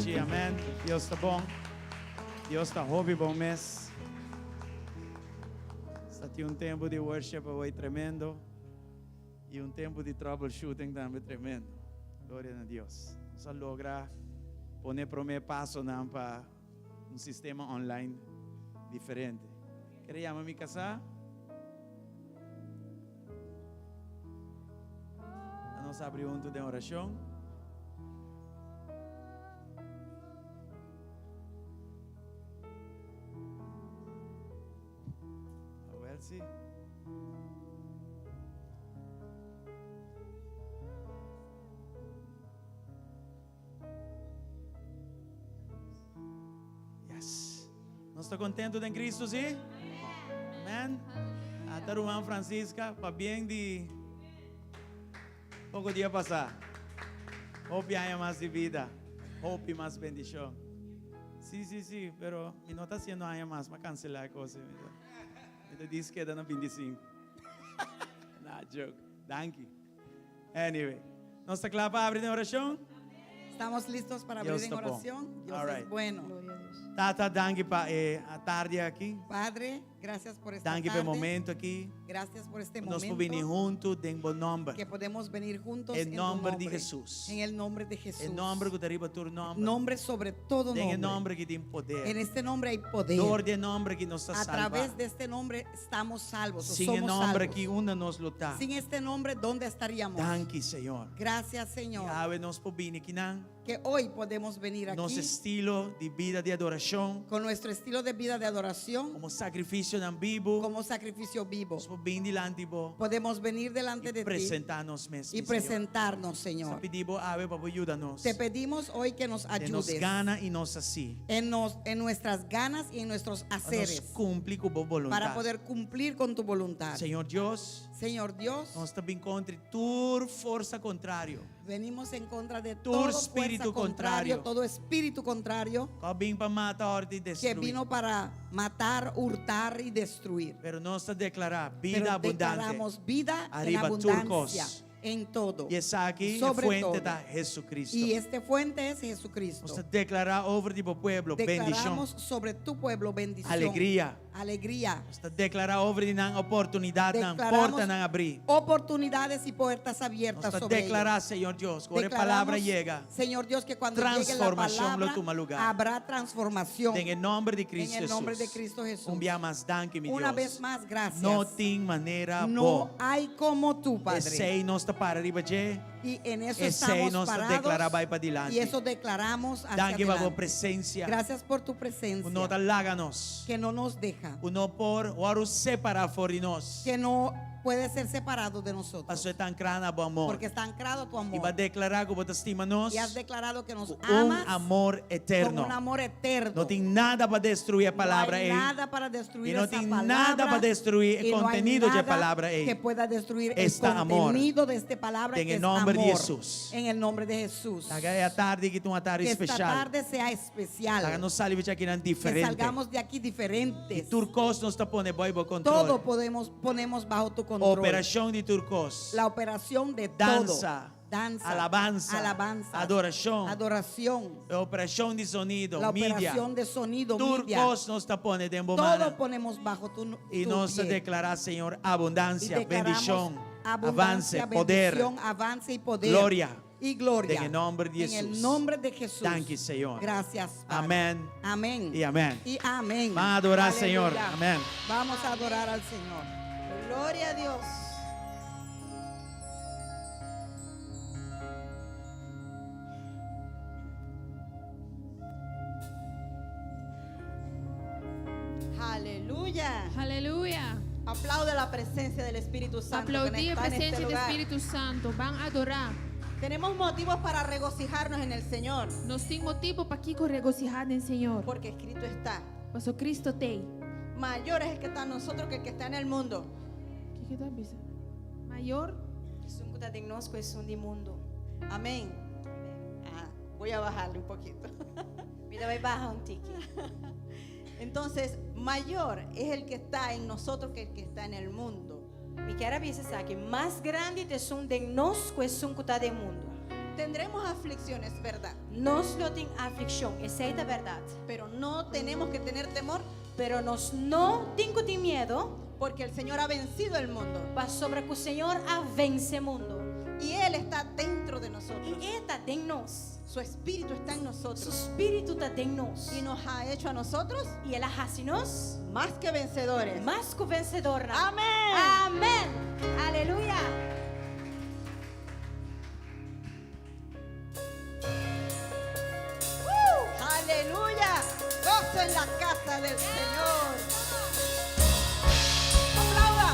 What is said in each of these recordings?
noite, amém. Deus está bom. Deus está hobby bom mês. Está aqui tempo de worship hoje tremendo. E tempo de troubleshooting também tremendo. Glória a Deus. Só logra poner primeiro passo para sistema online diferente. Queríamos me casar? Vamos abrir de oração. A ver se. Yes. Nós estamos contentos em Cristo, sim? Amém. A irmã Francisca, para bem de pouco dia passar. Hope haya mais de vida. Hope mais bendição. Sí, pero mi no está haciendo haya más. Me cancelar la cosa. Me dice que dan 25. Nah, joke. Thank you. Anyway, ¿no está claro para abrir en oración? Estamos listos para abrir en oración. Dios es bueno. Tata, danke para a tarde aqui. Padre, gracias por esta Danke tarde. pelo momento aqui. Gracias por este Nós momento. podemos venir juntos em bom nome. Que podemos venir juntos En en nombre tu de nombre. Jesús. En el nombre de Jesús. Em nome que deriva tu nome. Nombre sobre todo En nombre. el nombre que tem poder. En este nombre hay poder. Door de nombre que nos A salva. través de este nombre estamos salvos. O Sin el somos nombre salvos. que una nos luta. Sin este nombre, ¿dónde estaríamos? Danke, Senhor. Gracias, Señor. Ave nos podemos aqui Que hoy podemos venir nosso aquí estilo de vida de adoração, con nuestro estilo de vida de adoración, como sacrifício em vivo, como sacrificio vivo. nos podemos delante de vos Podemos venir delante de e ti apresentar-nos mesmos. y presentarnos, Señor. Pedimos, Ave, para ayudarnos. Te pedimos hoy que nos De nos ayudes gana e nos assim. en nuestras ganas y en nuestros Nos haceres cumpre com a voluntade. para poder cumplir con tu voluntad. Senhor Deus, Señor Dios, nós também contra tua força contrária. venimos en contra de Tu todo espíritu fuerza contrario, contrario. todo espíritu contrario Que vem para matar e que destruir. vino para matar, hurtar y destruir. Pero nós declarar vida Pero abundante. declaramos vida en Arriba abundancia, turcos. en todo. E essa aqui é Sobre fuente todo. da Jesucristo. Y este fuente es Jesucristo. Nós declarar over tipo pueblo bendição, Declaramos sobre tu pueblo bendición, alegria. alegría, Nós declarar over de não oportunidade, não Declaramos porta não abrir. oportunidades y puertas abiertas Nós sobre declarar, ellos. Senhor Deus, quando a Declaramos, palavra chega, Señor Dios, que cuando llegue la transformación lo toma palabra lugar. habrá transformación. em nome de Cristo En el nombre de Jesus. Cristo Jesús. Dia mais danke, meu Una Deus. vez más, gracias. Não tem maneira No boa. hay como tú, E Padre. sei nós está para arriba de. Y en eso Ese estamos nos parados. declara vai para adelante. Y eso declaramos hacia Danke para a adelante. presença. Gracias por tu presencia. O não láganos. Que no nos deja. O não por o separar fora de nós. Que no puede ser separado de nosotros. Pastor tan crana bom amor. Porque está anclado tu E amor. vai declarar que você estima nós. Y has declarado que nos Um amas amor con eterno. un amor eterno. Não tem nada para destruir a palavra no hay aí. nada para destruir E não esa tem palabra, nada para destruir y o no hay contenido da nada palavra aí. que pueda destruir Está el amor. contenido de esta palabra En que el es nombre de amor. Jesús. En el nombre de Jesús. É a tarde que tem uma tarde Que esta especial. tarde sea especial. Para nos salve aqui não Que diferente. salgamos de aquí E diferentes. Turcos nos está pondo bajo Todo control. ponemos bajo tu control. Operação de Turcos. La operación de Danza. todo. Danza. Alabanza. Alabanza. Adoração. Adoración. Operação de sonido. La Mídia. operación de sonido. Media. Turcos nos está pondo em Todo bomana. ponemos bajo tu E tu nos pie. declarar, Senhor, Y abundância, declaramos bendição, abundancia, avance, poder, bendición, avance y poder. glória. Y gloria. En el nombre de En el Jesús. nombre de Jesús. Thank you, Senhor. Gracias, Padre. Amém Amén. e amém. Y amén. Vamos a adorar, Aleluya. Señor. Amén. Vamos a adorar al Señor. Gloria a Dios. Aleluya. Aleluia. Aplaude la presencia del Espíritu Santo. que Aplaudir a está en este presença do lugar. Espírito Santo. Van adorar. Tenemos motivos para regocijarnos en el Señor. Nós temos motivo para aqui regocijar no Senhor. Porque escrito está: Pois o Cristo tem. mayor es el que está en nosotros que el que está en el mundo. O que está pensando? Maior. Jesús está en nosotros es un mundo. Amén. Voy a bajarle un poquito. Mira, vai barrar un tique. Entonces, mayor es el que está en nosotros que el que está en el mundo. Me quero avisar que mais grande é um de nós que é um que está do mundo. Tendremos aflicciones, ¿verdad? Nós não tem aflição, essa é a verdade. pero no tenemos que tener temor Pero nós não tem que ter medo, porque el Señor ha vencido el mundo mas sobre que o Senhor a vence o mundo. y Él está dentro de nosotros. E Ele está em nós. Su espíritu está en Seu nosotros Espírito está em nós. y nos ha hecho a nosotros E Ele hace nós más que vencedores. mais que vencedor. Amén. Amém. Aleluia. Aleluya. Gozo en la casa del Señor. Aplauda.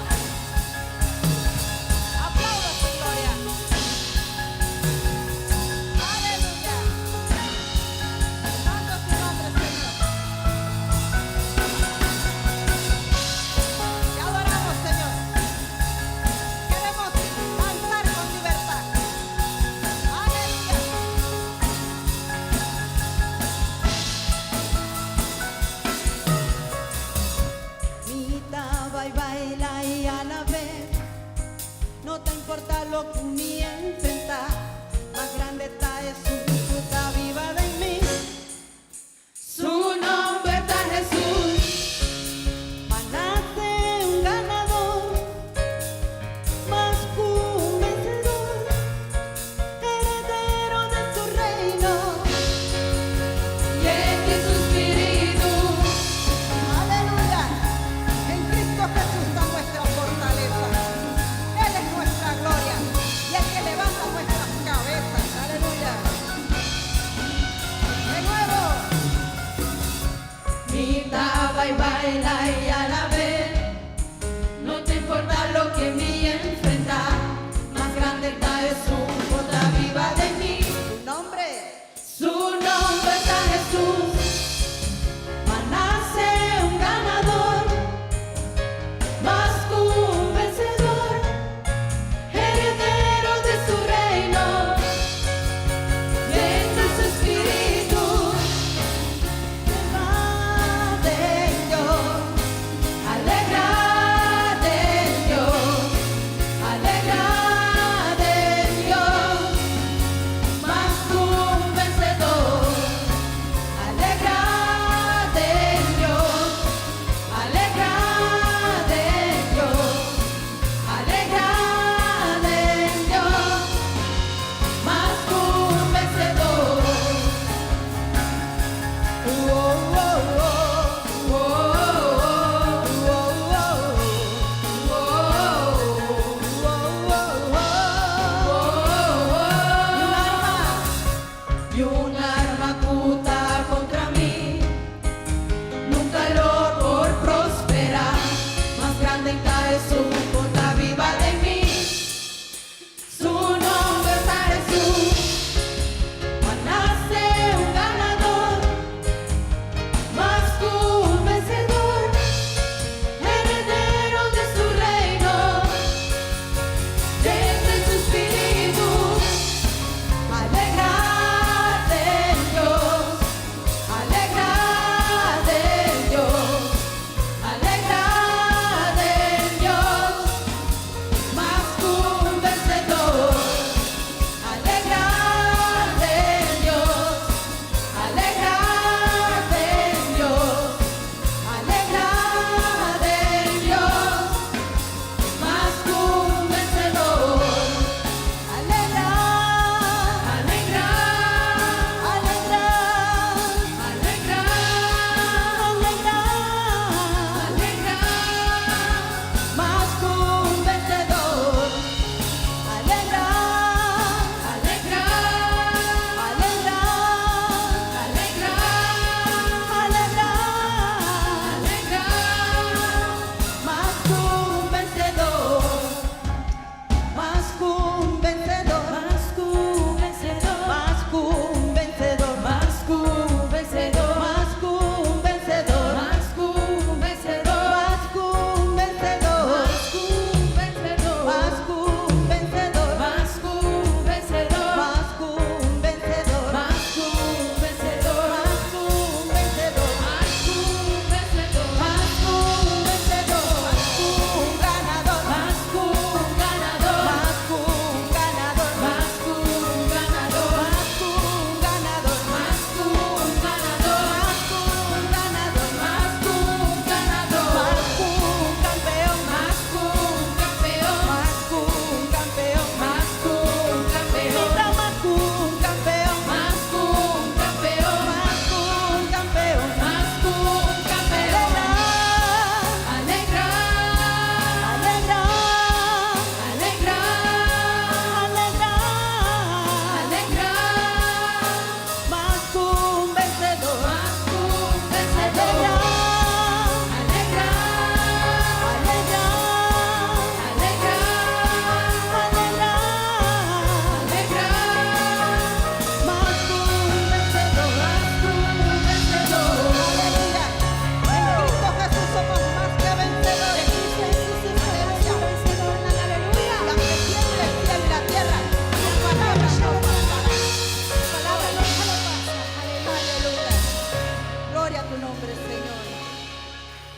Aplauda su gloria. Aleluya. Santo es tu nombre, Señor. Te adoramos, Señor. Queremos danzar con libertad. Aleluya.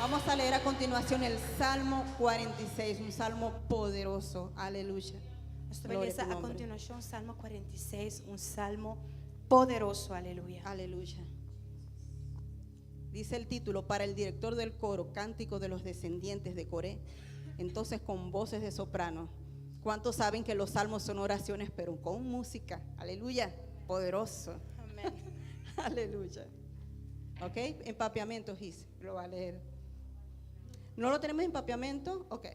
Vamos a leer a continuación el Salmo 46, un salmo poderoso. Aleluya. Nuestra Gloria a belleza tu a nombre. continuación, Salmo 46, un salmo poderoso, aleluya. Aleluya. Dice el título: para el director del coro, cántico de los descendientes de Coré. Entonces, con voces de soprano. ¿Cuántos saben que los salmos son oraciones, pero con música? Aleluya. Poderoso. Amén. Aleluya. Ok, empapeamiento, Gis, lo va a leer. ¿No lo tenemos en empapeamiento? Ok.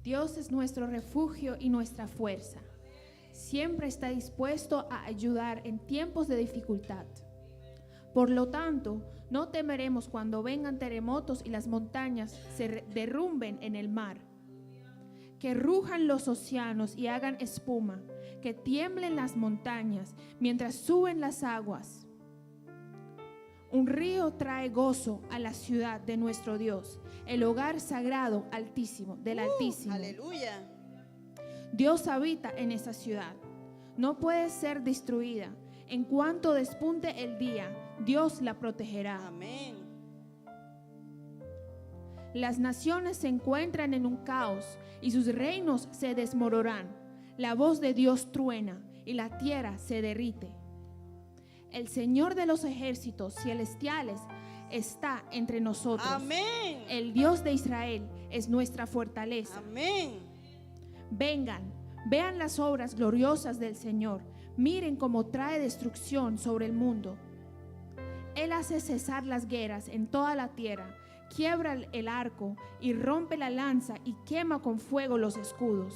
Dios es nuestro refugio y nuestra fuerza. Siempre está dispuesto a ayudar en tiempos de dificultad. Por lo tanto, no temeremos cuando vengan terremotos y las montañas se derrumben en el mar. Que rujan los océanos y hagan espuma, que tiemblen las montañas mientras suben las aguas. Un río trae gozo a la ciudad de nuestro Dios, el hogar sagrado altísimo, del Altísimo. Aleluya. Dios habita en esa ciudad. No puede ser destruida. En cuanto despunte el día, Dios la protegerá. Amén. Las naciones se encuentran en un caos y sus reinos se desmoronarán. La voz de Dios truena y la tierra se derrite. El Señor de los ejércitos celestiales está entre nosotros. Amén. El Dios de Israel es nuestra fortaleza. Amén. Vengan, vean las obras gloriosas del Señor. Miren cómo trae destrucción sobre el mundo. Él hace cesar las guerras en toda la tierra, quiebra el arco y rompe la lanza y quema con fuego los escudos.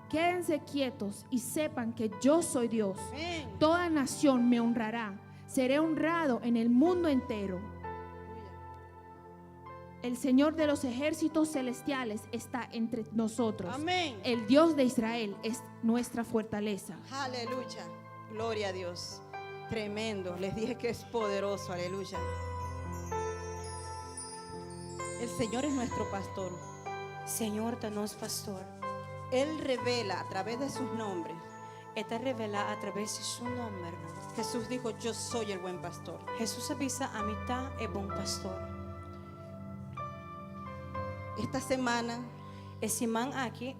Quédense quietos y sepan que yo soy Dios. Amén. Toda nación me honrará. Seré honrado en el mundo entero. El Señor de los ejércitos celestiales está entre nosotros. Amén. El Dios de Israel es nuestra fortaleza. Aleluya. Gloria a Dios. Tremendo. Les dije que es poderoso. Aleluya. El Señor es nuestro pastor. Señor, danos pastor. Él revela a través de sus nombres. Esta revela a través de su nombre. Jesús dijo: yo soy el buen pastor. Jesús avisa a mitad es buen pastor. Esta semana Esse man aqui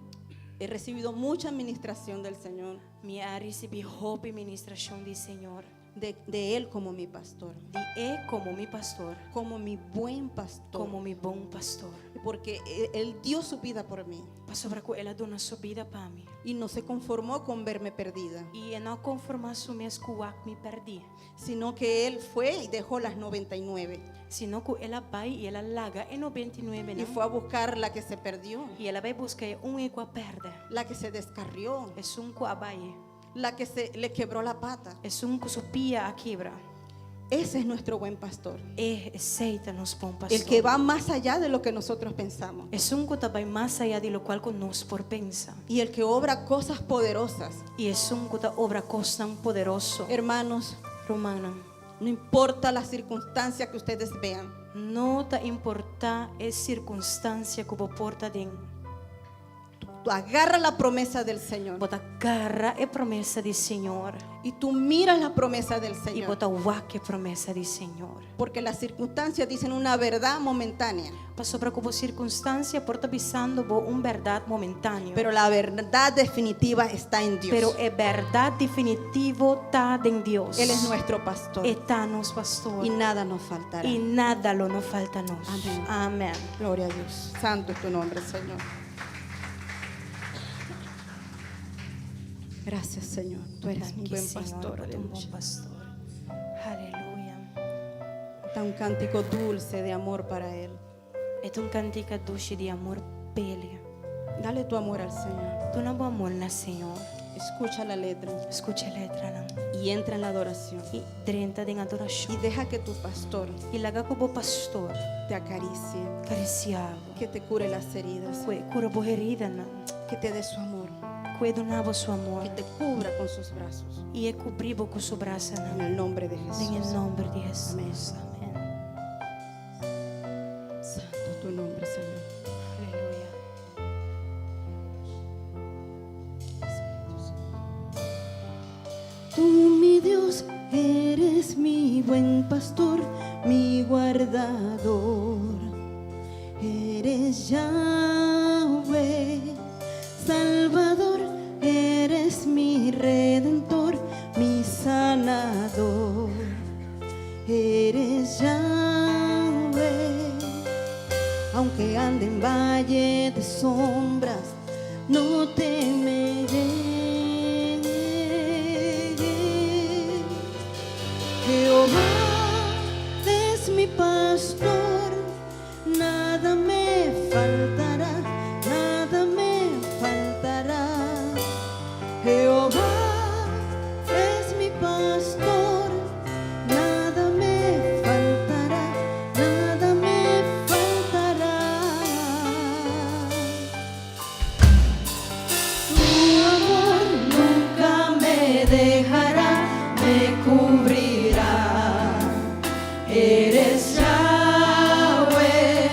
he recibido mucha administración del Señor, me ha recebido roupa e ministração do Senhor. de Él como mi pastor, De Ele como mi pastor, como mi buen pastor, como mi bom pastor. porque Él dio su vida por mí Pastor, para que Ele dona sua vida para mim. y no se conformó con verme perdida, E é não conformar-se mesmo com o que me perdi. sino que Él fue y dejó las 99 Senão que ela vai e ela larga em 99, y não? fue a buscar la que se perdió, E ela vai buscar e que a perde. la que se descarrió, É que a vai. la que se le quebró la pata. É que supia a quebra. Ese es nuestro buen pastor, É aceita nos bom pastor. el que va más allá de lo que nosotros pensamos É que vai mais allá de lo qual que nós por pensa. y el que obra cosas poderosas. E é que obra coisas tão poderoso. Hermanos, Romana, no importa las circunstancias que ustedes vean, não te importa a circunstância que você porta dentro. tú agarras la promesa del Señor Você agarra a promessa do Senhor y tú miras la promesa del e Señor, você olha a promessa do Senhor. porque las circunstancias dicen una verdad momentánea, Passou para como circunstância porta visando verdade momentânea. pero la verdad definitiva está en Dios. Pero é verdade definitivo está em Deus. Él es nuestro pastor Está nos pastor. y nada nos faltará. E nada lo nos falta a nós. Amém. Amém. Gloria a Dios. Santo es tu nombre, Señor. Gracias, Señor. Tú eres un buen pastor. Tu bom Aleluya. pastor. Aleluia. Da un cántico dulce de amor para Él. É um cantiga doce de amor pele. Dale tu amor al Señor. Tu não bom amor na Senhor. Escucha la letra Escute a letra não. y entra en la adoración. E drenta em Y adoração. deja que tu pastor E laga como o pastor te acaricie, cariciava. que te cure las heridas, Que cura boa herida não. que te dé su amor, Que donava seu amor. que te cubra con sus brazos. E é cobrivo com sua braça En não. el nombre de Em Jesús. nome de Jesus. Amém. Amém. Santo es tu nombre, Señor. Aleluia. Tú, mi Dios, eres mi buen pastor, mi guardador. Eres Yahweh, Salvador, eres mi Redentor, mi sanador. Eres Yahweh, aunque ande en valle de sombras, no temeré. Jehová es mi pastor, nada me faltará, nada me faltará. Jehová es mi pastor, nada me faltará, nada me faltará. Tu amor nunca me dejará, me cubrirá. Eres Yahweh,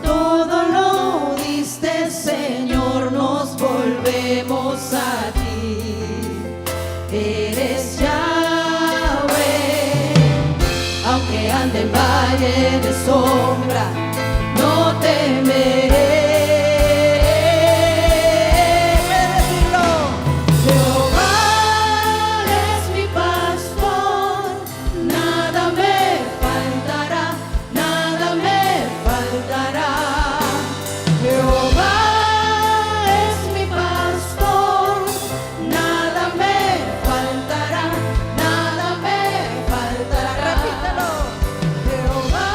todo lo diste, Señor, nos volvemos a ti. Eres Yahweh, aunque ande en valle de sombra, no temeré. Jehová es mi pastor, nada me faltará, nada me faltará. Jehová es mi pastor, nada me faltará, nada me faltará. Repítelo. Jehová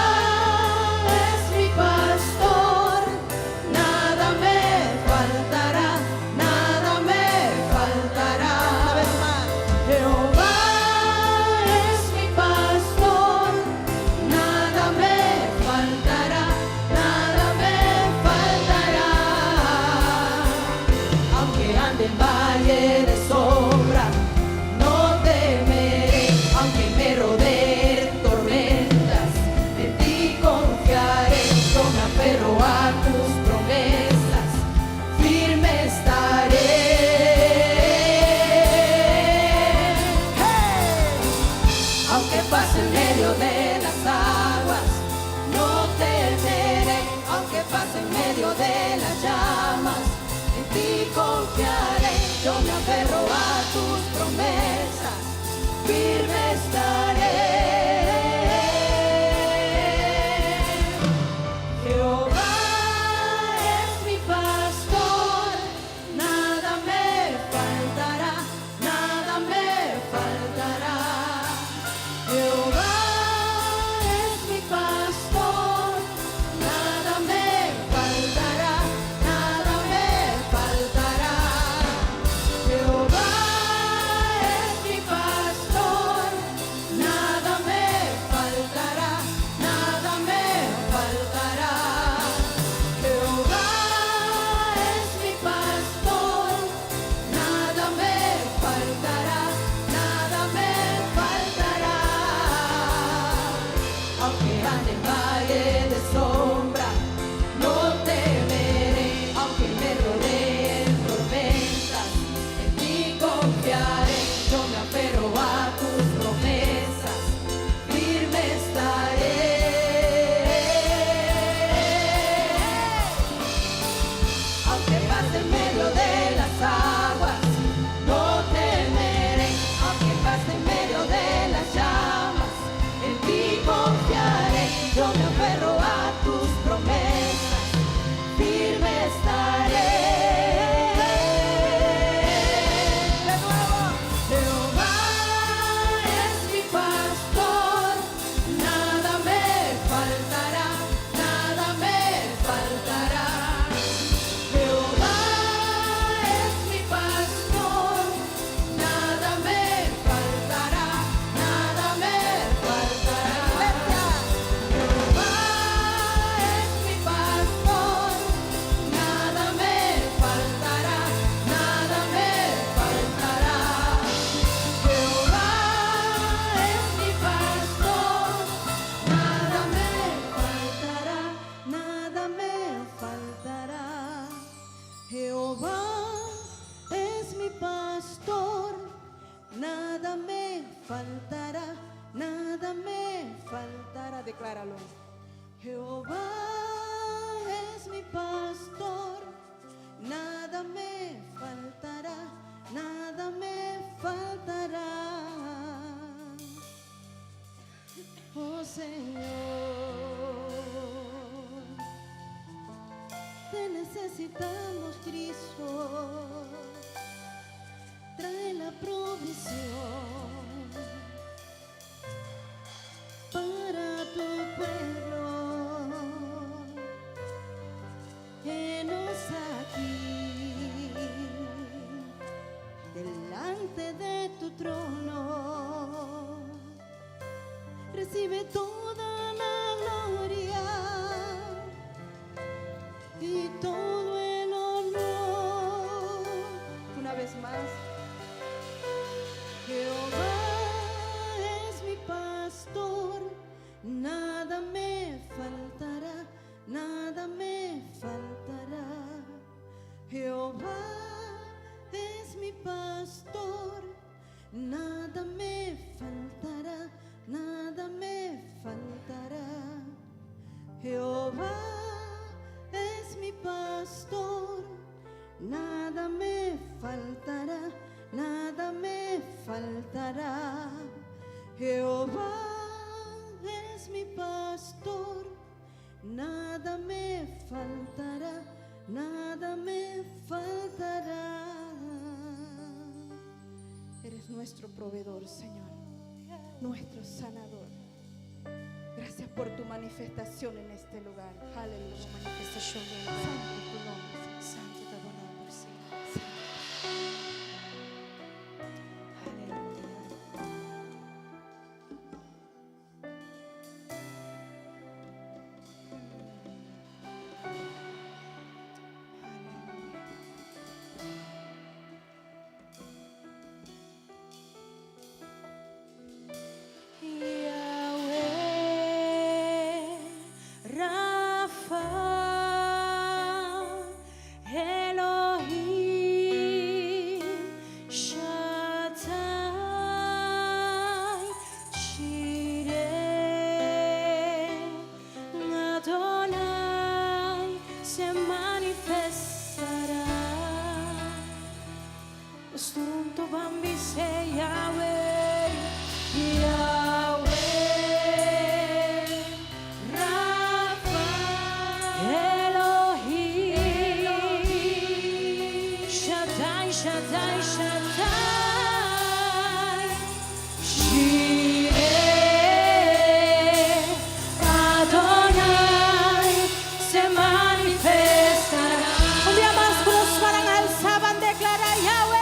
es mi pastor, nada me faltará, nada me faltará. Una vez más. Jehová es mi pastor, nada me faltará, nada me faltará. Aunque ande en valle de sombra, no temeré. Aunque me rodeen tormentas, en ti confiaré. Yo me aferro a tus promesas, firme estaré. Aunque pase en medio de las aguas, no temeré. Aunque pase en medio de las llamas, en ti confiaré. Yo me aferro a tus promesas, firme estaré. Jehová es mi pastor, nada me faltará, nada me faltará. Jehová es mi pastor, nada me faltará, nada me faltará. Jehová es mi pastor, nada me faltará, nada me faltará. Jehová es mi pastor, nada me faltará, nada me faltará. Aunque ande en valle de sombra, no temeré. Aunque me rodeen tormentas, en ti confiaré. Yo me aferro a tus promesas, firme estaré. Aunque pase en medio de las aguas, no temeré. Aunque pase en medio de las llamas, en ti confiaré. Yo me aferro a tus promesas, firme estaré. De nuevo. Jehová es mi pastor, nada me faltará, nada me faltará. Jehová es mi pastor, nada me faltará, nada me faltará. Jehová es mi pastor, nada me faltará, nada me faltará. Jehová es mi pastor, nada me faltará, nada me faltará. Jehová es mi pastor, nada me faltará, nada me faltará. Decláralo. Jehová es mi pastor, nada me faltará, nada me faltará. Oh Señor, te necesitamos, Cristo. Trae la provisión para tu pueblo. Henos aquí, delante de tu trono. Recibe toda la gloria y todo el honor. Una vez más. Jehová es mi pastor, nada me faltará, nada me faltará. Jehová es mi pastor, nada me faltará, nada me faltará. Jehová es mi pastor, nada me faltará, nada me faltará. Jehová es mi pastor, nada me faltará, nada me faltará. Eres nuestro proveedor, Señor, nuestro sanador. Gracias por tu manifestación en este lugar. Aleluya. Manifestación de Santo tu nombre, Señor. Santo de tu nombre, Señor. Yahweh, Rafa, Elohim, Shaddai, Jireh, Adonai se manifestará. Osturunto Bambi se Yahweh, Yahweh, Rafa, Elohim, Shaddai, Shaddai, Shaddai, Jireh, Adonai se manifestará. Un día más con los manos alzaban, declara Yahweh.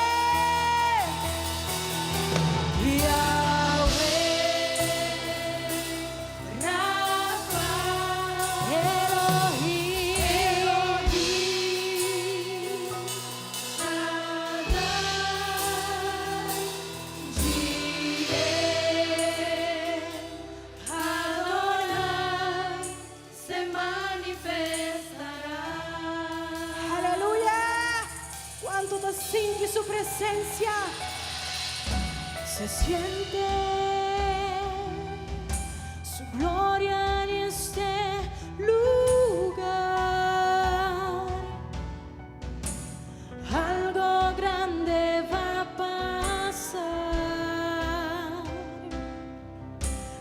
Siente su presencia, se siente su gloria en este lugar. Algo grande va a pasar,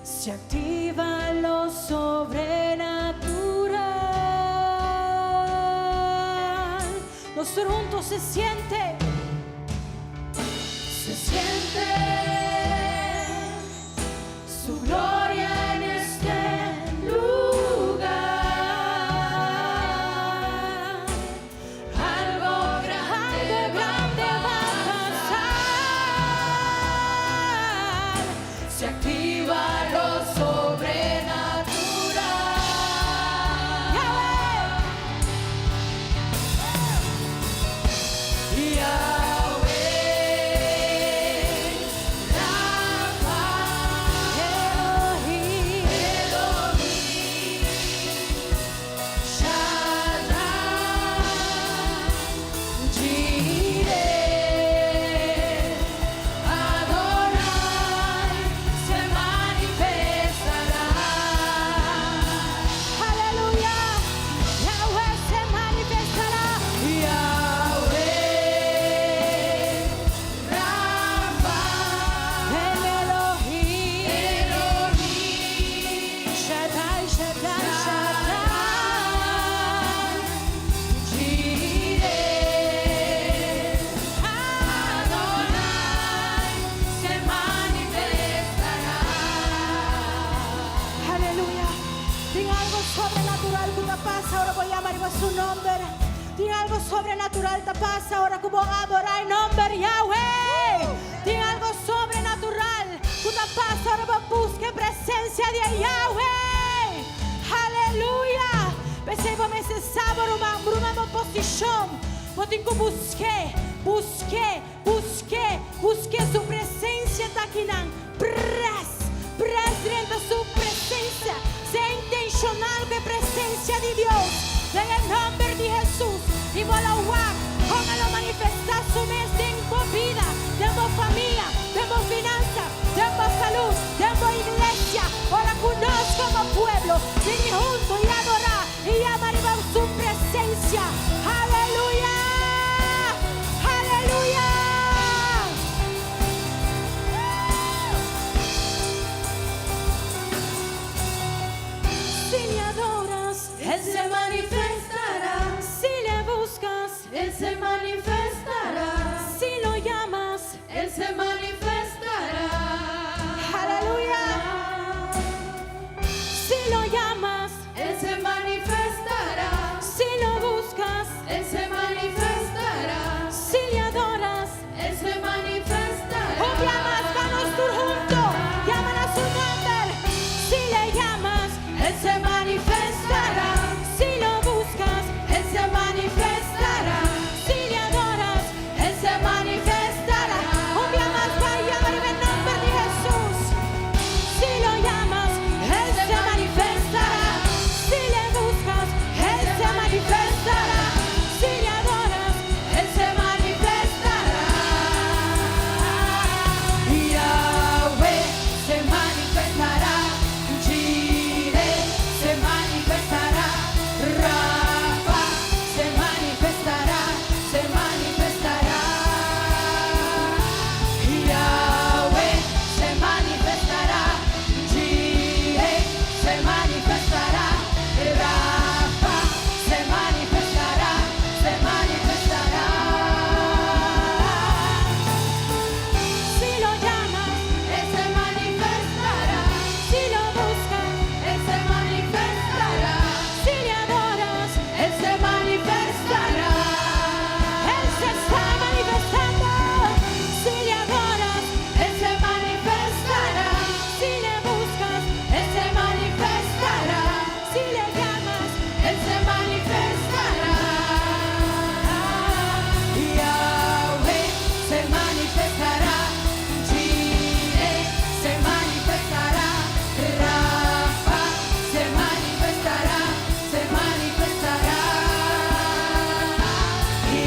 se activa lo sobrenatural. Los juntos se siente. Se siente su gloria en este lugar. Algo grande va a pasar. Se activa lo sobrenatural. Yahweh. Shaddai, Shaddai. Ahora voy a llamar a su nombre. Tiene algo sobrenatural te pasa ahora como adorar el nombre Yahweh. Tiene algo sobrenatural que te pasa ahora busque presencia de Yahweh. Aleluya. Perceba esse sábado uma posição. Eu tenho que busquei sua presença daqui não. Press dentro da sua presença. Sea intencional con presencia de Dios en el nombre de Jesús y volver póngalo manifestar su mes en tu vida, en tu familia, en tu finanza, en tu salud, en tu iglesia. Ahora conozco como pueblo, venir juntos y adorar y llamar a su presencia. Aleluya, aleluya. Si le adoras, Él se manifestará. Si le buscas, Él se manifestará. Si lo llamas, Él se manifestará. Aleluya. Si lo llamas, Él se manifestará. Si lo buscas, Él se manifestará. Si le adoras, Él se manifestará. O llamas, vamos tú juntos, llaman a su nombre. Si le llamas, Él se manifestará. Si lo buscas, Él se manifestará. Si le adoras, Él se manifestará. Un día más va a llamar en el nombre de Jesús. Si lo llamas, Él se manifestará. Si le buscas, Él se manifestará. Si le adoras, Él se manifestará. Yahweh se manifestará. Jireh se manifestará. Rafa se manifestará. Se manifestará. Yahweh se manifestará. Jireh se manifestará. Rafa se manifestará. Se manifestará. Si lo llamas, Él se manifestará. Si lo buscas, Él se manifestará. Si le adoras, Él se manifestará. Él se está manifestando. Si le adoras, Él se manifestará. Si le buscas, Él se manifestará. Si le llamas, Él se manifestará. Yahweh se manifestará. Jireh se manifestará. Rafa se manifestará. Se manifestará.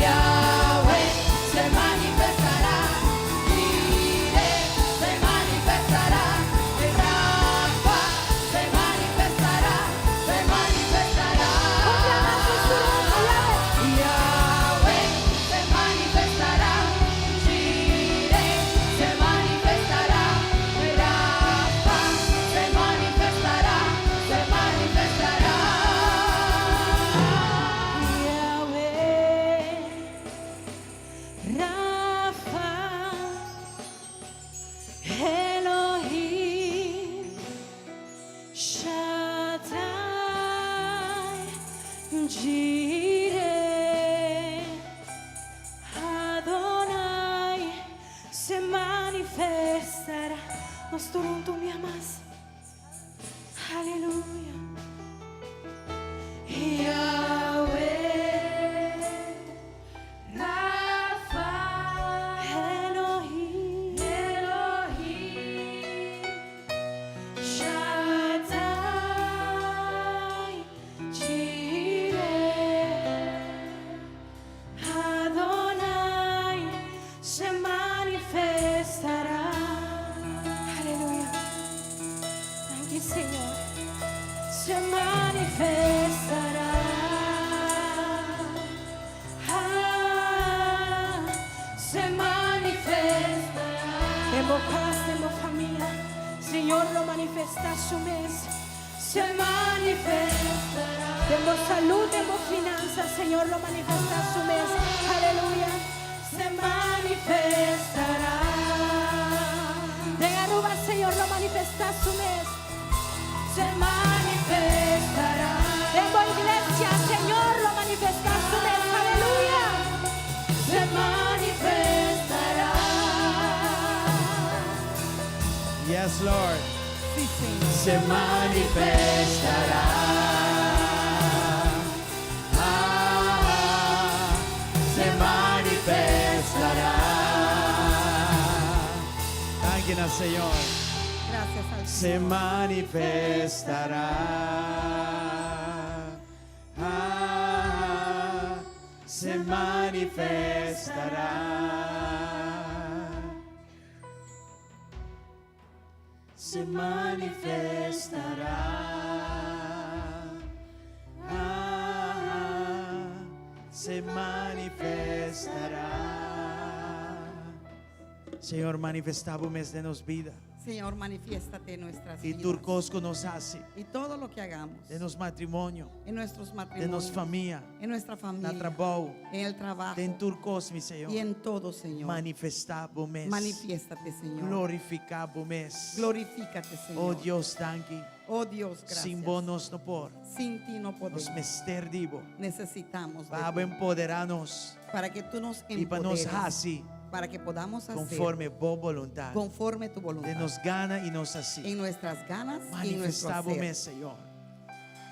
Yahweh se manifestará. Jireh se manifestará. Rafa se manifestará. Se manifestará. Yahweh se manifestará. Jireh se manifestará. Rafa se manifestará. Se manifestará. Yahweh, Rafa, Elohim, Shaddai, Jireh, Adonai, se manifestará. Nós todos me amas. Aleluya. Yahweh, Rafa, Elohim, Shaddai, Jireh, Adonai, se manifestará. Aleluya. Thank you, Señor. Se manifestará. Se manifestará. En casa, en familia, Señor lo manifesta su mes. Se manifestará. manifestará. Tengo salud, tengo finanzas, Señor, lo manifesta a su mes. Aleluya. Se manifestará. Tenga Aruba, Señor, lo manifesta a su mes. Se manifestará. Tengo iglesia, Señor, lo manifesta a su mes. Aleluya. Se manifestará. Yes, Lord. Sí, Señor. Se manifestará. Se manifestará. Thank you, Señor. Gracias al Se Señor. manifestará. Se manifestará. Se manifestará. Se manifestará. Señor, manifestamos mes de nos vida. Señor, manifiéstate en nuestras Y vidas. turcosco nos hace. Y todo lo que hagamos. De nos matrimonio. En nuestros De matrimonios. nos familia. En nuestra familia. Na trabajo. En el trabajo. De en turcos, mi Señor. Y en todo, Señor. Manifestamos mes. Manifiéstate, Señor. Glorificamos mes. Glorifícate, Señor. Oh Dios, thank you. Oh Dios, gracias. Sin vos nos no por. Sin ti no podemos. Nos mester divo. Necesitamos de Para ti. empoderarnos. Para que tú nos Y para nos empoderes. así. Para que podamos hacer Conforme vos voluntad. conforme tu voluntad. De nos gana y nos así. En nuestras ganas y en nuestro Manifestamos hacer. mes, Señor.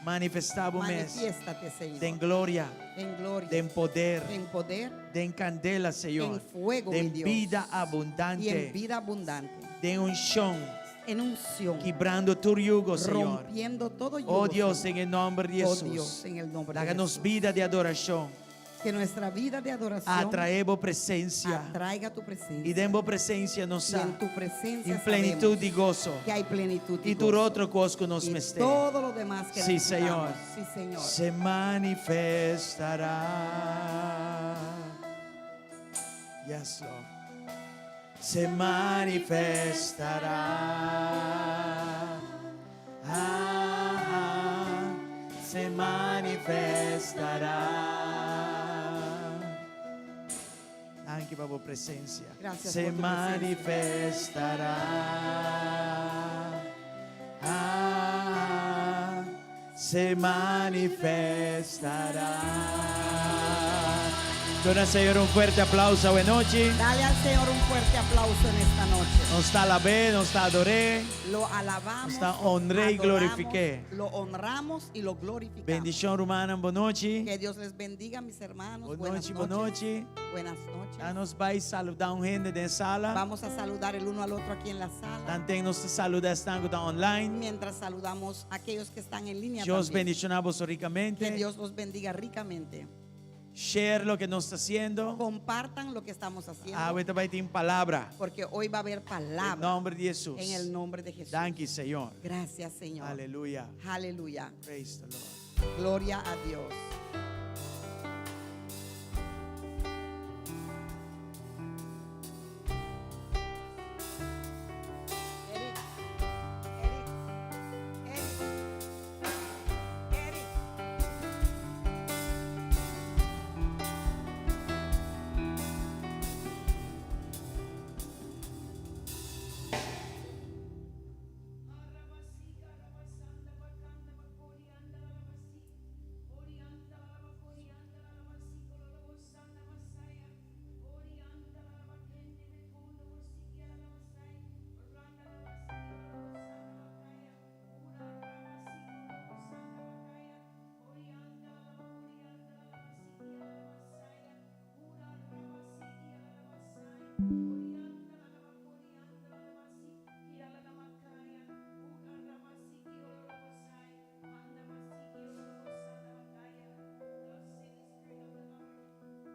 Manifestamos mes. Manifiéstate, Señor. De en gloria. En gloria. De en poder. En poder. De en candela, Señor. En fuego, De mi en Dios. vida Y en abundante. vida abundante. De unción. En unción. Quebrando tu yugo, Señor. Rompiendo todo yugo. Oh Dios, Señor. en el nombre de Oh Jesús. Dios, en el nombre de Háganos Jesús. vida de adoración. Que nuestra vida de adoración Atraemos presencia. atraiga tu presencia. Y demos presencia nos Y en tu presencia en plenitud sabemos y gozo. que hay plenitud Y tu gozo. otro cosco nos Y meste. todo lo demás que Sí, necesitamos. Señor. Sí, Señor. Se manifestará. Yes, Lord. Se manifestará. Se manifestará. Thank you, por presencia. Gracias Se por tu manifestará. Se manifestará. Dona al Señor un fuerte aplauso. Buenas noches. Dale al Señor un fuerte aplauso en esta noche. Nos está alabé, nos está adoré. Lo alabamos, Nos está honré y adoramos, glorifiqué. Lo honramos y lo glorificamos. Bendición romana, buenas noches. Que Dios les bendiga, mis hermanos. Buenas noches, Buenas buenas noches. noches. Buenas noches. Ya nos vais a saludar un gente de sala. Vamos a saludar el uno al otro aquí en la sala. También nos saluda están online. Mientras saludamos a aquellos que están en línea Dios también. bendicionamos Que ricamente. Dios los bendiga ricamente. Share lo que nos está haciendo. Compartan lo que estamos haciendo. Ahorita va a tener palabra. Porque hoy va a haber En palabra nombre de Jesús. en el nombre de Jesús. Thank you, Señor. Gracias, Señor. Aleluya. Aleluya. Praise the Lord. Gloria a Dios. Eric, Eric.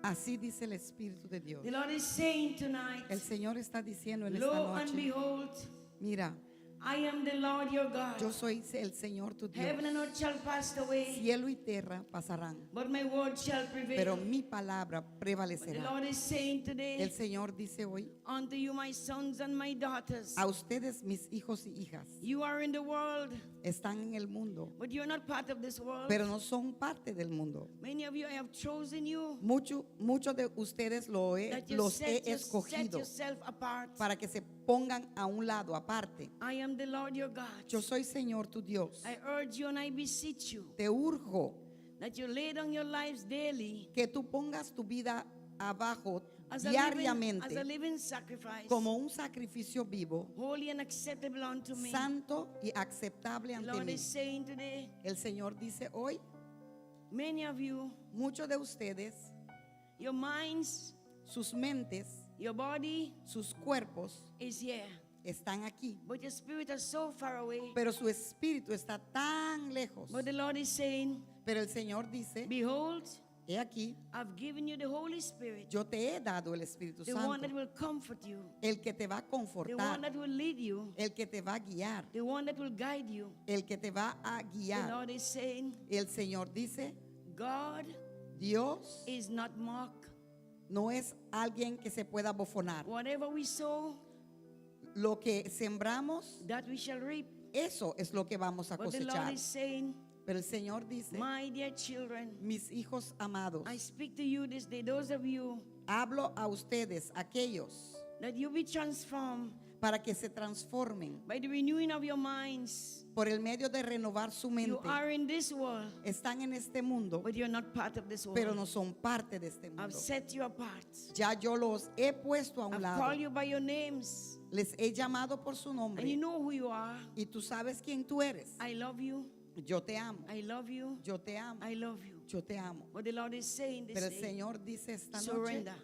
Así dice el Espíritu de Dios. The Lord is saying tonight, El Señor está diciendo en esta lo and noche, behold, mira, I am the Lord your God. Yo soy el Señor tu Dios. Heaven and earth shall pass away, Cielo y tierra pasarán, but my word shall prevail. pero mi palabra But the prevalecerá. Lord is saying today, El Señor dice hoy, unto you, my sons and my daughters, a ustedes, mis hijos y hijas, you are in the world, están en el mundo, but you're not part of this world. pero no son parte del mundo. Many of you, I have chosen you, Muchos de ustedes that you los he set escogido yourself apart. para que se pongan a un lado aparte. I am the Lord your God. Yo soy Señor tu Dios. I urge you and I beseech you Te urjo that you lay down your lives daily que tú pongas tu vida abajo as a diariamente living sacrifice, como un sacrificio vivo, holy and acceptable unto me. santo y aceptable The ante Lord mí. is saying today, El Señor dice hoy, many of you, muchos de ustedes, your minds, sus mentes, your body sus cuerpos is here, están aquí, but your spirit is so far away. pero su espíritu está tan lejos. But the Lord is saying, Pero el Señor dice, behold, he aquí, I've given you the Holy Spirit, yo te he dado el Espíritu the one Santo, that will comfort you, el que te va a the one confortar, that will lead you, el que te va a guiar, the one that will guide you. el que te va a The guiar. Lord is saying, El Señor dice, God Dios is not mocked. no es alguien que se pueda bofonar. Whatever we sow, Lo que sembramos, that we shall reap. eso es lo que vamos a But the Lord cosechar. is saying, Pero el Señor dice, my dear children, mis hijos amados, I speak to you this day, those of you, hablo a ustedes, aquellos, that you be transformed para que se transformen by the renewing of your minds. por el medio de renovar su You mente. are in this world, Están en este mundo, but you're not part of this world. pero no son parte de este I've mundo. set you apart. Ya yo los he puesto a un I've lado. called you by your names, Les he llamado por su and you nombre. know who you are. Y tú sabes quién tú eres. I love you. Yo te amo. I love you. Yo te amo. I love you. Yo te amo. What the Lord is saying this Pero el day, Señor dice esta noche, surrender.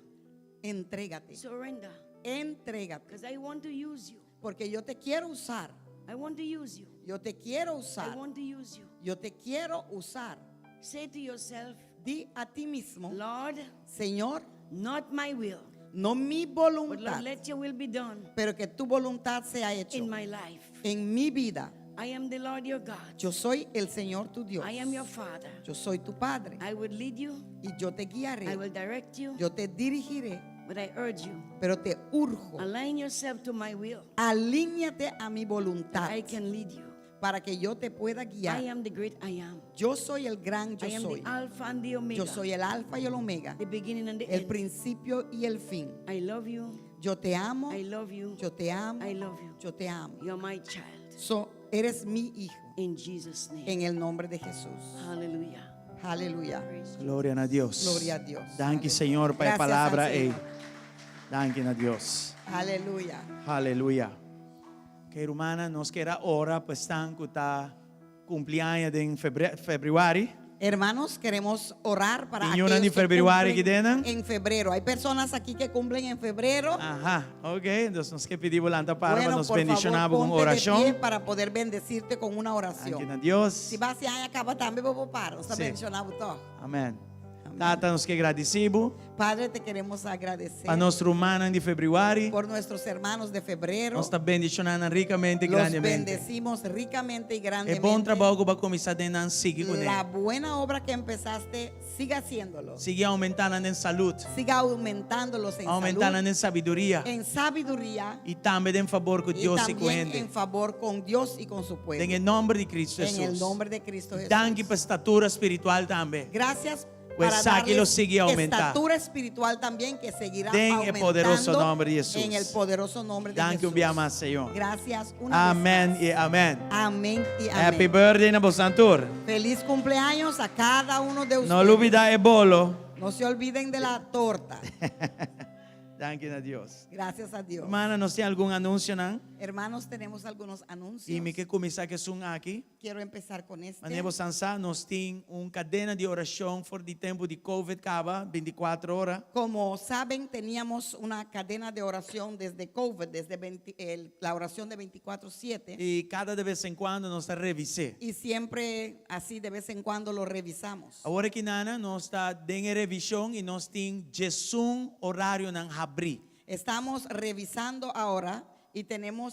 entrégate. Surrender. Entrégate. Because I want to use you. Porque yo te quiero usar. I want to use you. Yo te quiero I usar. want to use you. Yo te quiero usar. Say to yourself, Di a ti mismo, Lord, Señor, not my will, no mi but voluntad, Lord, let your will be done pero que tu voluntad sea hecho in my life. en mi vida. I am the Lord your God. Yo soy el Señor tu Dios. I am your Father. Yo soy tu Padre. I will lead you. Y yo te I guiaré. will direct you. Yo te dirigiré. But I urge you, Pero te urjo. align yourself to my will. Alíñate a mi voluntad I can lead you. para que yo te pueda I guiar. am the great I am. Yo soy el gran yo I am soy. the Alpha and the Omega. Yo soy el alfa y el omega, the beginning and the el end. principio y el fin. I love you. Yo te amo, I love you. yo te amo, I love you. yo te amo. You're my child. Eres mi hijo In Jesus' name. en el nombre de Jesús. Hallelujah. Aleluya. Praise God. Gloria a Dios. Gloria a Dios. Danke, Aleluya. Señor, para la Gracias palabra. al Señor. Danke a Dios. Aleluya. Aleluya. Que hermana, nos queda hora, pues están que está cumpleaños en febrero. Hermanos, queremos orar para Y una aquellos de que febrero cumplen que tienen. en febrero. Hay personas aquí que cumplen en febrero. Ajá, ok. Entonces nos que pedimos la para Bueno, nos por favor, bendicionamos con ponte de pie oración. para poder bendecirte con una Danke oración. a Dios. Se você aí acaba também, vou para. Nós Sim. bendicionamos todo. Amén. Amén. Tata, nos que agradecemos Padre, te queremos agradecer para nuestro hermano de febrero. por nuestros hermanos de febrero. Nos está bendicionando ricamente y Los grandemente. bendecimos ricamente y Es grandemente. buen trabajo que va a comenzar a seguir con La él. buena obra que empezaste, siga haciéndolo. Sigue aumentando en salud, Siga aumentándolos en aumentando salud, en sabiduría en sabiduría y también en favor con y Dios y con también gente. en favor con Dios y con su pueblo. En el nombre de Cristo En el Jesús. nombre de Cristo Jesús. Danke por estatura espiritual también. Gracias Pues para sáquelo, darles sigue aumentar. estatura espiritual también que seguirá Den el aumentando poderoso nombre de Jesús. en el poderoso nombre de Danke un Jesús. día más, Señor. Gracias una Amén vez y amén. más. Amén y Happy amén. birthday, Nabo Santur. Feliz cumpleaños a cada uno de ustedes. No lo olvides el bolo. No se olviden de la torta. Danke a Dios. Gracias a Dios. Hermana, ¿no tiene algún anuncio, no? Hermanos, tenemos algunos anuncios. Y me que começar que son aquí. Quiero empezar con este. Maneiro Sansá, nós tem cadena de oração por de tempo de Covid, acaba 24 horas. Como saben, teníamos una cadena de oración desde COVID, desde la oración de 24/7. E cada de vez em quando nós está revisando. Y siempre así de vez en cuando lo revisamos. Agora que nana, nós está em revisão e nós tem um horário não abrir. Estamos revisando ahora Y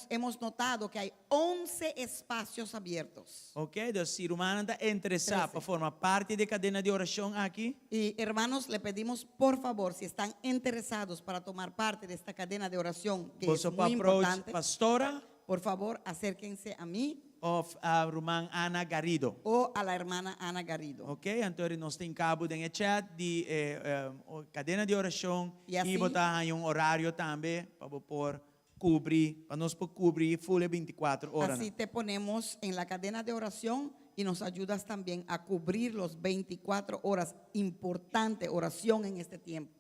hemos notado que hay 11 espacios abiertos. Ok? Dus se o irmão está interessado 13. para formar parte da cadena de oração aqui, Y hermanos, le pedimos por favor, si están interesados para tomar parte de esta cadena de oración, que es você muy pode approach importante, pastora por favor, acérquense a mí of a irmã Ana Garrido. o a la hermana Ana Garrido. Ok? Então, nós temos cabo de chat de cadena de oração E assim- e botar aí horário também para pôr cobrir, para nós cobrir full 24 horas. Así te ponemos en la cadena de oración y nos ayudas también a cubrir los 24 horas. Importante oración en este tiempo.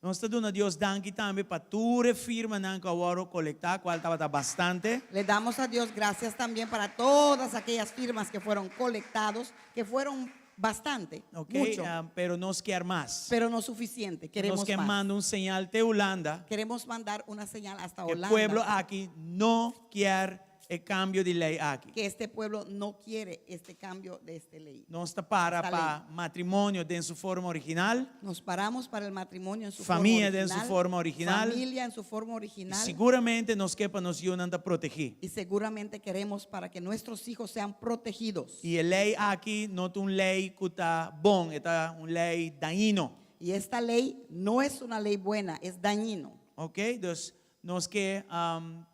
Nós estamos dando a Deus danke também para tua firma não que agora coletar, qual estava bastante. Le damos a Dios gracias también para todas aquellas firmas que fueron colectados, que fueron bastante, Ok? mucho, Pero nós quer mais. pero no suficiente. Nós Queremos quer más. mandar señal de Holanda Queremos mandar una señal hasta que o Holanda pueblo aqui não quer o cambio de lei aqui. que este pueblo no quiere este cambio de esta ley. Nós está para Esta para matrimônio em sua forma original. Nos paramos para el matrimonio en su Familia forma en original, su forma original. familia en su forma E original. seguramente nós quer para nos ayudar a proteger. Y seguramente queremos para que nuestros hijos sean protegidos. E a lei aqui não é uma lei que está bom, é uma lei dañino. Y esta ley no es una lei buena, es dañino. Ok? Dus nós quer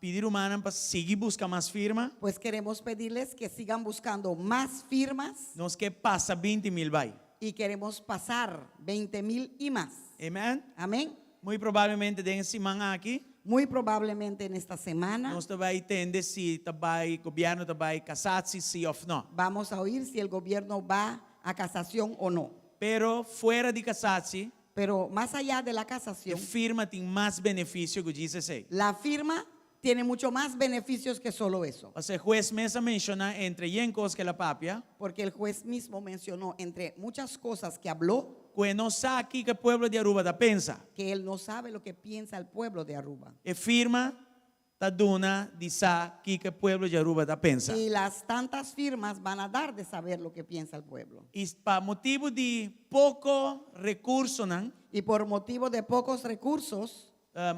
pedir humana para seguir buscar mais firma. Pues queremos pedirles que sigan buscando más firmas Nós quer passar 20,000 vai. y queremos pasar 20,000 y más. Amém? Amén. Muito provavelmente dentro semana aqui, Muy probablemente en esta semana nós vai entender se o governo vai casar-se sim ou não. vamos a oír si el gobierno va a casación o no. Pero fora de casar-se, Pero más allá de la a casación, firma tem mais benefício que diz assim. la firma tiene mucho más beneficios que solo eso. O sea, el juez mesa menciona entre yencos que la papia, Porque el juez mismo mencionó, entre muchas cosas que habló, que no sabe aquí que el pueblo de Aruba da pensa. que él no sabe lo que piensa el pueblo de Aruba. E firma da duna de sa que el pueblo de Aruba da pensa. Y las tantas firmas van a dar de saber lo que piensa el pueblo. E para motivo de pouco recurso, não, Y por motivo de pocos recursos,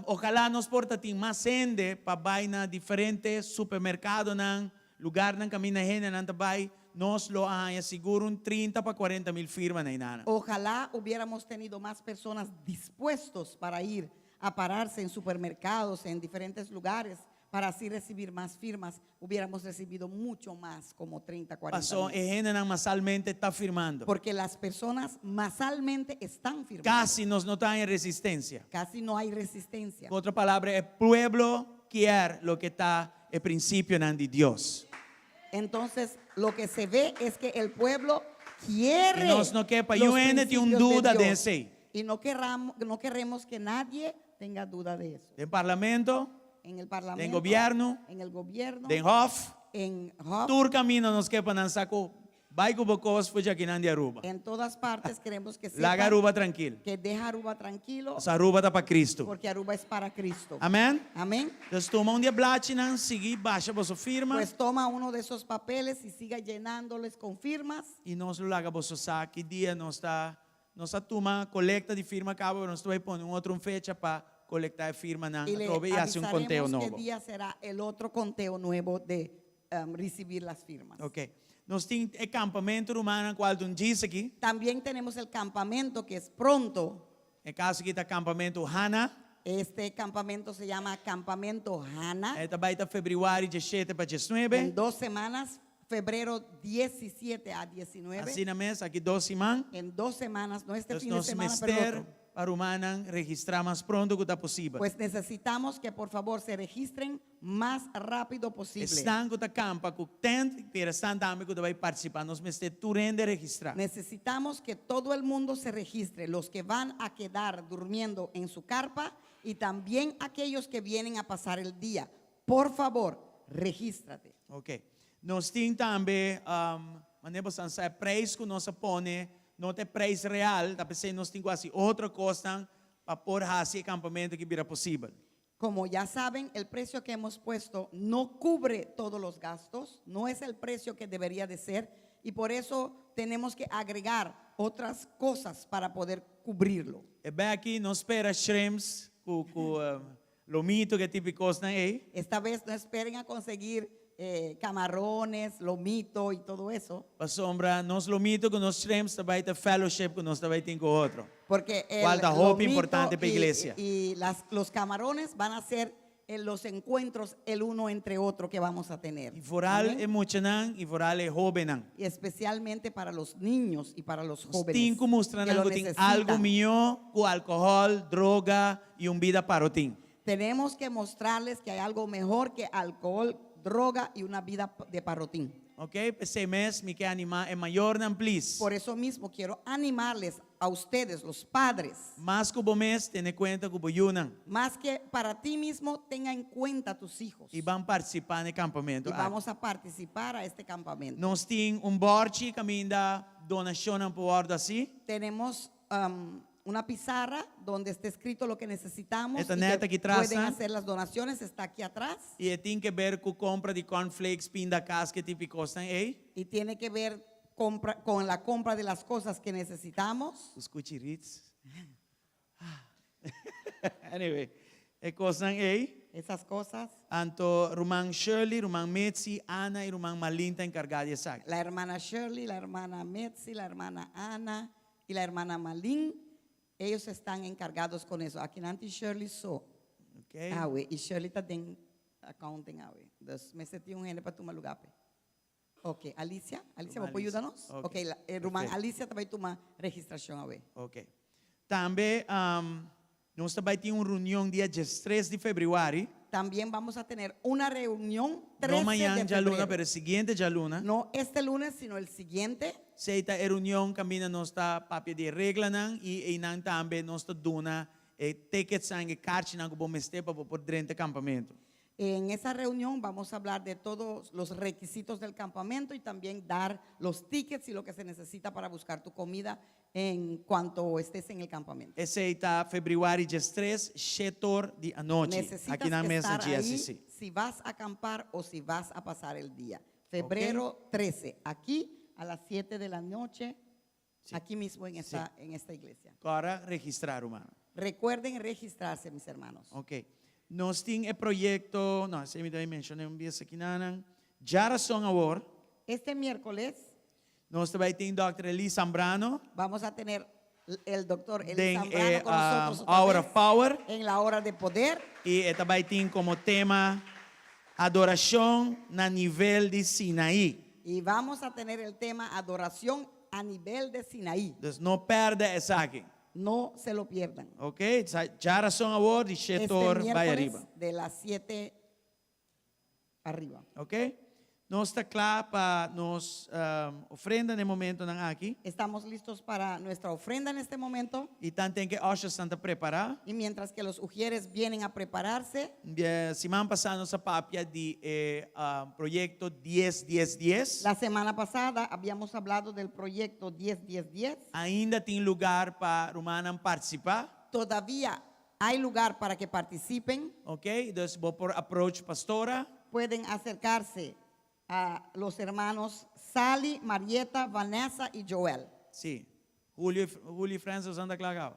ojalá nos porta tem mais gente para vaina diferentes supermercado, não, lugar não camina gente, não vai, nos lo haya seguro 30 para 40 mil firmas na inana. ojalá hubiéramos tenido más personas dispuestos para ir a pararse en supermercados, en diferentes lugares, para así recibir más firmas. Hubiéramos recibido mucho más, como 30, 40 Passou, mil. e gente não masalmente está firmando. Porque las personas masalmente están firmando. Casi nos não está em resistência. Casi no hay resistencia. Otra palabra, el pueblo quiere lo que está el principio de Dios. Entonces, lo que se ve es que el pueblo quiere Y nos no quepa, los yo en ti un principios duda de Dios. ese. Y no queremos que nadie tenga duda de eso. Del parlamento, En el parlamento, del gobierno, en el gobierno, del Hof, en Hub, todo camino nos quepa en saco, vai com bocos fue aquí en Aruba. en todas partes queremos que La sepan Aruba tranquilo. que deja Aruba tranquilo, Esa Aruba está para Cristo. porque Aruba es para Cristo. Amén. Amén. Entonces toma dia blatinan, seguir, baixa vossa firma Pues toma uno de esos papeles y siga llenándoles con firmas. e nós lo larga vosso saco. Que dia nós está toma colecta de firma cabo, nós vai pôr outra fecha para colectar firma na Y le e hace un conteo avisaremos qué novo. día será el otro conteo nuevo de recibir las firmas. Ok. Nós temos o campamento humano, qual tu diz aqui. También tenemos el campamento que es pronto. É caso aqui está campamento Hana. Este campamento se llama Campamento Hana. É também está fevereiro 17 para 19. En 2 semanas, febrero 17 a 19. Assim na mesa, aqui 2 semanas. En 2 semanas, no este Então fin de nós semana, pero el mister otro. para humana registrar mais pronto que está possível. Pues necesitamos que por favor se registren más rápido posible. Estão que está campa, que tem, pero estão também que vai participar. Nós mister tu rende registrar. Necesitamos que todo el mundo se registre, los que van a quedar durmiendo en su carpa y también aquellos que vienen a pasar el día. Por favor, regístrate. Ok. Nós temos também, manemos a preço que nós põe, não tem preço real, tá pensando nós temos quase outra coisa para pôr esse acampamento que vira possível. Como ya saben, el precio que hemos puesto no cubre todos los gastos, no es el precio que debería de ser y por eso tenemos que agregar otras cosas para poder cubrirlo. E bem aqui, nós espera shrimps, lomito que típicos na eh. Esta vez no esperen a conseguir camarones, lomito y todo eso, Pasombra, nos lomito que nos shrimps também ter fellowship que nos também tem com outro. porque el Falta hope lomito importante para iglesia. y los camarones van a ser los encuentros el uno entre otro que vamos a tener. E foral Amén. é muito nan, e foral é joven. Y especialmente para los niños y para los Os jóvenes tem que mostrar que lo algo, tem necesitan. algo melhor com álcool, droga e vida para o tim. Tenemos que mostrarles que hay algo mejor que alcohol, droga y una vida de parrotín. Ok? Esse mês me quer animar é maior nan, please. Por eso mismo quiero animarles a ustedes, los padres, Mas que o mês, tenha conta que o yunan. más que para ti mismo, tenga en cuenta a tus hijos. E vão participar no campamento. Y vamos a participar a este campamento. Nós tem borte que ainda donação por ordem assim. Tenemos una pizarra donde está escrito lo que necesitamos Esta y neta que aquí atrás, pueden ¿ah? hacer las donaciones, está aquí atrás. E tem que ver com compra de cornflakes, pinda casca, típicos nan eh. Y tiene que ver con la compra de las cosas que necesitamos. Os cuchiritos. Anyway, é coisa nan eh. Esas cosas. Anto Rumang Shirley, Rumang Mitzi, Ana y Rumang Malinta encargada de esa. La hermana Shirley, la hermana Metzi, la hermana Ana y la hermana Malin, ellos están encargados con eso. Aquí nanti Shirley so. Okay? Awe, y Shirley también accounting awe. Entonces, me sentí un gene para tu malugape. Ok, Alicia, Rumang ¿me puede Alicia. ayudarnos? Ok. Ok, Rumán Perfecto. Alicia también toma registración awe. Ok. Também, nós também temos uma reunião dia 13 de fevereiro. También vamos a tener una reunión 13 Não de amanhã já luna, febrero. pero siguiente já luna. No este lunes, sino el siguiente. Seita a reunião caminha nós está papel de regra nan e nan também nós está dona tickets sangue carte nan bom este para por dentro campamento. En esa reunión vamos a hablar de todos los requisitos del campamento y también dar los tickets y lo que se necesita para buscar tu comida en cuanto estés en el campamento. Seita fevereiro 13, setor de anoche. Necesitas Aqui na mesa estar de ahí GSC. si vas a acampar o si vas a pasar el día. Febrero 13, aquí a las 7 de la noche, Sí. aquí mismo en esta iglesia. Agora registrar, humano. Recuerden registrarse, mis hermanos. Ok. Nós temos o projeto, não, você me deu mencionei vez aqui na Jarason Award. Este miércoles Nós também temos Dr. Eli Zambrano, vamos a tener el doctor Eli tem Zambrano con nosotros otra Hour vez of Power. en la hora de poder. E também tem como tema adoração na nível de Sinaí. Y vamos a tener el tema adoración a nivel de Sinaí. Então não perda essa aqui. No se lo pierdan. Ok? Jarason Award de Este setor vai miércoles arriba. de las 7 arriba. Ok? Nós está claro para nos ofrenda no momento aqui. Estamos listos para nuestra ofrenda en este momento. E tanto tem que ushers estão preparar. Y mientras que los ujieres vienen a prepararse, Semana passada nossa papia de projeto 10-10-10. la semana pasada habíamos hablado del proyecto 10-10-10. Ainda tem lugar para humanos participar. Todavía hay lugar para que participen. Ok? Então vou por approach pastora. Pueden acercarse a los hermanos Sally, Marieta, Vanessa y Joel. Sim. Julio e Francis anda claro.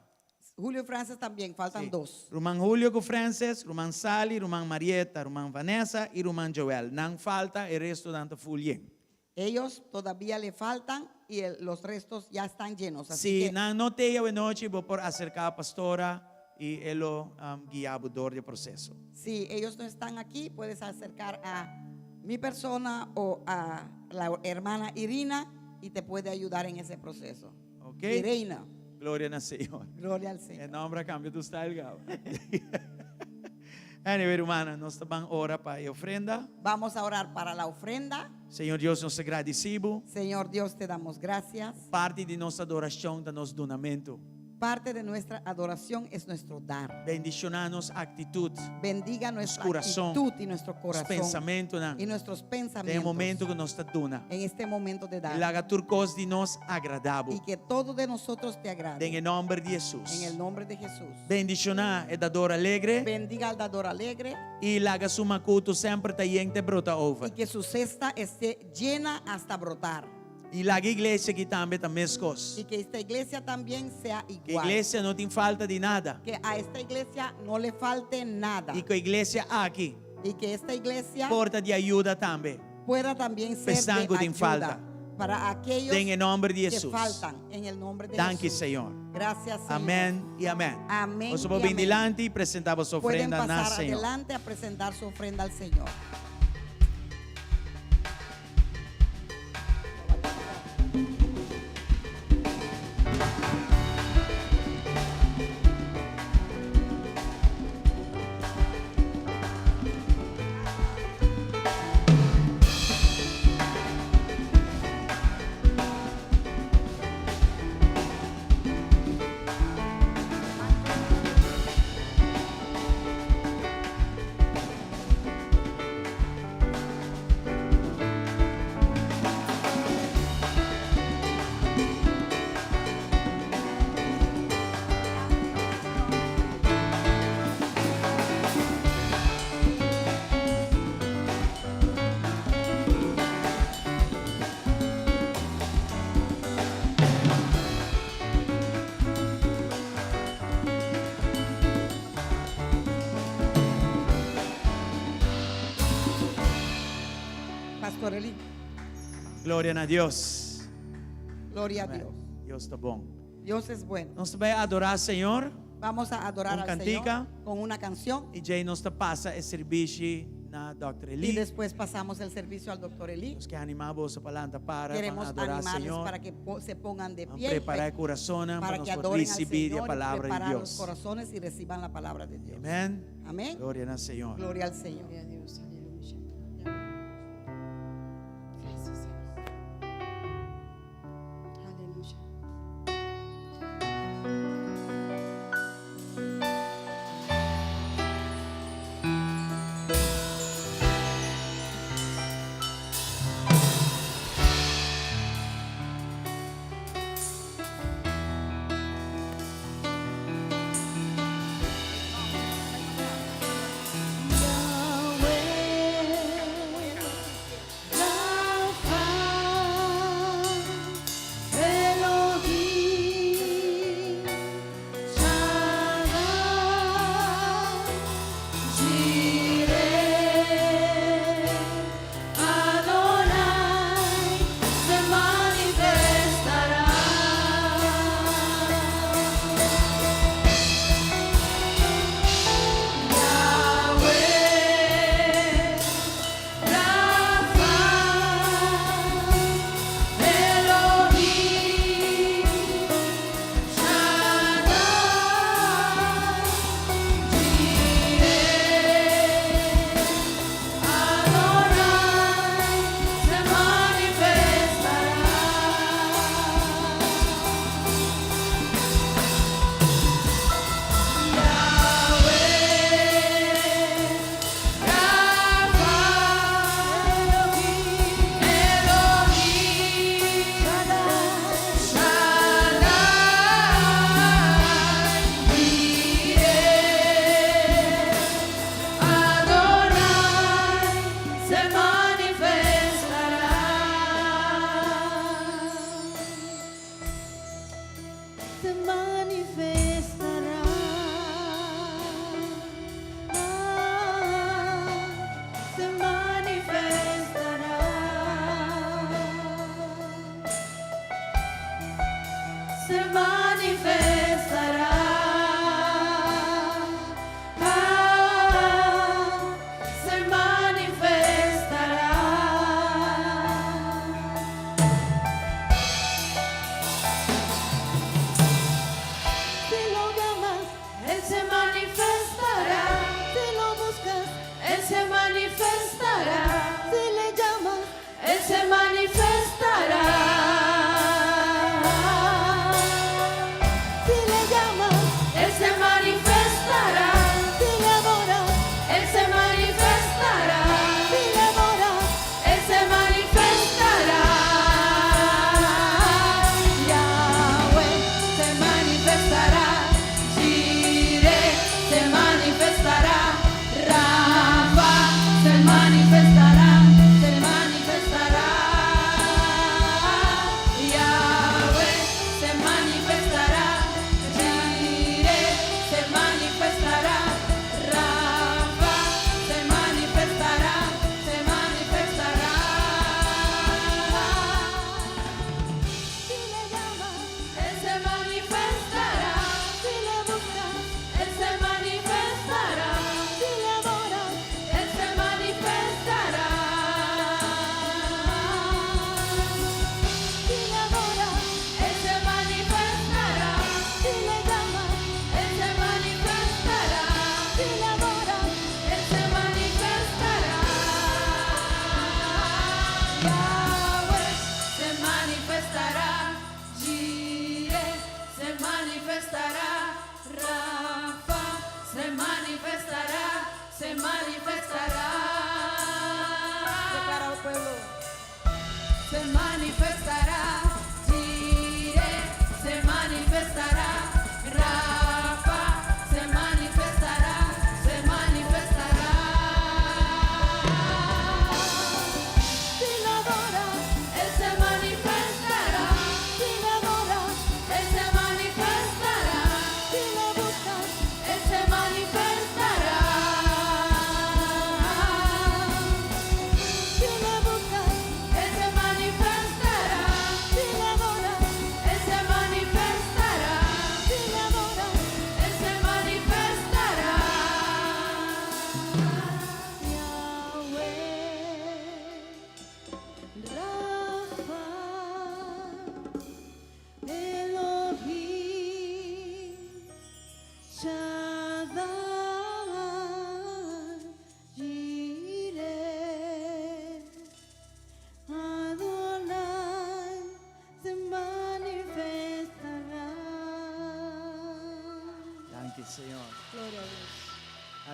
Julio y Francis también, faltan dos. Roman Julio com Francis, Roman Sally, Roman Marieta, Roman Vanessa e Roman Joel. Não falta, o resto danta full. Ellos todavía le faltan y los restos ya están llenos. Así Se que não tenha a noite, vou por acercar a pastora e ele guiar o do processo. si ellos no están aquí, puedes acercar a mi persona o a la hermana Irina y te puede ayudar en ese proceso. Ok? Irina, Glória ao Senhor. gloria al Em Señor. nome do cambio do style, gal. Anyway, hermana, nós também ora para a ofrenda. Vamos a orar para la ofrenda. Senhor Deus, nós agradecemos. Señor Dios, te damos gracias. Parte de nossa adoração, da nosso donamento. Parte de nuestra adoración es nuestro dar. Bendicionar-nos actitud, Bendiga nuestra corazón, actitud y nuestro os corazón pensamentos, y nuestros tem pensamientos momento que nós está dona. en este momento de E dar. laga turcos de nós agradável. Y que todo de nosotros te agrade. Em nome de Jesus. En el nombre de Jesús. Bendicionar é dador alegre. Bendiga al dador alegre E laga suma culto sempre tá yente brota y over. que su cesta esté llena hasta brotar. E la iglesia que também tá mescos. y que esta iglesia también sea Que igual. iglesia não tem falta de nada. Que a esta iglesia no le falte nada. E que a iglesia aqui Y que esta iglesia porta de ajuda também. pueda también ser Pensando de que ayuda falta. para aquellos Tem em nome de que Jesus. faltan en el nombre de Danke, Jesús. Senhor. Gracias, Señor. Amém e amém. Amén Nós y vamos bem amén. dilante e apresentar a sua Pueden ofrenda na pasar Senhor. adelante a presentar su ofrenda al Señor. Pastor Eli, Glória a Deus. gloria a Amém. Dios. Deus está bom. Dios es bueno. Nós vamos adorar o Senhor Vamos a adorar Con al cantica. Señor con una canción e já nós passa o serviço na Dr. y Eli. después pasamos el servicio al doctor Eli. Nós queremos animar a vossa palavra para Queremos adorar o animarles Senhor. para que se pongan de Vamos pie y preparar o coração para para nós que adoren al receber a Señor y palavra de preparar los Deus. corazones y reciban la palabra de Dios. Amém. Amén. Glória ao Senhor. Gloria al Señor. Gloria a Dios, aleluya. Gracias, Señor. Aleluya.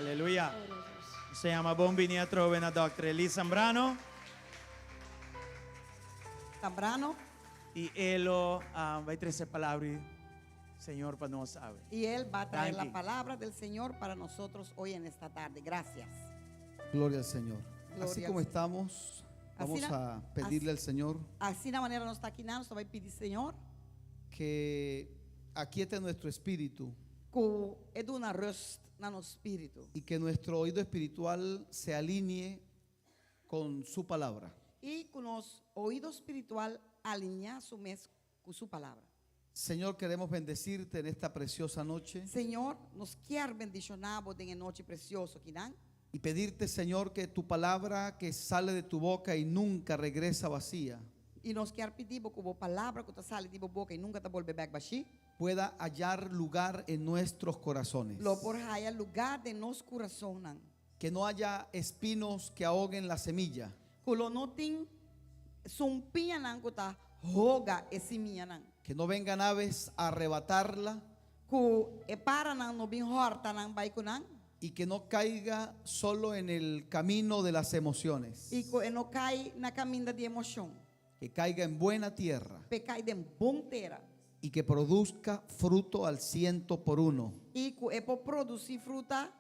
Alleluia. Se llama Bombini a Trove a Dr. Eli Zambrano. Zambrano. Y él va a traer palabras, Señor, para nos sabe. Y él va a traer Tranqui. la palabra del Señor para nosotros hoy en esta tarde. Gracias. Gloria al Señor. Gloria Así al como Señor. estamos, vamos Así a pedirle al Señor Así la manera nos está aquí, nos va a pedir, Señor, que aquiete nuestro espíritu que é de una rust na no espíritu y que nuestro oído espiritual se alinee con su palabra. y que nos oído espiritual alinear su mes con su palabra. Señor, queremos bendecirte en esta preciosa noche Señor, nos quer bendicionar en noche precioso aqui, não? y pedirte, Señor, que tu palabra que sale de tu boca y nunca regresa vacía E nos quer pedir que a palavra que sale de boca e nunca te volver back baixi, pueda hallar lugar en nuestros corazones. lo por haya lugar de nos coração, não? Que no haya espinos que ahoguen la semilla. Que lo não tem sumpinha não que tá roga esse minha não. Que no vengan aves a arrebatarla Que e para não no bem horta não vai com não. y que no caiga solo en el camino de las emociones, E que não cai na caminha de emoção. que caiga en buena tierra Pecai de bom terra. y que produzca fruto al 100%. E que é para produzir fruta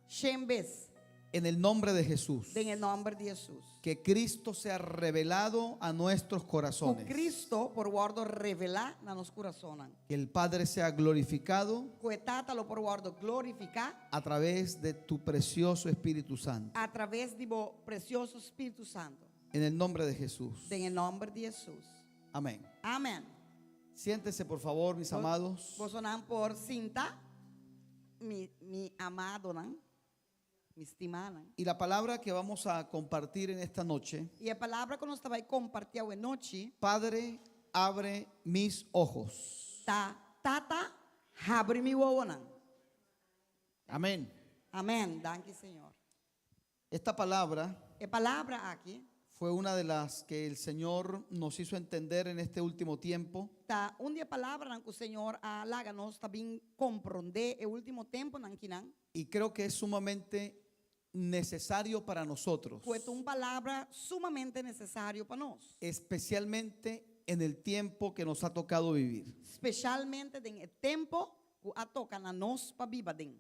100 vezes. En el nombre de Jesús, Em nome de Jesus. que Cristo sea revelado a nuestros Que corazones, Cristo, por guardo, revelar na nos coração. que el Padre sea glorificado Que Tata lo por guardo glorificar a través de tu precioso Espíritu Santo. através do precioso Espírito Santo. En el nombre de Jesús. Em nome de Jesus. Amén. Amém. Siéntese, por favor, mis amados. Vos não por cinta, mi amado, não? Mi estimada. Y la palabra que vamos a compartir en esta noche: E a palavra que nós vai compartilhar hoje noite, Padre, abre mis ojos. tá Tata, abre mi não? Amén. Amém. Danke, Senhor. Esta palabra A palavra aqui fue una de las que el Señor nos hizo entender en este último tiempo, tá onde a palavra que o Senhor alaga nós também compreender o último tempo não que não. y creo que es sumamente necesario para nosotros, Foi uma palavra sumamente necessário para nós, especialmente en el tiempo que nos ha tocado vivir. especialmente em tempo que a toca na nós para viva den.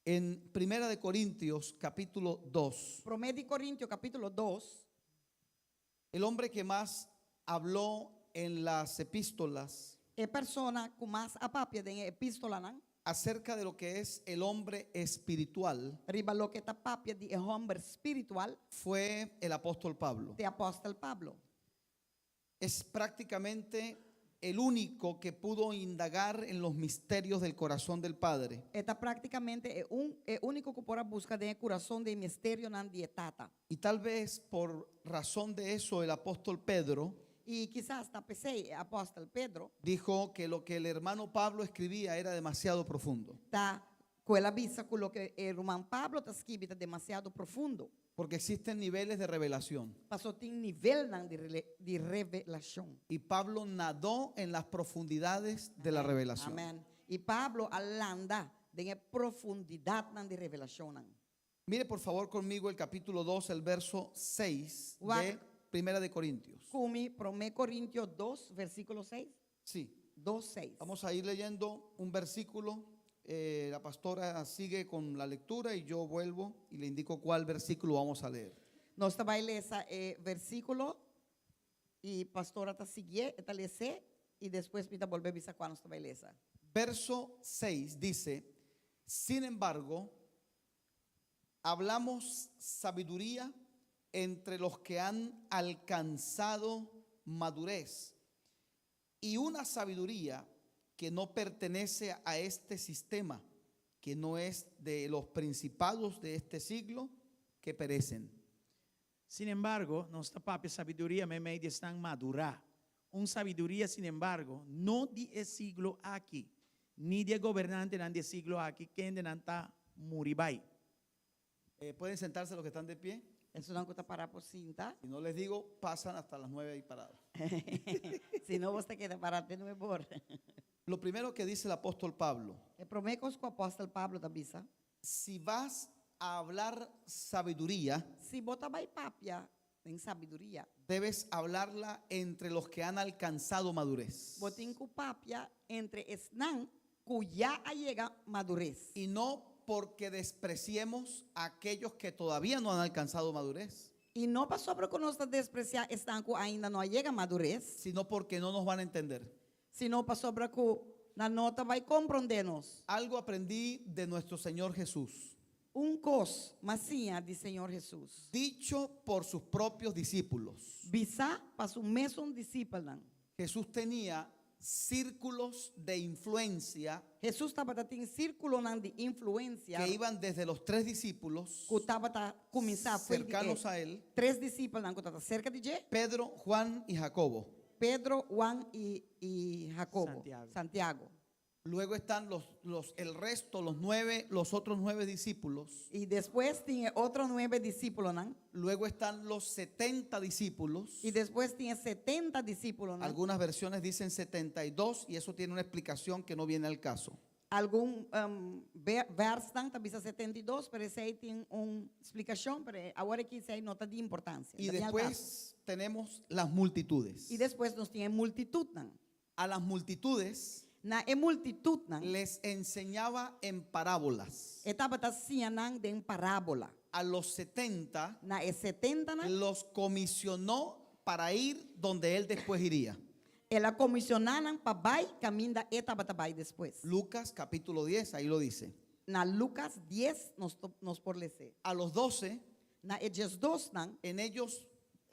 En Primera de Corintios capítulo 2, 1 Coríntios capítulo 2, el hombre que más habló en las epístolas é persona com mais apapia den epístola não. acerca de lo que es el hombre espiritual Riba lo que está papia de homem espiritual fue el apóstol Pablo. de apóstolo Pablo. Es prácticamente el único que pudo indagar en los misterios del corazón del Padre. Esta praticamente é único que por a busca de coração de mistério na dietata. Y tal vez por razón de eso el apóstol Pedro E quizás hasta pensei, apóstolo Pedro, dijo que lo que el hermano Pablo escribía era demasiado profundo, tá com ela vista com o que o irmão Pablo está escrito demasiado profundo. porque existen niveles de revelación. Passou tem nível não de revelação. Y Pablo nadó en las profundidades de la revelación. Amém. E Pablo alanda de profundidade não de revelação não. Mire por favor conmigo el capítulo 2, el verso 6 What? de Primera de Corintios. Come 1 Coríntios 2, versículo 6. Sí, 2, 6. vamos a ir leyendo un versículo. La pastora sigue con la lectura y yo vuelvo y le indico cuál versículo vamos a leer. Nós vai ler esse versículo e pastora está seguir, está ler e depois está volver a ver qual nós vai ler. Verso 6 dice: sin embargo, hablamos sabiduría entre los que han alcanzado madurez, y una sabiduría que no pertenece a este sistema, que no es de los principados de este siglo que perecen. Sin embargo, nuestra propia sabiduría me media están madura. Un sabiduría, sin embargo, no de siglo aquí, ni de gobernante de siglo aquí, que en está muribai. ¿Pueden sentarse los que están de pie? Isso não custa parar por cinta. Si no les digo, pasan hasta las 9 ahí parados. Se não você quer parar de novo. Lo primero que dice el apóstol Pablo: É promete que o apóstolo Pablo da bisa. si vas a hablar sabiduría, si bota vai papia em sabedoria, debes hablarla entre los que han alcanzado madurez. botin ku papia entre esnan cuya llega madurez. Y no porque despreciemos a aquellos que todavía no han alcanzado madurez, E não para sobre que nós despreciar estão que ainda não chega madurez, sino porque no nos van a entender. senão para sobre que na nota vai compreender-nos. Algo aprendí de nuestro Señor Jesús, Cos, massinha de Senhor Jesus. dicho por sus propios discípulos. Bisa para o mesmo discípulo. Jesús tenía círculos de influencia Jesus estava em círculo de influência que iban desde los 3 discípulos que estava a começar cercanos a él, 3 discípulos que estavam cerca de Jesus. Pedro, Juan y Jacobo. Pedro, Juan y Jacobo, Santiago. Luego están el resto, los otros 9 discípulos. Y después tiene otros 9 discípulos, ¿no? Luego están los 70 discípulos. Y después tiene 70 discípulos, ¿no? Algunas versiones dicen 72 y eso tiene una explicación que no viene al caso. Algún verso también dice 72, pero ese ahí tiene una explicación, pero ahora aquí se hay nota de importancia. Y no viene al caso. después tenemos las multitudes. Y después nos tiene multitud, ¿no? A las multitudes Na é multitud, ¿no? les enseñaba en parábolas. Estaba así, de parábola. A los 70 Na é 70, ¿no? los comisionó para ir donde él después iría. Ela comissionaram para vai, caminho da etapa vai después. Lucas capítulo 10, ahí lo dice. Na Lucas 10 nos por leer. A los 12, Na Hechos 2, ¿no? en ellos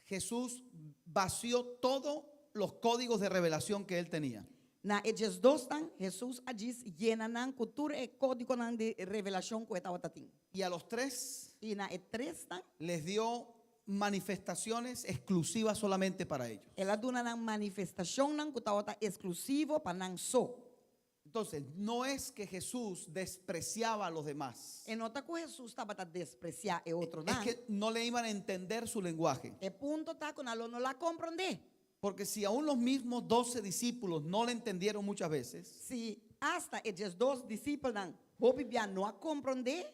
Jesús vació todos los códigos de revelación que él tenía. Na Hechos 2, Jesus diz llena nan cultura e código nan de revelação que estava tatim. Y a los 3 E na E3, les dio manifestaciones exclusivas solamente para ellos. ela dona nan manifestação nan que estava exclusivo para nan só. Entonces, no es que Jesús despreciaba a los demás. E nota que Jesus estava a despreciar e outro Es nan. que no le iban a entender su lenguaje. E ponto tá com ela não la compreender. Porque si aún los mismos 12 discípulos no le entendieron muchas veces, Se hasta Hechos 2 discípulos nan vou bibia não a compreender,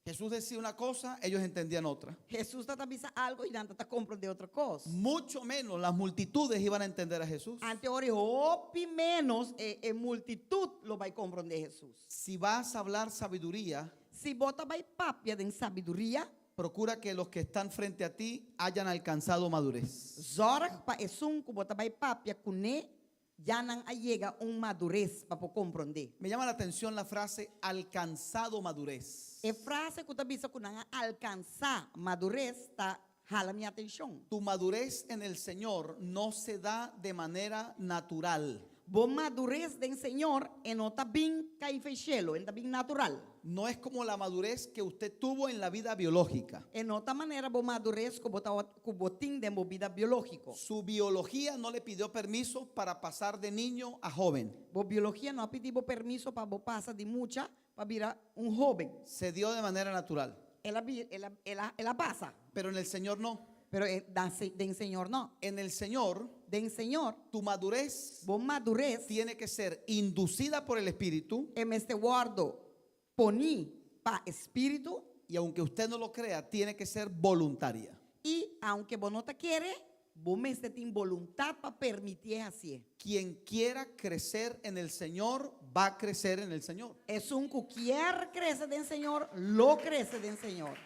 Jesús decía una cosa, ellos entendían otra. Jesus está a dizer algo e não está a compreender outra coisa. Mucho menos las multitudes iban a entender a Jesús. Ante ore hopi menos e multitud lo vai compreender Jesus. Si vas a hablar sabiduría, Se bota vai papia de sabedoria, procura que los que están frente a ti hayan alcanzado madurez. zorg pa esum que bota vai papia kune já não chega madurez para compreender. Me llama la atención la frase alcanzado madurez. E frase que está bisa que não alcançar madurez tá jala minha atenção. Tu madurez en el Señor no se da de manera natural. Bo madurez do Senhor e não tá bem cai fechelo, está bem natural. No es como la madurez que usted tuvo en la vida biológica. E não tá maneira bo madurez que bota que botin de vida biológico. Su biología no le pidió permiso para pasar de niño a joven. Bo biologia não pediu permiso para bo passa de mucha para virar jovem. Se dio de manera natural. Ela passa. Pero en el Señor no. Pero de Senhor não. En el Señor, De Senhor, tu madurez bo madurez tiene que ser inducida por el Espíritu. este guardo poni pa espírito Y aunque usted no lo crea, tiene que ser voluntaria. e aunque bo não te quiere, bo este tem voluntad para permitir assim. Quien quiera crecer en el Señor, va a crecer en el Señor. Es que quer crescer de Senhor, lo crece de Senhor.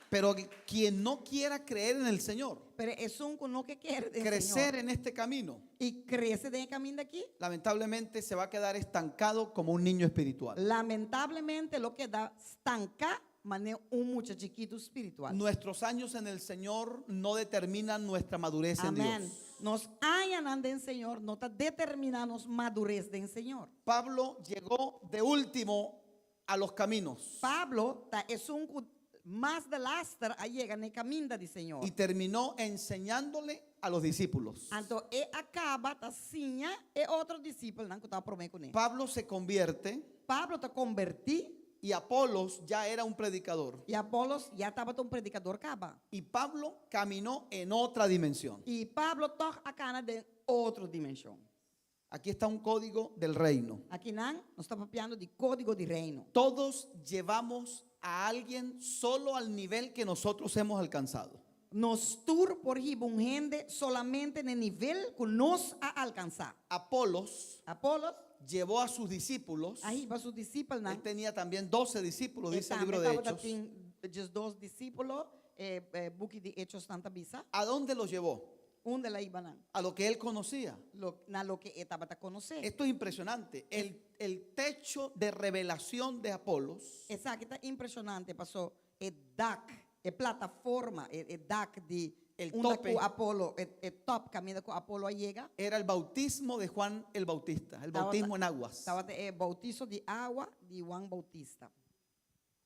Pero quien no quiera creer en el Señor, Pero es que no que quer de crecer Senhor en este camino, e cresce de caminho daqui, lamentablemente se va a quedar estancado como un niño espiritual. lamentavelmente lo que dá estancar, mas mucho chiquito espiritual. Nuestros años en el Señor no determinan nuestra madurez en Amén. Dios. Nos hayan en Senhor, não está determinando madurez de Senhor. Pablo llegó de último a los caminos Pablo es que más de lastra llega no caminho de Senhor. y terminó enseñándole a los discípulos. Então, acaba assim, e outro discípulo não que estava prometido com ele. Pablo se convierte Pablo te converti y Apolos ya era un predicador. e Apolos já estava um predicador acaba. Y Pablo caminó en otra dimensión. E Pablo toca a cana de outra dimensão. Aquí está un código del reino. Aqui não, nós estamos falando de código de reino. Todos llevamos a alguien solo al nivel que nosotros hemos alcanzado. Nos tur por hiba un gente solamente en el nivel que nos ha alcanzado. Apolos Apolos, llevó a sus discípulos. ahí va sus discípulos. Él tenía también 12 discípulos, dice el libro de Hechos. Just dos discípulos, buki de Hechos tanta visa. ¿A dónde los llevó? Unde la iban A lo que él conocía. na lo que estaba a conocer. Esto es impresionante. El techo de revelación de Apolos Esa que está impresionante pasó el DAC, plataforma, el DAC de El onde tope. que Apolo, el top camino que Apolo llega. era el bautismo de Juan el Bautista, el bautismo en aguas. Estaba el bautizo de agua de Juan Bautista.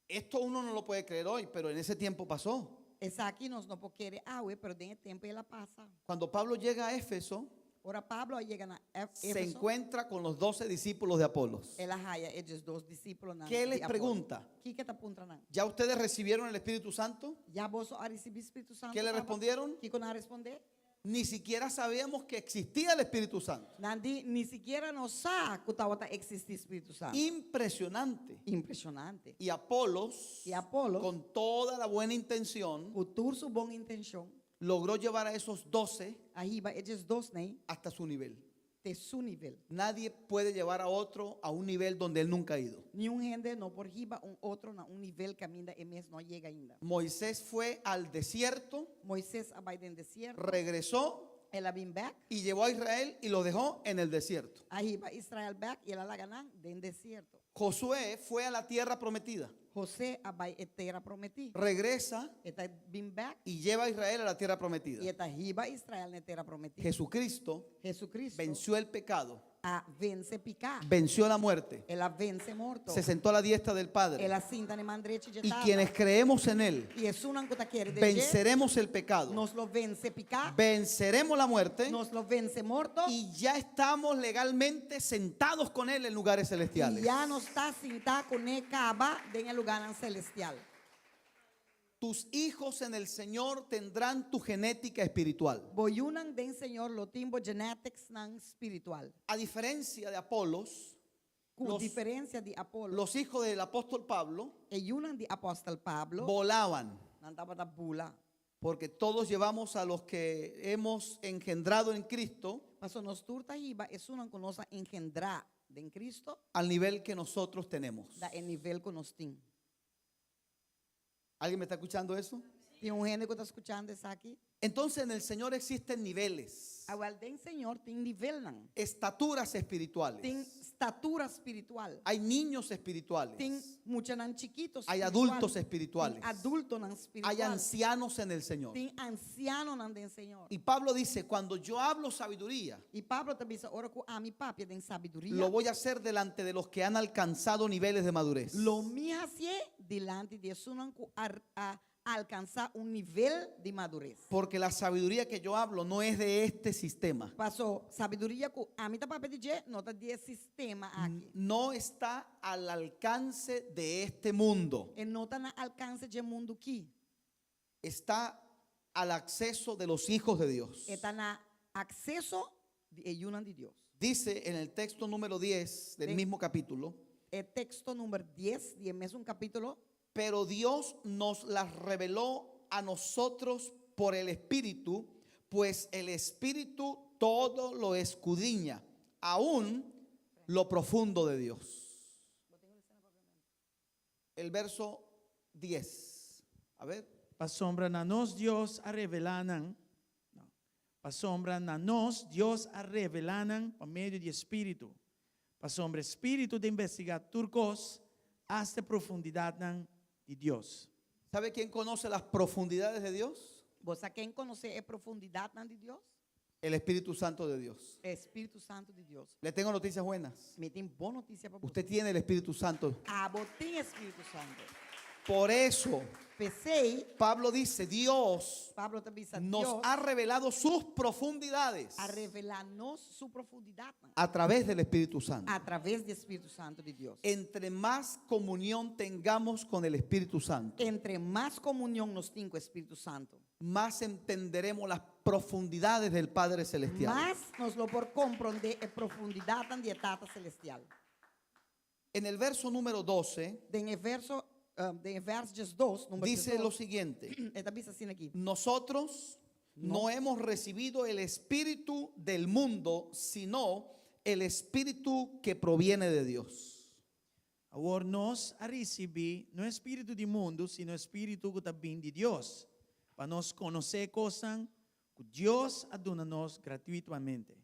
Esto uno no lo puede creer hoy, pero en ese tiempo pasó. Esa aquí nos no puede querer agua, pero en el tiempo ella pasa. Cuando Pablo llega a Éfeso, Ahora Pablo llega a se Éfeso. encuentra con los 12 discípulos de Apolos. Ela haya ellos dos discípulos. ¿Qué les de Apolo. pregunta? ¿Qué te apuntan? ¿Ya ustedes recibieron el Espíritu Santo? ¿Ya vos has recibido Espíritu Santo? ¿Qué le Pablo? respondieron? ¿Qué con a responder? Ni siquiera sabíamos que existía el Espíritu Santo. Nandi, ni siquiera nos sabe que existe Espíritu Santo. Impresionante. Impresionante. Y Apolos, Y Apolo, con toda la buena intención, con toda su buena intención, logró llevar a esos 12 ahí va ellos dos, ¿no? hasta su nivel. De su nivel. Nadie puede llevar a otro a un nivel donde él nunca ha ido. Ni un gente no por arriba, un otro na un nivel que ainda mes no llega ainda. Moisés fue al desierto, Moisés va en desierto. regresó Ela vem back. y llevó a Israel y lo dejó en el desierto. Ahí va Israel back y ela la ganan en desierto. Josué fue a la tierra prometida, José vai tierra prometida. regresa Está vem back y lleva a Israel a la tierra y prometida. está arriba Israel na tierra prometida. Jesucristo Jesucristo venció el pecado, a vence picar. venció la muerte, Ela vence morto. se sentó a la diestra del Padre. Ela cinta ne mandreche de Y tava. quienes creemos en él, Y es una cosa que venceremos el pecado, nos lo vence picar. venceremos la muerte Nos lo vence morto. y ya estamos legalmente sentados con él en lugares Y celestiales. ya no está sentado con el caba en el lugar celestial. Tus hijos en el Señor tendrán tu genética espiritual. Boyunan den Señor lo timbo genetics nan espiritual. A diferencia de Apolos, Con los, diferencia de Apolo. los hijos del apóstol Pablo Yunan de apóstol Pablo. volaban, Nandaba da bula. porque todos llevamos a los que hemos engendrado en Cristo Paso nos turta iba es una conosa engendrar en Cristo al nivel que nosotros tenemos. da el nivel que nos tiene. ¿Alguien me está escuchando eso? Tiene un gente que está escuchando eso aquí. Entonces en el Señor existen niveles, Ahora den Señor tiene nivel nan. estaturas espirituales. Tiene estatura espiritual. Hay niños espirituales, Tiene muchos nan chiquitos. hay espiritual. adultos espirituales, Tiene adultos nan espiritual. hay ancianos en el Señor. Tiene ancianos nan den Señor. Y Pablo dice, cuando yo hablo sabiduría, Y Pablo te dice, ahora que a mi papi den sabiduría. lo voy a hacer delante de los que han alcanzado niveles de madurez. Lo mío hace delante de eso a alcanzar un nivel de madurez. Porque la sabiduría que yo hablo no es de este sistema. Pasó sabiduría que a mi papi dice, no está de sistema aquí. No está al alcance de este mundo. No está al alcance del mundo aquí. Está al acceso de los hijos de Dios. Está en acceso de ayunan de Dios. Dice en el texto número 10 del Sí. mismo capítulo, El texto número 10, y es un capítulo, pero Dios nos las reveló a nosotros por el Espíritu, pues el Espíritu todo lo escudriña, aún lo profundo de Dios. El verso 10. A ver. Pasombra na nos Dios a revelanan. No. Pasombra na nos Dios a revelanan por medio de Espíritu. Pasombra Espíritu de investigar turcos hasta profundidad de Dios. ¿Sabe quién conoce las profundidades de Dios? ¿vos a quién conoce la profundidad de Dios? El Espíritu Santo de Dios. El Espíritu Santo de Dios. Le tengo noticias buenas. Me tiene buena noticia para vos. Usted tiene el Espíritu Santo. Vos tiene Espíritu Santo. Por eso Pensei, Pablo dice, Dios Pablo te dice, nos Dios ha revelado sus profundidades a revelarnos su profundidad a través del Espíritu Santo. a través del Espíritu Santo de Dios. Entre más comunión tengamos con el Espíritu Santo, Entre más comunión nos tenga el Espíritu Santo, más entenderemos las profundidades del Padre Celestial. más nos lo por comprender la profundidad de Tata Celestial. En el verso número 12, En el verso de versos 2, número dice lo 2, siguiente: esta dice así aquí. nosotros no hemos recibido el espíritu del mundo, sino el espíritu que proviene de Dios. Agora nós a receber não é espírito do mundo, sino espírito que vem de Deus, para nós conhecer coisas que Deus aduna nós gratuitamente.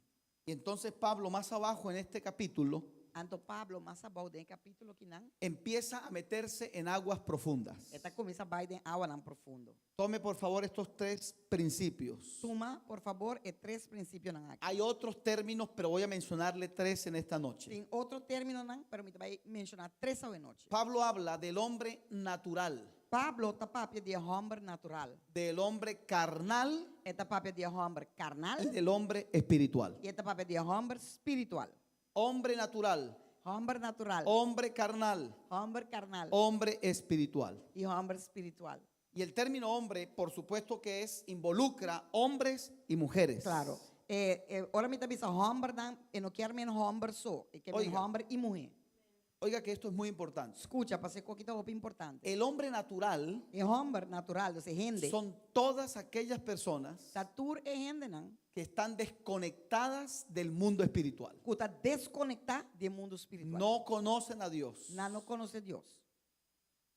Y entonces Pablo más abajo en este capítulo Anto Pablo, más abajo del capítulo que nan, empieza a meterse en aguas profundas. esta comienza a Biden agua nan profundo. Tome por favor estos tres principios. Suma, por favor, 3 principios nan aquí. Hay otros términos, pero voy a mencionarle 3 en esta noche. Tem outro término nan, pero me vai mencionar 3 hoje noite. Pablo habla del hombre natural, Pablo está papia de homem natural. del hombre carnal Esta papia de homem carnal y del hombre espiritual. e esta papia de homem espiritual. Hombre natural, Homem natural, hombre carnal, homem carnal hombre espiritual. e homem espiritual. Y el término hombre, por supuesto que involucra hombres y mujeres. Claro. Ora me também homem nan, e não quer menos homem só, e quer Oiga. homem e mulher. Oiga que esto es muy importante. Escucha, para ser coquita roupa importante. El hombre natural E homem natural, você gente. son todas aquellas personas Tatur e gente nan, que están desconectadas del mundo espiritual. que está desconectada do mundo espiritual. No conocen a Dios. Não conhece Deus.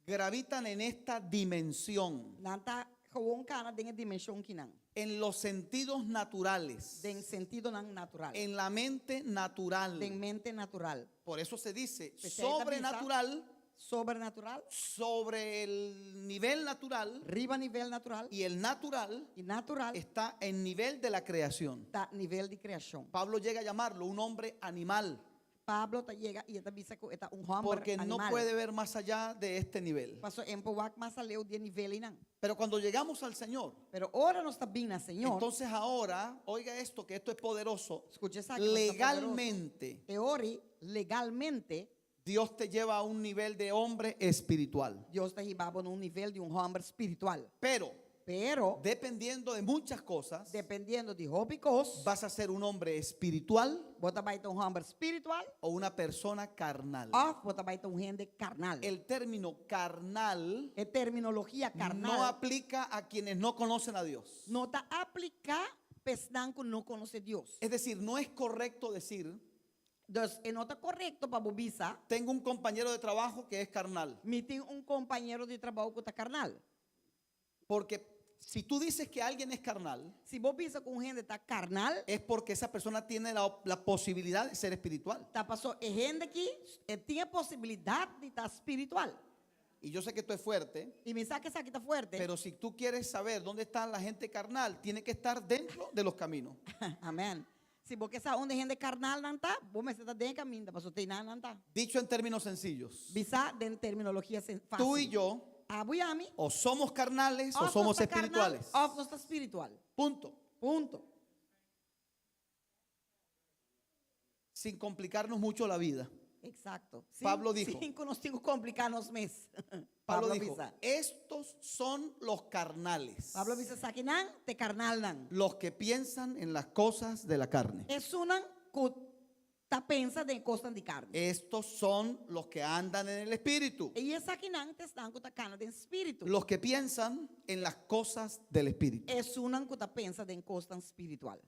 Gravitan en esta dimensión, Não tá gewoon kana dengan dimensão que não. en los sentidos naturales, Den sentido nan natural. en la mente natural. Den mente natural. Por eso se dice Pues ahí también sobrenatural Sobrenatural. sobre el nivel natural, Riba nivel natural. y el natural E natural está en nivel de la creación. está nivel de criação. Pablo llega a llamarlo un hombre animal, Pablo ta llega e está bisa ko eta homem porque no animal. puede ver más allá de este nivel. Paso en powak mas aleu de nivel e não. Pero cuando llegamos al Señor, Pero ora nos está bina, Senhor. entonces ahora, oiga esto, que esto es poderoso, Escuche essa legalmente Teori legalmente Dios te lleva a un nivel de hombre espiritual. Deus está ribabo num nível de homem espiritual. Pero Pero dependiendo de muchas cosas, dependendo de hobicos, vas a ser un hombre espiritual bota baita homem espiritual o una persona carnal. ou bota baita gente carnal. El término carnal É terminologia no carnal. aplica a quienes no conocen a Dios. Não está aplicar pessoas que não conhecem Deus. Es decir, no es correcto decir, Então, não está correto para bobisa. tengo un compañero de trabajo que es carnal. Me tem companheiro de trabalho que está carnal. Porque si tú dices que alguien es carnal, Se bobisa com gente está carnal, es porque esa persona tiene la posibilidad de ser espiritual. tá passou é gente que tem a possibilidade de estar espiritual. Y yo sé que esto es fuerte, E me saca essa aqui está forte. pero si tú quieres saber dónde está la gente carnal, tiene que estar dentro de los caminos. Amém. Se você sabe onde gente carnal não está, você está dentro do caminho, tá passou tem nada não está. Dicho en términos sencillos, Bisa den terminologia fácil. tú y yo Abuyami, o somos carnales o somos espirituales. Ou não está espiritual. Punto. Ponto. Sin complicarnos mucho la vida. Exacto. Pablo dijo. Cinco nos tengo complicarnos mes. Pablo dijo, Bisa. estos son los carnales, Pablo bisa sakinan te carnal nan. los que piensan en las cosas de la carne. Es una que ta pensa de cosas de carne. Estos son los que andan en el espíritu, E essa sakinan te están que ta cana de espírito. los que piensan en las cosas del espíritu. Es una que ta pensa de cosas espiritual.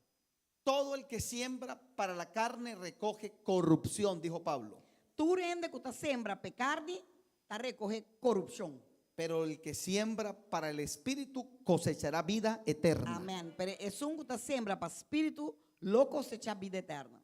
Todo el que siembra para la carne recoge corrupción, dijo Pablo. Tu rende que ta sembra pecardi, ta recoge corrupción. Pero el que siembra para el espíritu cosechará vida eterna. Amén. Pero es un que ta sembra para espírito, lo cosecha vida eterna.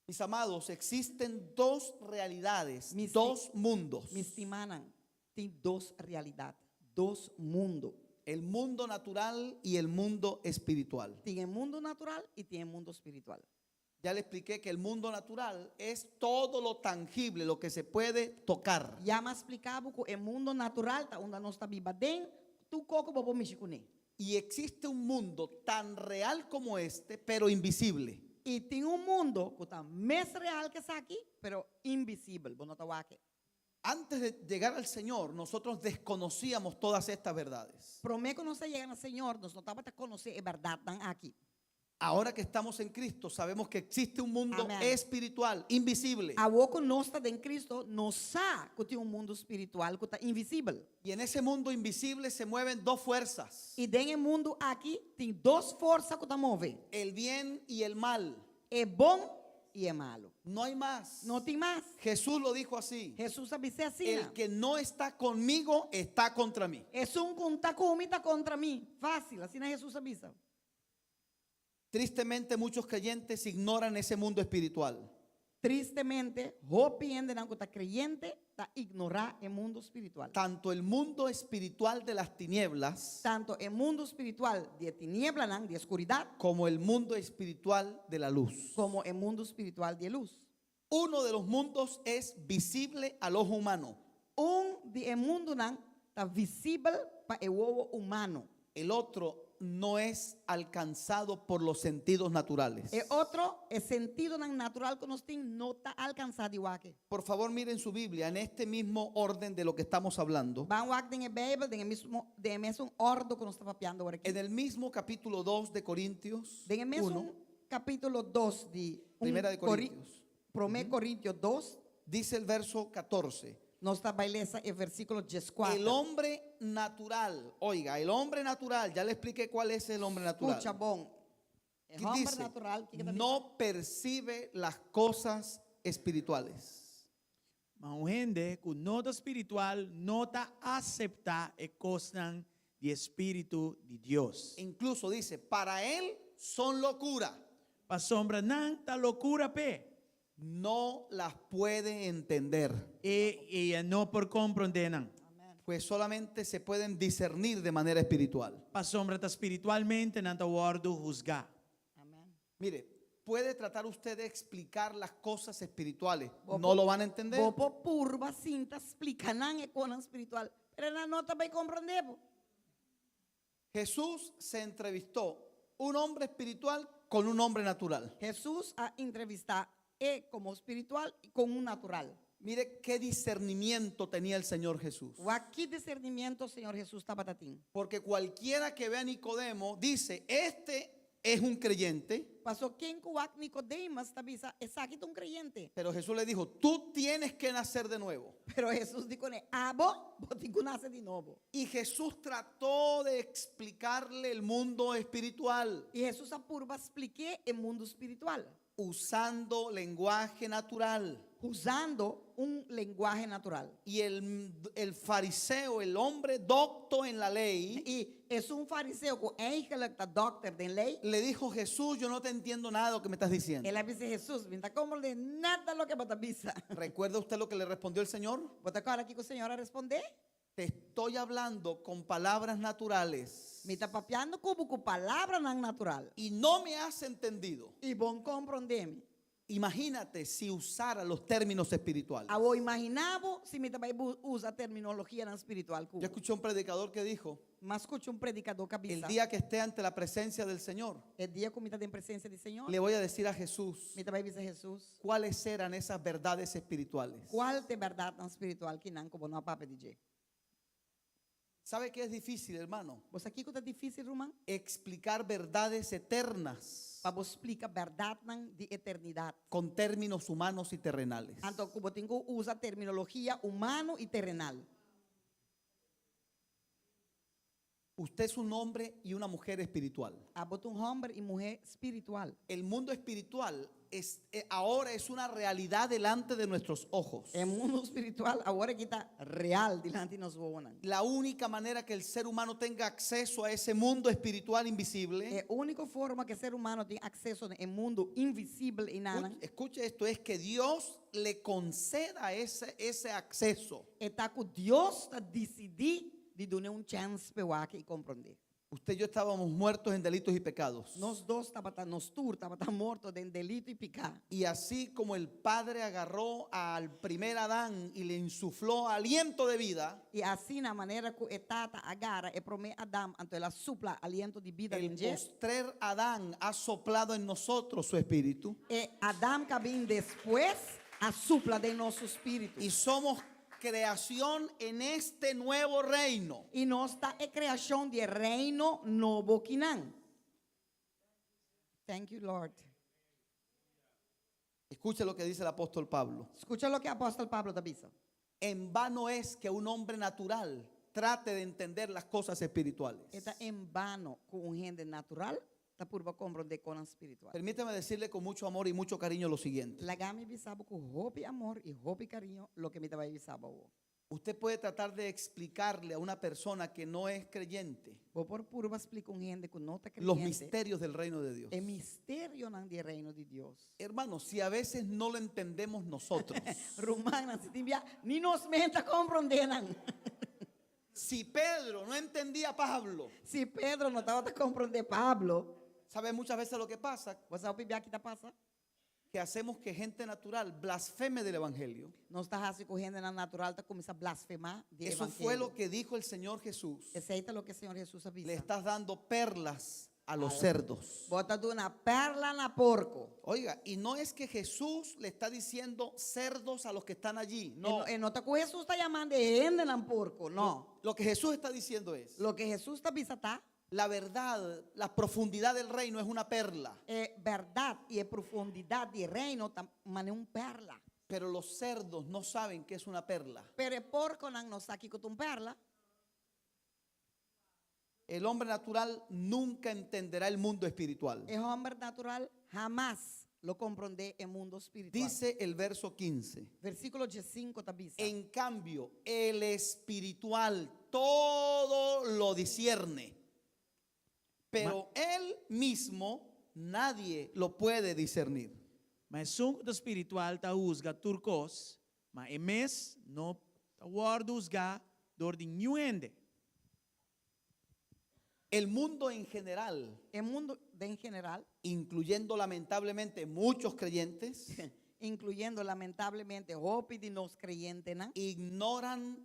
Mis amados, existen dos realidades, Mis- dos mundos. Me estimanan, tem dos realidades, dos mundos. El mundo natural y el mundo espiritual. Tem el mundo natural y tem el mundo espiritual. Ya le expliqué que el mundo natural es todo lo tangible, lo que se puede tocar. Já me explicava que o mundo natural tá onde nós está viva dentro, tu coco bobo mexer com ele. Y existe un mundo tan real como este, pero invisible. E tem mundo que está mais real que essa aqui, pero invisível, vos não tá aqui. Antes de llegar al Señor, nosotros desconocíamos todas estas verdades. Promete que nós chegamos ao Senhor, nós não estava a conhecer a verdade tan aqui. Ahora que estamos en Cristo, sabemos que existe un mundo Amén. espiritual, invisible. A oco nós está em Cristo, nós sabe que tem um mundo espiritual que está invisível. Y en ese mundo invisible se mueven dos fuerzas, E dentro do mundo aqui tem duas forças que tá movem. el bien y el mal. É bom e é malo. No hay más. Não tem mais. Jesús lo dijo así. Jesus sabe ser assim. El que no está conmigo está contra mí. É um que está comigo, está contra mim. Fácil, assim é Jesus sabe. Tristemente muchos creyentes ignoran ese mundo espiritual. Tristemente, arrepende não que está creyente, está ignorar o mundo espiritual. Tanto el mundo espiritual de las tinieblas Tanto o mundo espiritual de tiniebla, não, de escuridão, como el mundo espiritual de la luz. como o mundo espiritual de luz. Uno de los mundos es visible al ojo humano. De mundo não está visível para o olho humano. El otro no es alcanzado por los sentidos naturales. E outro, o sentido não natural que nós temos não está alcançado igual que. Por favor, miren su Biblia en este mismo orden de lo que estamos hablando. Vamos a ver a Bíblia, de mesmo ordem que nós estamos papiando agora aqui. En el mismo capítulo 2 de Corintios De mesmo 1, capítulo 2 de Primera de Corintios. 1 Coríntios 2, dice el verso 14. nós estamos lendo o versículo 14. El hombre natural, oiga, el hombre natural, ya le expliqué cuál es el hombre natural. Escucha, bom. ¿Qué O homem dice? natural, que tá No percibe las cosas espirituales. Mas o gente que nota espiritual nota aceptar e cosas de Espírito de Deus. Incluso dice, para él son locura. Para sombra não tá loucura pé. No las puede entender, E não por compreender não. pues solamente se pueden discernir de manera espiritual. Para sombra tá espiritualmente não tá ordo juzgar. Amém. Mire, puede tratar usted de explicar las cosas espirituales, no lo van a entender. Vou por purba, cinta, explica, não é coisa espiritual. Mas não nota vai compreender. Jesús se entrevistó un hombre espiritual con un hombre natural. Jesus a entrevistar como espiritual e com natural. Mire qué discernimiento tenía el Señor Jesús. O aqui discernimento o Senhor Jesus estava tendo. Porque cualquiera que vea a Nicodemo dice, este es un creyente, Passou quem com o Nicodemas estava esse aqui é creyente. pero Jesús le dijo, tú tienes que nacer de nuevo. Pero Jesus disse, vou ter que nascer de novo. Y Jesús trató de explicarle el mundo espiritual E Jesus a purba expliquei o mundo espiritual, usando lenguaje natural. usando linguagem natural. Y el fariseo, el hombre docto en la ley, E é fariseu que eigenlijk de doctor de lei. le dijo, Jesús, yo no te entiendo nada de lo que me estás diciendo. Ele disse, Jesus, não está como de nada lo que você avisa. ¿Recuerda usted lo que le respondió el Señor? Você agora aqui que o Senhor a responder? Te estoy hablando con palabras naturales Me está papiando como com palavra não natural. y no me has entendido. E bom compreender-me. Imagínate si usara los términos espirituales. Eu imaginava se me também usa a terminologia não espiritual. Yo escuché un predicador que dijo, Mas escute predicador que el avisa. día que esté ante la presencia del Señor, O dia que me está em presença do Senhor, le voy a decir a Jesús me também avisa Jesus. cuáles eran esas verdades espirituales. Qual é a verdade não espiritual que não como não papo de dizer? ¿Sabe qué es difícil, hermano? Você aqui que está difícil, irmão? Explicar verdades eternas Para você explicar verdade não de eternidade. con términos humanos y terrenales. Então, como tenho usa terminologia humano e terrenal. Usted es un hombre y una mujer espiritual. Abota homem e mulher espiritual. El mundo espiritual ahora es una realidad delante de nuestros ojos. O mundo espiritual agora que está real diante de nós olhando. La única manera que el ser humano tenga acceso a ese mundo espiritual invisible, É a única forma que o ser humano tem acesso ao mundo invisível e nada. escuche esto, es que Dios le conceda ese acceso. Está com Deus a decidir de dar chance para o e compreender. Usted y yo estábamos muertos en delitos y pecados. Nós dois estava mortos de delito e pecado. Y así como el Padre agarró al primer Adán y le insufló aliento de vida, E assim na maneira que Tata agarra e promete Adão, então ela supla aliento de vida el em Deus. postrer Adán ha soplado en nosotros su espíritu E Adão que vem depois a supla de nosso espírito. y somos creación en este nuevo reino. E nós está a criação de reino novo que não. Thank you, Lord. Escuche lo que dice el apóstol Pablo. Escucha lo que o apóstolo Pablo te dice. En vano es que un hombre natural trate de entender las cosas espirituales. Está en vano con un gente natural, está purva comprender con espiritual. Permítame decirle con mucho amor y mucho cariño lo siguiente. La gami bisabo con hopi amor y hopi cariño lo que me te va a bisabo. Usted puede tratar de explicarle a una persona que no es creyente Vos por purva explica un gente que no está los creyente. misterios del reino de Dios. El misterio nan di reino di Dios. Hermanos, si a veces no lo entendemos nosotros, Rumana, si timbia, ni nos menta comprendenan. si Pedro no entendía a Pablo, Si Pedro no estaba a comprender Pablo, ¿sabe muchas veces lo que pasa? vos sabes que aquí te pasa? Que hacemos que gente natural blasfeme del evangelio. No estás así con gente natural, te comienza a blasfemar de Eso fue lo que dijo el Señor Jesús. Ese es lo que el Señor Jesús avisa. Le estás dando perlas a los cerdos. Bota de una perla na porco. Oiga, y no es que Jesús le está diciendo cerdos a los que están allí. No. No te Jesús está llamando de gente na porco, no. Lo que Jesús está diciendo es, Lo que Jesús está visitando la verdad, la profundidad del reino es una perla. es verdad y profundidad del reino, es un perla. Pero los cerdos no saben qué es una perla. Pero el porco no sabe que es un perla. El hombre natural nunca entenderá el mundo espiritual. El hombre natural jamás lo comprende el mundo espiritual. Dice el verso 15. Versículo 5 te avisa. En cambio, el espiritual todo lo discierne, pero él mismo nadie lo puede discernir. Mas sung do espiritual ta usga turcos, mas emes no ta word usga door di nyuende. El mundo en general, El mundo en general, incluyendo lamentablemente muchos creyentes, incluyendo lamentablemente hopi de los creyentes, ¿no? ignoran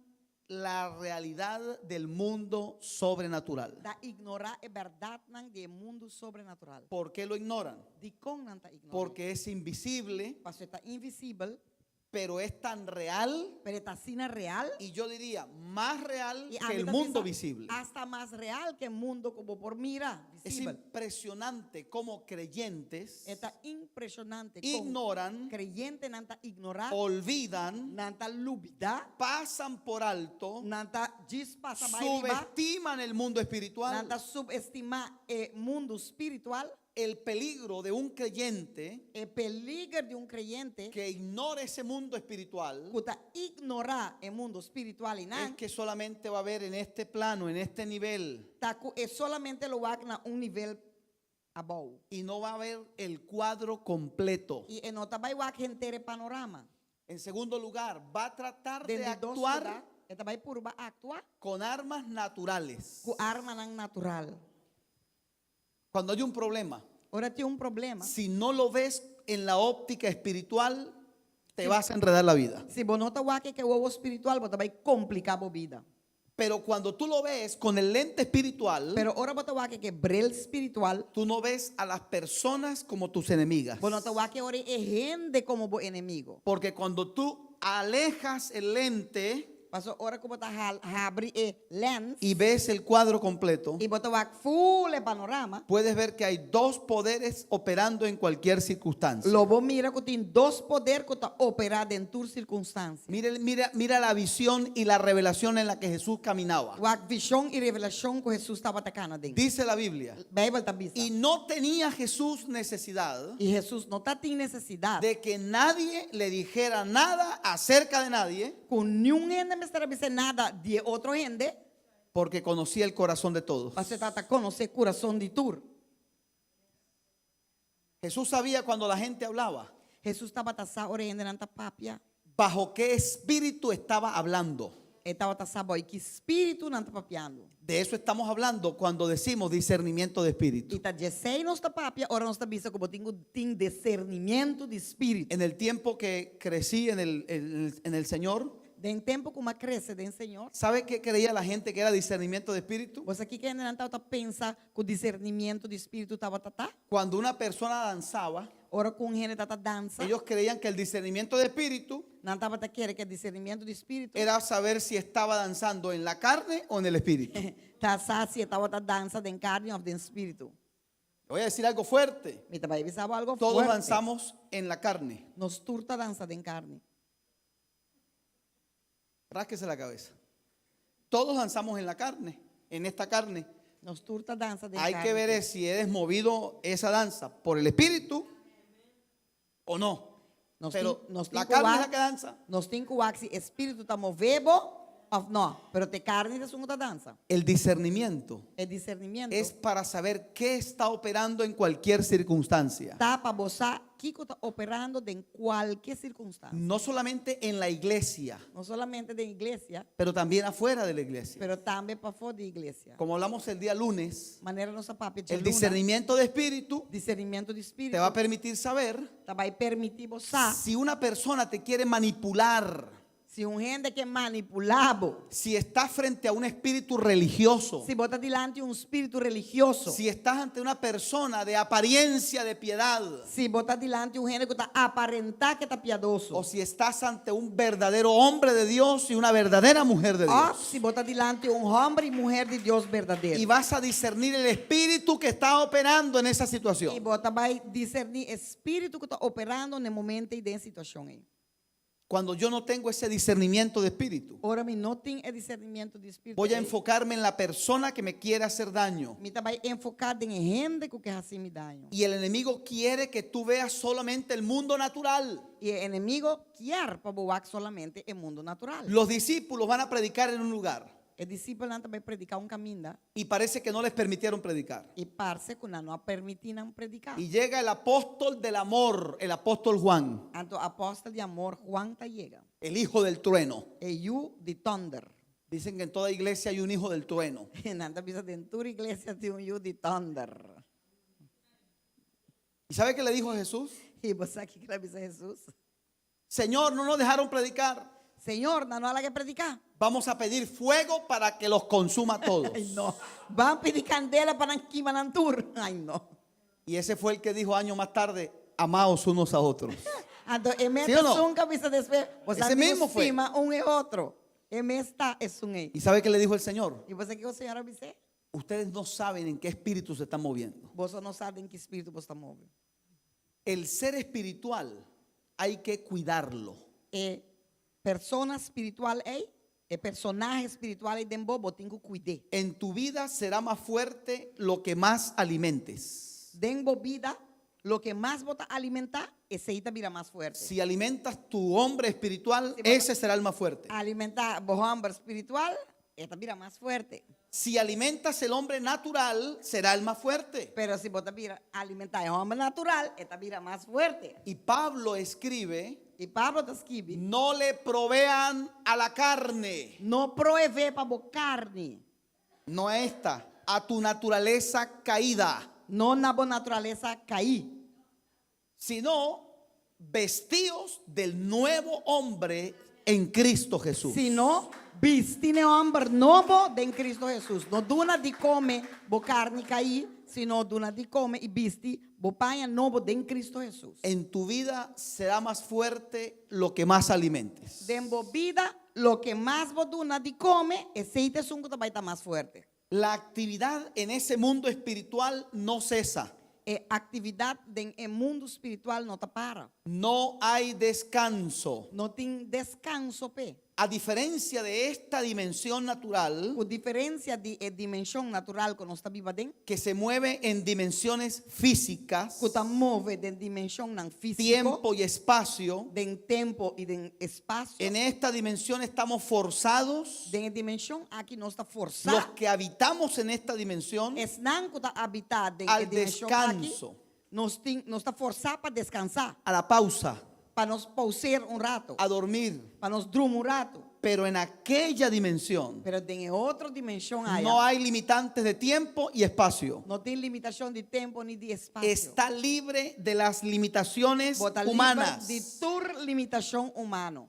la realidad del mundo sobrenatural. Da ignorar la verdad del mundo sobrenatural. ¿Por qué lo ignoran? Di con nanta ignorar. Porque es invisible, Paso está invisible, pero es tan real, pero está sin real. y yo diría más real Y a que mí el también mundo está visible. Hasta más real que el mundo como por mira. Es Visible. impresionante cómo creyentes Está impresionante. Como ignoran, creyente nanta ignorar, olvidan, nanta lubida, pasan por alto, nanta gis pasa bairiba, subestiman el mundo espiritual, nanta subestima el mundo espiritual. el peligro de un creyente El peligro de un creyente que ignora ese mundo espiritual que ignora el mundo espiritual y es nada, que solamente va a ver en este plano, en este nivel, solamente lo va a un nivel above. y no va a ver el cuadro completo. Y en otra va a entere panorama. En segundo lugar, va a tratar de Desde dos actuar lugares, esta va a actuar con armas naturales. con arma natural. Cuando hay un problema, Ahora tiene un problema. si no lo ves en la óptica espiritual, te vas a enredar la vida. Si vos no te vas a que huevo espiritual, vos te vas a complicar la vida. Pero cuando tú lo ves con el lente espiritual, Pero ahora vos te vas a que brel espiritual, tú no ves a las personas como tus enemigas. vos no te vas a que ahora es gente como vos enemigo. Porque cuando tú alejas el lente Paso ahora como te abrir el lens y ves el cuadro completo, y vos te vas full el panorama. puedes ver que hay dos poderes operando en cualquier circunstancia. Lo vos mira que tiene dos poderes que está operando en tu circunstancia. Mira la visión y la revelación en la que Jesús caminaba. La visión y revelación que Jesús estaba atacando dentro. Dice la Biblia, Bible te avisa. y no tenía Jesús necesidad Y Jesús no está sin necesidad de que nadie le dijera nada acerca de nadie, con ni un gente me estará diciendo nada de otro gente. porque conocía el corazón de todos. Para se trata conocer corazón de tur. Jesús sabía cuando la gente hablaba, Jesús estaba tasado orando en anta papia. bajo qué espíritu estaba hablando. Estaba tasado ahí que espíritu nanta papiando. De eso estamos hablando cuando decimos discernimiento de espíritu. Y ta jesei nos ta papia, ahora nos ta vista como tengo discernimiento de espíritu. En el tiempo que crecí en el Señor, Den tempo como crece den Señor. ¿sabe qué creía la gente que era discernimiento de espíritu? Você aqui que ainda não pensa que o discernimento do espírito estava tatá? Cuando una persona danzaba, Ora com gente tata dança. ellos creían que el discernimiento de espíritu Não estava ta querer que é discernimento do espírito. era saber si estaba danzando en la carne o en el espíritu. Tá se estava ta dança den carne ou den espírito. Voy a decir algo fuerte. Mitä mä avisaba algo Todos fuerte. danzamos en la carne. Nos turta danza den carne. Rásquese la cabeza. Todos danzamos en la carne, en esta carne. Nos turta danza den Hay carne. que ver es si eres movido esa danza por el espíritu o no. Nos Pero tin- nos la tin carne es kuwa- la que danza. Nos tem que se espírito está movebo of no, pero te carne es una danza. El discernimiento É discernimento. es para saber qué está operando en cualquier circunstancia. Tá para você que está operando em qualquer circunstância. No solamente en la iglesia, Não solamente da igreja, pero también afuera de la iglesia. pero também para fora da igreja. Como hablamos el día lunes, Maneira nossa papi el discernimiento de espíritu discernimento de espírito te va a permitir saber vai permitir você si una persona te quiere manipular, se gente que é manipulado, si estás frente a un espíritu religioso, se bota diante espírito religioso, si estás ante una persona de apariencia de piedad, se bota diante gente que está aparentar que está piadoso, o si estás ante un verdadero hombre de Dios y una verdadera mujer de ou Dios. se bota diante homem e mulher de Deus verdadeiro. Y vas a discernir el espíritu que está operando en esa E situación. bota vai discernir espírito que está operando no momento e da situação aí. Cuando yo no tengo ese discernimiento de espíritu, Ora, me não tem discernimento de espírito. voy a enfocarme en la persona que me quiere hacer daño. Me vai enfocar em gente que assim me daño. Y el enemigo quiere que tú veas solamente el mundo natural. E o inimigo quer para boar solamente o mundo natural. Los discípulos van a predicar en un lugar O discípulo vai predicar caminho y parece que no les permitieron predicar. e parece que não permitiram predicar. Y llega el apóstol del amor, el apóstol Juan, Então, apóstolo de amor, Juan llega. el hijo del trueno. E o de thunder. Dicen que en toda iglesia hay un hijo del trueno. E nada bisa dentro da igreja tem o de thunder. ¿Y sabe qué le dijo a Jesús? E você aqui que avisa Jesus? Señor, no nos dejaron predicar. Senhor, não há que predicar. Vamos a pedir fuego para que los consuma todos. Ai, não. Vão pedir candela para que manantur. Ai, não. Y ese fue el que dijo años más tarde, amaos unos a otros. Então, e me ¿Sí o no? cabeça despe. Você Esse mesmo foi. estima e outro. E me está é um ¿Y sabe qué le dijo el Señor? E você que o Senhor avise? Ustedes no saben en qué espíritu se están moviendo. Você não sabe em que espírito você está movendo. El ser espiritual hay que cuidarlo. E persona espiritual é personagem espiritual de bobo tem que cuidar. En tu vida será más fuerte lo que más alimentes. Den vida, lo que más vota alimentar, ese ahí te vira más fuerte. Si alimentas tu hombre espiritual, Sí, ese será el más fuerte. Alimentar vos hombre espiritual, esta vira más fuerte. Si alimentas el hombre natural, será el más fuerte. Pero si vos te vira alimentar el hombre natural, esta vira más fuerte. Y Pablo escribe, Y Pablo te escribe, no le provean a la carne, no provee para vos carne, no a esta, a tu naturaleza caída, no na vos naturaleza caí, sino vestíos del nuevo hombre en Cristo Jesús. sino vistine hombre novo de Cristo Jesús. No duna de come vos carne caí, sino duna de come y visti vos paña novo de Cristo Jesús. En tu vida será más fuerte lo que más alimentes. De vida, lo que más vos duna de come, ese te sunco te va a estar más fuerte. La actividad en ese mundo espiritual no cesa. Actividad en el mundo espiritual no te para. No hay descanso. No tiene descanso, pe. A diferencia de esta dimensión natural Con diferencia de dimensión natural que no está viva den, que se mueve en dimensiones físicas, que está mueve de dimensión nan físico, tiempo y espacio, de tiempo y de espacio. en esta dimensión estamos forzados, De dimensión aquí no está los forzada. que habitamos en esta dimensión, Es nan que está habitada de al dimensión aquí, descanso, no está forzada para descansar, a la pausa, para nos pausar un rato, a dormir. para nos dormir un rato. Pero en aquella dimensión Pero en otra dimensión hay. no hay limitantes de tiempo y espacio. No tiene limitación de tiempo ni de espacio. Está libre de las limitaciones Bota libre humanas. de tu limitación humana.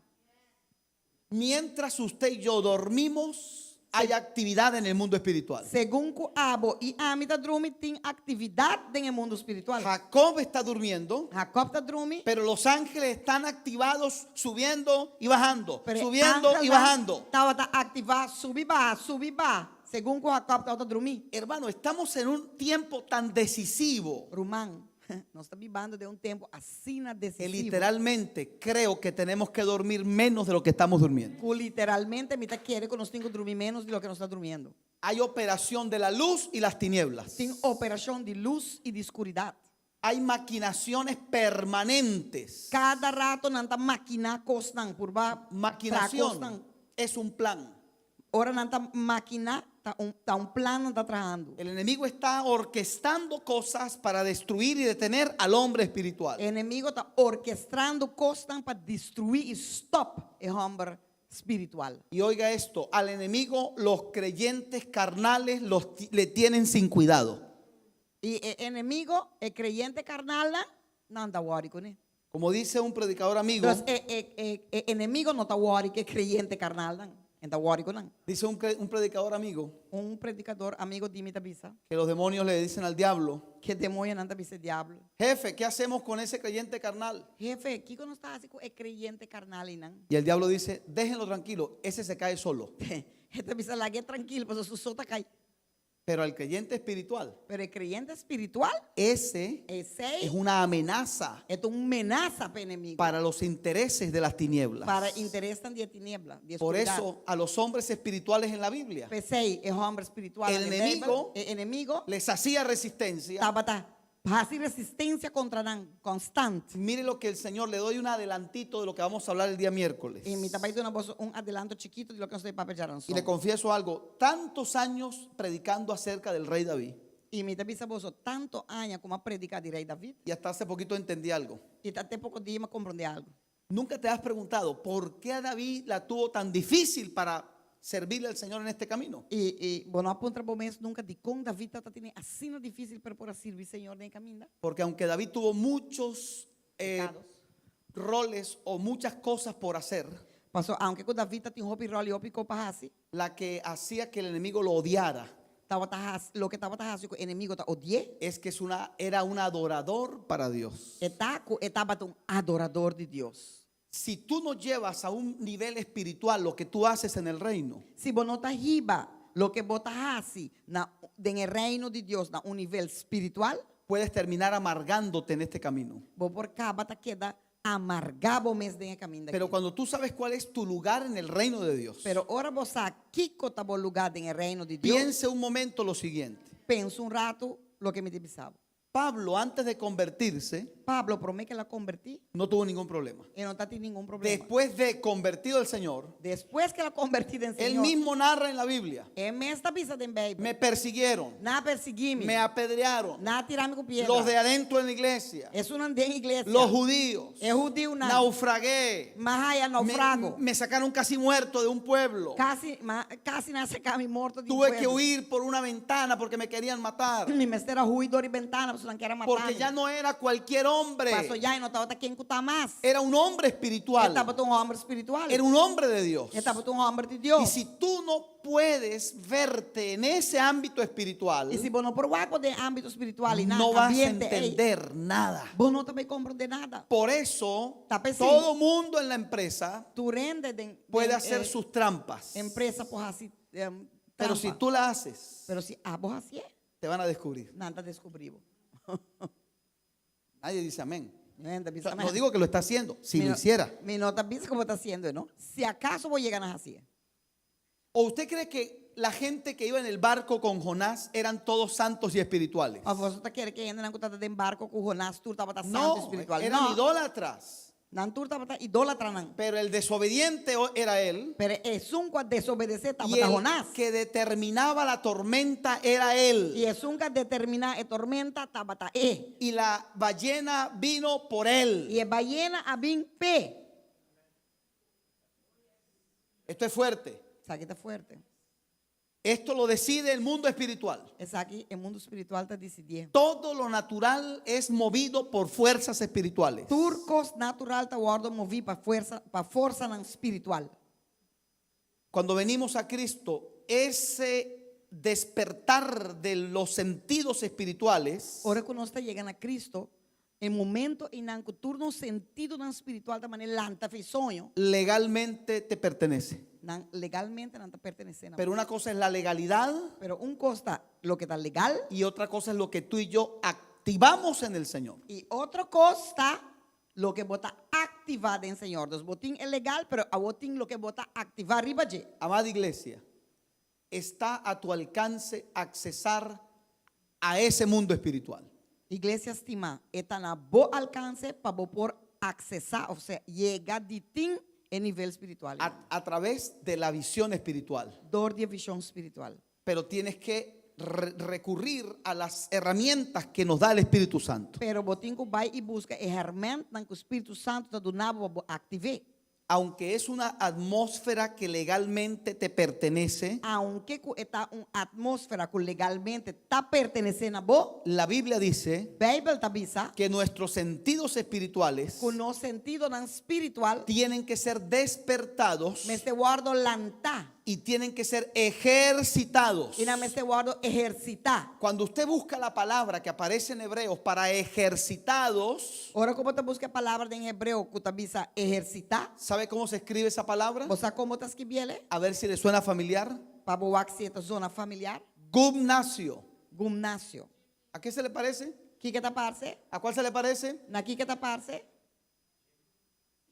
Mientras usted y yo dormimos, hay actividad en el mundo espiritual. Según que abo y amita drumi tiene actividad en el mundo espiritual. Jacob está durmiendo, Jacob está drumi, pero los ángeles están activados subiendo y bajando, pero subiendo y bajando. Estaba activado, subir, baja, Según ko Jacob ta dormir. Hermano, estamos en un tiempo tan decisivo Rumang, nós estamos vivendo de um tempo assim que decisivo. literalmente creo que tenemos que dormir menos de lo que estamos durmiendo. Que literalmente me está querendo que nós temos que dormir menos de lo que nós está dormindo. Hay operación de la luz y las tinieblas. Tem operação de luz e de escuridade. Hay maquinaciones permanentes. Cada rato nanta maquinar costan por ba Maquinación es un plan. Ora nanta maquinar tá um plano tá trabajando. El enemigo está orquestando cosas para destruir y detener al hombre espiritual. O inimigo está orquestrando costas para destruir e stop o homem espiritual. Y oiga esto, al enemigo los creyentes carnales le tienen sin cuidado. E o inimigo, o creyente carnal, não anda worry com ele. Como dice un predicador amigo, Então, o inimigo não está worry que creyente carnal, não está worry com ele. dice un predicador amigo Predicador amigo de mim bisa, que los demonios le dicen al diablo, que demônio não bisa diablo. jefe, ¿qué hacemos con ese creyente carnal? Jefe, que não está assim com o creyente carnal, não? Y el diablo dice, déjenlo tranquilo, ese se cae solo. Esta bisa largue tranquilo, pues su sota cai. Pero al creyente espiritual, Pero o creyente espiritual, ese esse es una amenaza é uma ameaça para o inimigo. para los intereses de las tinieblas. Para interesse de tiniebla, de Por escuridad. eso a los hombres espirituales en la Biblia Pensei, o homem espiritual, El enemigo- o inimigo, les hacía resistencia. estava fazendo resistência contra nan constante. Mire lo que el Señor, le doy un adelantito de lo que vamos a hablar el día miércoles. E me estava dando adelanto chiquito de lo que nós vamos falar Y le confieso algo, tantos años predicando acerca del rey David, E me estava dizendo tanto anos como a predicar de rei David, y hasta hace poquito entendí algo. e até pouco dia me compreender algo. ¿Nunca te has preguntado por qué a David la tuvo tan difícil para servirle al Señor en este camino? E não aponta para momento nunca de como David está tendo assim difícil para poder servir o Senhor em caminho. Porque aunque David tuvo muchos Pecados. roles o muchas cosas por hacer, Passou, aunque com David tinha um rol e hopi para assim, la que hacía que el enemigo lo odiara lo que estava fazendo o inimigo tá odié, es que era un adorador para Dios. estava um adorador de Deus. Si tú no llevas a un nivel espiritual lo que tú haces en el reino, Se você não está riba, lo que você faz no reino de Deus, na nível espiritual, puedes terminar amargándote en este camino. você por acaba tá queda amargado mesmo em caminho daqui. Pero cuando tú sabes cuál es tu lugar en el reino de Dios, Pero ora você aqui está bom lugar em reino de Deus. piense un momento lo siguiente. Pensa rato lo que me pensava. Pablo, antes de convertirse, Pablo promete que la convertí no tuvo ningún problema. y no está teniendo ningún problema. Después de convertido al Señor, Después que la convertida en él Señor, mismo narra en la Biblia, en esta pisa de Bible, me persiguieron, na perseguirme, me apedrearon, na tirarme con piedra. los de adentro en la iglesia, Es una en iglesia. los judíos, Es judío na. naufragué, Más allá naufrago. me sacaron casi muerto de un pueblo, Casi nace cami morto de tuve que huir por una ventana porque me querían matar, Mi mesera ruidor y ventana, pues no quiera matar. porque ya no era cualquier hombre, Pasó ya y no estaba quien cuta más. era un hombre espiritual, Estaba un hombre espiritual. era un hombre de Dios. Estaba un hombre de Y Dios. si tú no puedes verte en ese ámbito espiritual, Y si vos no probar de ámbito espiritual y nada, no vas a ambiente, entender nada. vos no te vas a comprender nada. Por eso, Tape sí. todo mundo en la empresa Tu rende de puede hacer sus trampas. empresa, pues así. Pero si tú la haces, Pero si vos así es, te van a descubrir. nada descubrimos. Nadie dice amén. Gente, O sea, no digo que lo está haciendo, si lo hiciera. Mi nota piensa como está haciendo, ¿no? Si acaso vos llegan a así. ¿O usted cree que la gente que iba en el barco con Jonás eran todos santos y espirituales? O vos te quieres que anden en de embarco con Jonás, tú estabas santo No, espiritual. eran No, idólatras. nan tú estabas idólatra nan. Pero el desobediente era él. Pero es un que desobedecer Y estaba el Jonás. que determinaba la tormenta era él. Y es un que determina tormenta estaba Y la ballena vino por él. Y es ballena a bin pe. Esto es fuerte. O sea, aquí está fuerte. Esto lo decide el mundo espiritual. Es aquí, el mundo espiritual está decidiendo. Todo lo natural es movido por fuerzas espirituales. Turcos natural está guardo moví para fuerza nan espiritual. Cuando venimos a Cristo, ese despertar de los sentidos espirituales Ahora cuando ustedes llegan a Cristo, el momento en el turno sentido nan espiritual de manera lanta fe sueño, legalmente te pertenece. legalmente no te pertenecen a Pero vos. una cosa es la legalidad Pero un cosa lo que está legal y otra cosa es lo que tú y yo activamos en el Señor. y otra cosa lo que vota activar en Señor. Dos botín es legal, pero a botín lo que vota activar arriba allí. Amada iglesia, está a tu alcance accesar a ese mundo espiritual. Iglesia estima, está na bo alcance para vos por accesar, o sea, llegar de tin en nivel espiritual. A través de la visión espiritual. Dor de visión espiritual. Pero tienes que recurrir a las herramientas que nos da el Espíritu Santo. Pero botín que vai e busca herramientas que o Espírito Santo está donando para activar. Aunque es una atmósfera que legalmente te pertenece, Aunque está una atmósfera que legalmente está perteneciendo a vos, la Biblia dice a Bíblia está avisa que nuestros sentidos espirituales con no sentido nan espiritual, tienen que ser despertados me este guardo lanta y tienen que ser ejercitados. y na me este guardo ejercitar. Cuando usted busca la palabra que aparece en Hebreos para ejercitados, Ahora como te busca palabra en hebreo que te avisa ejercitar, ¿sabe cómo se escribe esa palabra? vos sabes cómo te escribiele? A ver si le suena familiar. Para boak cierta zona familiar, Gimnasio. gimnasio. ¿A qué se le parece? Aqui que tá parce? ¿A cuál se le parece? Naqui que tá parce?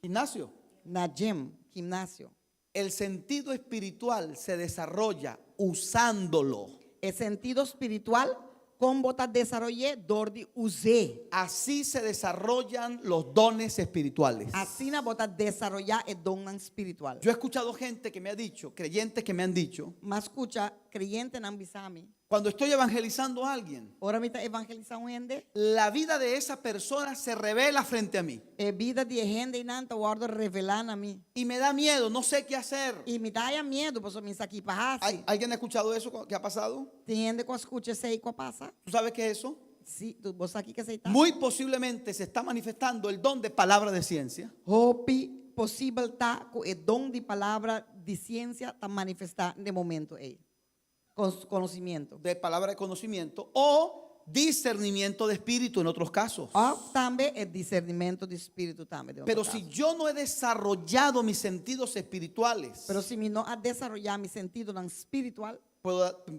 Gimnasio. Na gym, gimnasio. El sentido espiritual se desarrolla usándolo. El sentido espiritual, como te desarrollé, dor de usé. Así se desarrollan los dones espirituales. Así na bota desarrollar el don espiritual. Yo he escuchado gente que me ha dicho, creyentes que me han dicho, Mas escucha, creyente na bisami. cuando estoy evangelizando a alguien, Ora me tá evangelizando gente. la vida de esa persona se revela frente a mí E vida de gente e nanta guardo revelar a mim. y me da miedo, no sé qué hacer. E me dá medo, pois me aqui para ¿Alguien ha escuchado eso que ha pasado? Tem gente que escuta isso aí que passa. ¿Tú sabes qué es eso? Sim, tu você aqui que aceitar. Muy posiblemente se está manifestando el don de palabra de ciencia. Hope possível tá com o dom de palavra de ciência tá manifestar de momento aí. Com conhecimento. De palabra de conocimiento o discernimiento de espíritu en otros casos. Ou também é discernimento de espírito também. Pero si yo no he desarrollado mis sentidos espirituales, Pero se me não a desarrollar mi sentido no espiritual,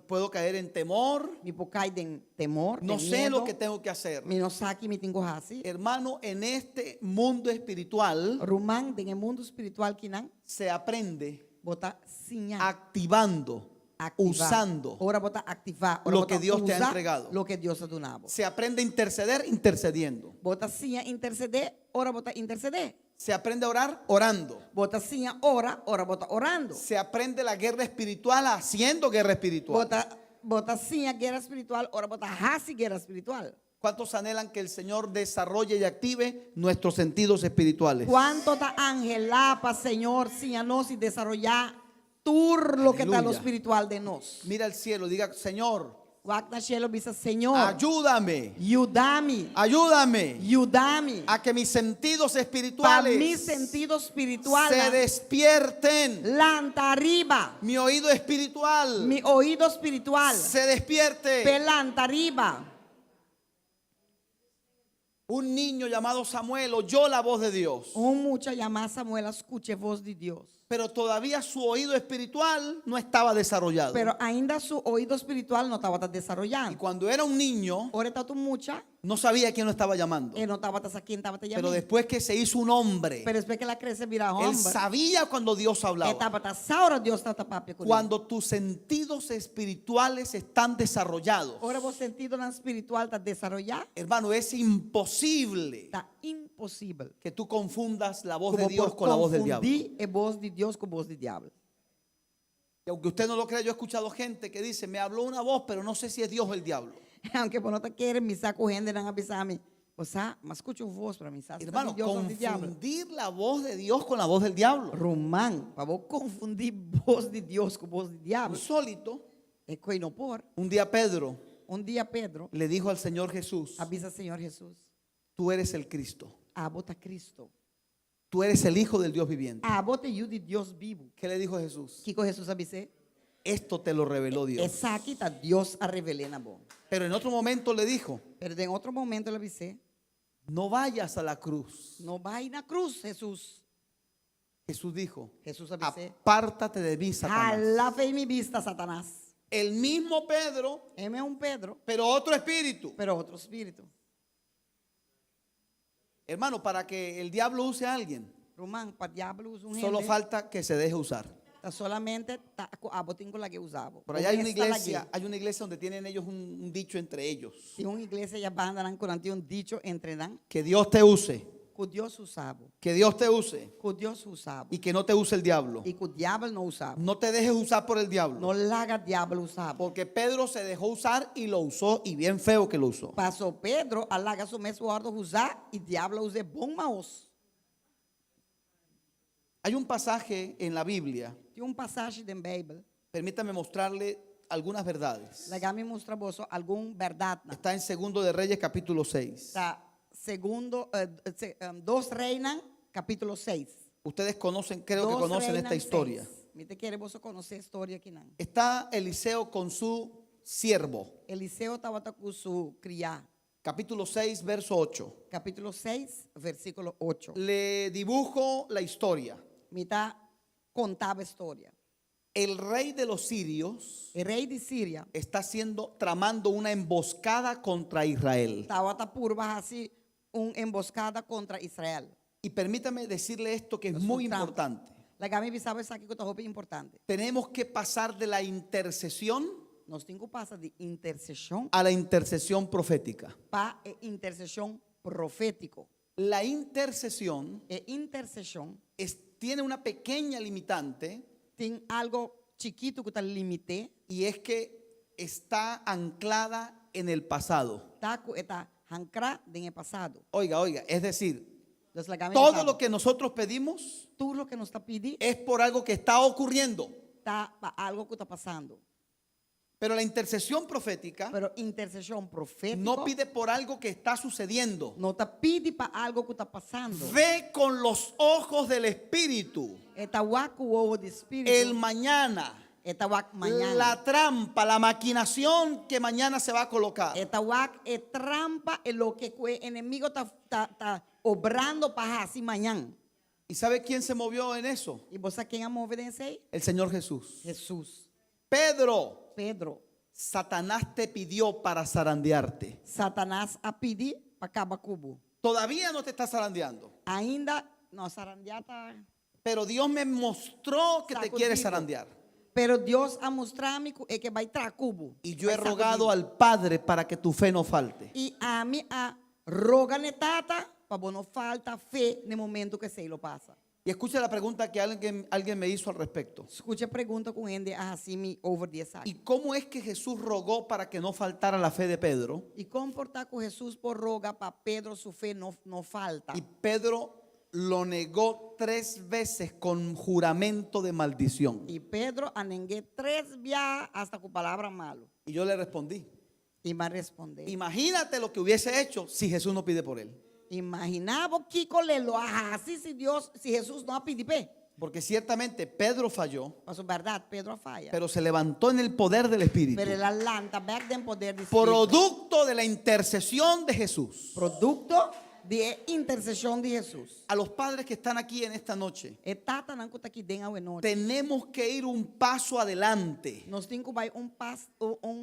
puedo caer en temor, me pode cair de temor, no de sé medo, lo que tengo que hacer. me não sabe me tenho assim. Hermano, en este mundo espiritual Rumang de mundo espiritual que não se aprende bota sinha. activando, usando. Ora bota ativar, ora lo bota que Dios te ha usar entregado. Lo que Dios te donava. Se aprende a interceder intercediendo. Bota sinha interceder, ora bota interceder. Se aprende a orar orando. Bota sinha ora, ora bota orando. Se aprende la guerra espiritual haciendo guerra espiritual. Bota sinha guerra espiritual, ora bota hasi guerra espiritual. ¿Cuántos anhelan que el Señor desarrolle y active nuestros sentidos espirituales? Quanto tá angelar para Senhor sinha nós e desarrollar tur lo que está lo Aleluya. espiritual de nós. Mira al cielo, diga, Señor, Wagner Cielo dice, Señor, ayúdame, ayúdame, ayúdame ayúdame a que mis sentidos para espirituales mi sentido espiritual. se despierten. Lanta arriba, Mi oído espiritual mi oído espiritual. se despierte. Pelanta arriba. Un niño llamado Samuel oyó la voz de Dios, Un muchacho llamado Samuel escuche voz de Dios. pero todavía su oído espiritual no estaba desarrollado. Pero ainda su oído espiritual no estaba Y desarrollando. cuando era un niño, Ahora está tu mucha, no sabía quién lo estaba llamando. no estaba aquí, estaba te Pero llamando. después que se hizo un hombre, Pero después que la crece mira él hombre. sabía cuando Dios hablaba. Estaba ahora Dios está papi con él. Cuando tus sentidos espirituales están desarrollados, Ahora vos sentido na espiritual está desarrollado. hermano, es imposible Está imposible. que tú confundas la voz de Como Dios por con la voz del diablo. confundir voz de Dios con voz de diablo. Y aunque usted no lo crea, yo he escuchado gente que dice, me habló una voz, pero no sé si es Dios o el diablo. Aunque por no te quieren me saco gente não avisarme. Você, mas escucho voz para mim, sabe? Hermano, Dios o de diablo. confundir la voz de Dios con la voz del diablo. Román, para vos confundir voz de Dios con voz de diablo. Insólito. É que não por. Un día Pedro Dia Pedro le dijo al Señor Jesús, avisa Senhor Jesus. tú eres el Cristo, Bota Cristo. tú eres el Hijo del Dios viviente. Bota eu de Deus vivo. ¿Qué le dijo Jesús? Que com Jesus avisei? Esto te lo reveló Dios. Essa aqui está Deus a revelar na boa. Pero en otro momento le dijo, Pero em outro momento ele avisei. no vayas a la cruz. Não vai na cruz, Jesus. Jesús dijo, Jesús dice, apártate de mí, Satanás. jala fe mi vista, Satanás. El mismo Pedro, M es un Pedro, pero otro espíritu. pero otro espíritu. Hermano, para que el diablo use a alguien, Román, para diablo usa un solo gente, falta que se deje usar. solamente a botín con la que usaba. Por allá hay una iglesia donde tienen ellos un dicho entre ellos. Si una iglesia ya van a dar un dicho entre dan, Que Dios te use, que Dios usaba, que Dios te use que Dios usaba, y que no te use el diablo. y que el diablo no usaba. No te dejes usar por el diablo. No la haga diablo usaba. Porque Pedro se dejó usar y lo usó, y bien feo que lo usó. Pasó Pedro, alaga su mes guardo usar y diablo use bom maos. Hay un pasaje en la Biblia, Tem passagem da Bíblia, permítame mostrarle algunas verdades. legal me mostrar vos algum verdade. Está en Segundo de Reyes capítulo 6. Tá, segundo, 2 Reinas, capítulo 6. Ustedes conocen, creo que conocen esta historia. Me te quer você conhecer a história aqui não. Está Eliseo con su siervo. Eliseu estava com seu criar. Capítulo 6, verso 8. Capítulo 6, versículo 8. Le dibujo la historia. Me tá contava a história. El rey de los sirios O rei de Síria está tramando una emboscada contra Israel. estava por baixo assim emboscada contra Israel. Y permítame decirle esto que es muy importante. Legal me avisava isso aqui que é importante. Tenemos que pasar de la intercesión Nós temos que passar de intercessão a la intercesión profética. para intercessão profético. La intercesión E intercessão tiene una pequeña limitante, tem algo chiquito que está limite, y es que está anclada en el pasado. está ancrado en el pasado. Oiga, es decir, Entonces, legal me todo avisava, lo que nosotros pedimos tudo lo que nos está pidiendo es por algo que está ocurriendo. está para algo que está pasando. Pero la intercesión profética Pero intercessão profética no pide por algo que está sucediendo. não está pedindo para algo que está passando. Ve con los ojos del Espíritu Está o ovo de espírito. el mañana, Está mañana. la trampa, la maquinación que mañana se va a colocar. Está é trampa é lo que o enemigo está obrando para assim mañana. ¿Y sabe quién se movió en eso? E você quem a movidência aí? El Señor Jesús. Jesus. Pedro, Pedro. Satanás te pidió para zarandearte. Satanás a pedir para acabar cubo. Todavía no te está zarandeando, Ainda não sarandeata, pero Dios me mostró que te Sacudido. quiere zarandear. pero Deus a mostrar-me que vai trazer cubo. Y yo he Vai rogado sacudir. al Padre para que tu fe no falte. E a mim a roga netata para não falta fé no momento que sei lo passa. Y escucha la pregunta que alguien me hizo al respecto. Escute a pergunta com ele assim me over the sack. ¿Y cómo es que Jesús rogó para que no faltara la fe de Pedro? E comportar com Jesus por roga para Pedro sua fé não falta. Y Pedro lo negó 3 veces con juramento de maldición. E Pedro anengue 3 viajes hasta com palavra malo. Y yo le respondí, E me responder. imagínate lo que hubiese hecho si Jesús no pide por él. Imaginava que colelo assim se Jesus não a pedir pé. Porque ciertamente Pedro falló, Mas a verdade, Pedro falla. pero se levantó en el poder del Espíritu. Pero ela lanta back den poder de Espírito. Producto de la intercesión de Jesús. Producto de intercessão de Jesus. A los padres que están aquí en esta noche, E tata não que tá aqui dentro ao noite. tenemos que ir un paso adelante. Nós temos que vai passo,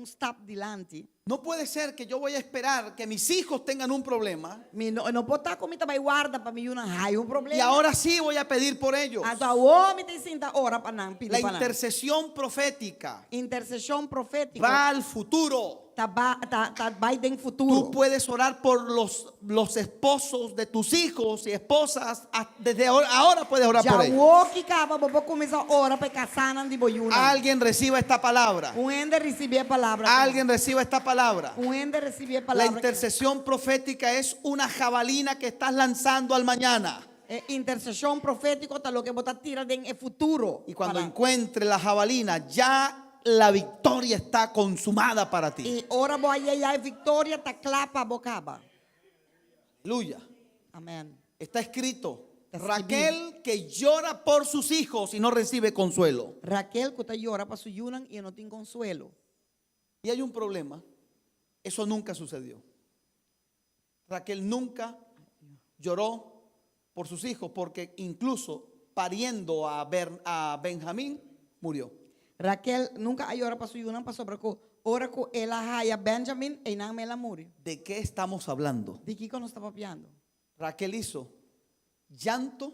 step dilante. No puede ser que yo voy a esperar que mis hijos tengan un problema Não pode estar comigo vai guarda para mim um problema. y ahora sí voy a pedir por ellos. Então, homem tem senta hora para não pedir La para não. intercesión profética Intercessão profética. va al futuro. Vai dentro Tú futuro. puedes orar por los esposos de tus hijos y esposas. Desde ahora puedes orar por Já ellos. o que acaba, vou começar a orar para casar de boiuna. Alguien reciba esta palabra. Ende receber a palavra. Alguien reciba esta palabra. Ende receber a La palavra. intercesión profética es una jabalina que estás lanzando al mañana. Intercessão profética está lo que botar tira en el futuro. Y cuando Para- encuentre la jabalina, ya la victoria está consumada para ti. E ora voy a victoria está clapa bocaba. Aleluya. Amén. Está escrito, Está Raquel que llora por sus hijos y no recibe consuelo. Raquel que está llora para su yunan y no tiene consuelo. Y hay un problema. Eso nunca sucedió. Raquel nunca lloró por sus hijos porque incluso pariendo a Benjamín, murió. Raquel nunca hay ora para su yunang pa sobre ko ora ko ela haya Benjamin e nang mela muri. ¿De qué estamos hablando? Di kiko no está papiando. Raquel hizo llanto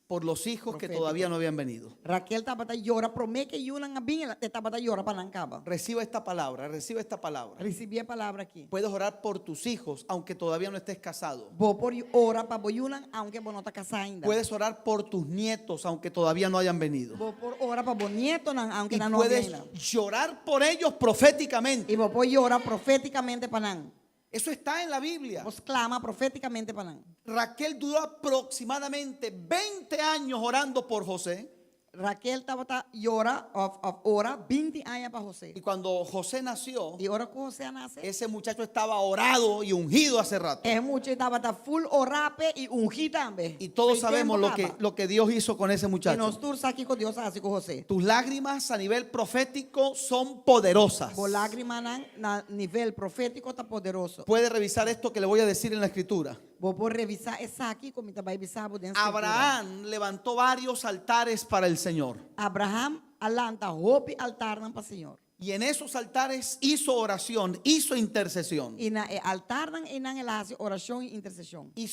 por los hijos que Profético. todavía no habían venido. Raquel tapata llora promete que yunang abin te tapata llora para nankaba. Reciba esta palabra, reciba esta palabra. Recibí a palabra aquí. Puedes orar por tus hijos aunque todavía no estés casado. Bo por ora pa boyunang aunque bo no está casada ainda. Puedes orar por tus nietos aunque todavía no hayan venido. Bo por ora pa bo nieto nang aunque Y na no puedes venga. llorar por ellos proféticamente. Y bo por llora proféticamente para nan. Eso está en la Biblia. Vos clama proféticamente para nan. Raquel duró aproximadamente 20 años orando por José. Raquel tapata llora of ora 20 años para José. Y cuando José nació, Y ora ko José nace. ese muchacho estaba orado y ungido hace rato. Es mucho tapata full orape y ungí también. Y todos sabemos lo que Dios hizo con ese Y muchacho. nos tursa aquí con Dios así con José. Tus lágrimas a nivel profético son poderosas. Por lágrima nan na nivel profético está poderoso. Puede revisar esto que le voy a decir en la escritura. Vos por revisar esa aquí como te va a revisar por dentro. Abraham levantó varios altares para el Señor. Abraham alanta hopi altar nan pa Señor. Y en esos altares hizo oración, hizo intercesión. Y na altar nan y nan el hace oración e intercesión. Y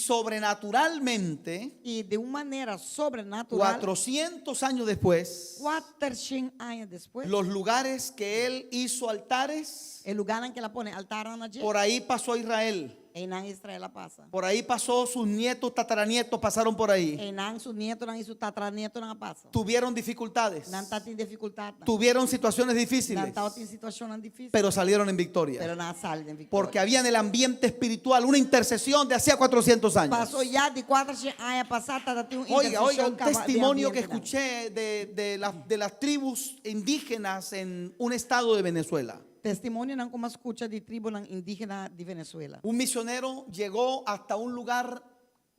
sobrenaturalmente, Y de una manera sobrenatural, 400 años después, 400 años después, los lugares que él hizo altares, el lugar en que la pone altar nan allí, por ahí pasó Israel. en nan Israel la pasa. Por ahí pasó sus nietos, tataranietos, pasaron por ahí. En nan su nieto nan y su tataranieto nan pasa. Tuvieron dificultades, Nan tatin dificultad. tuvieron situaciones difíciles, Nan tatin situación difícil. pero salieron en victoria. Pero nada sale de victoria. Porque había en el ambiente espiritual una intercesión de hacía 400 años. Pasó ya de 400 años pasada, un Oiga, un de testimonio que ambiente, escuché de las tribus indígenas en un estado de Venezuela. Testimonio nan como escucha de tribu nan indígena de Venezuela. Un misionero llegó hasta un lugar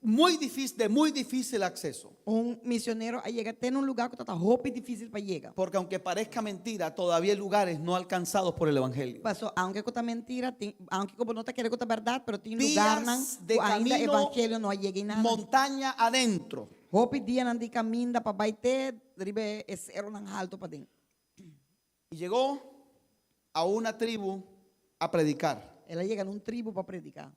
muy difícil acceso. Un misionero llega a tener un lugar que está hopi difícil para llegar. Porque aunque parezca mentira, todavía hay lugares no alcanzados por el Evangelio. Pasó, aunque conta mentira, aunque como no te quiere contar verdad, pero tiene Días lugar nan de ainda camino, evangelio no llega y nada. Montaña adentro. Hopi dia nan di caminda para baite, dribe esero nan alto para dentro. Y llegó a una tribu a predicar. Ela llega en un tribu para predicar.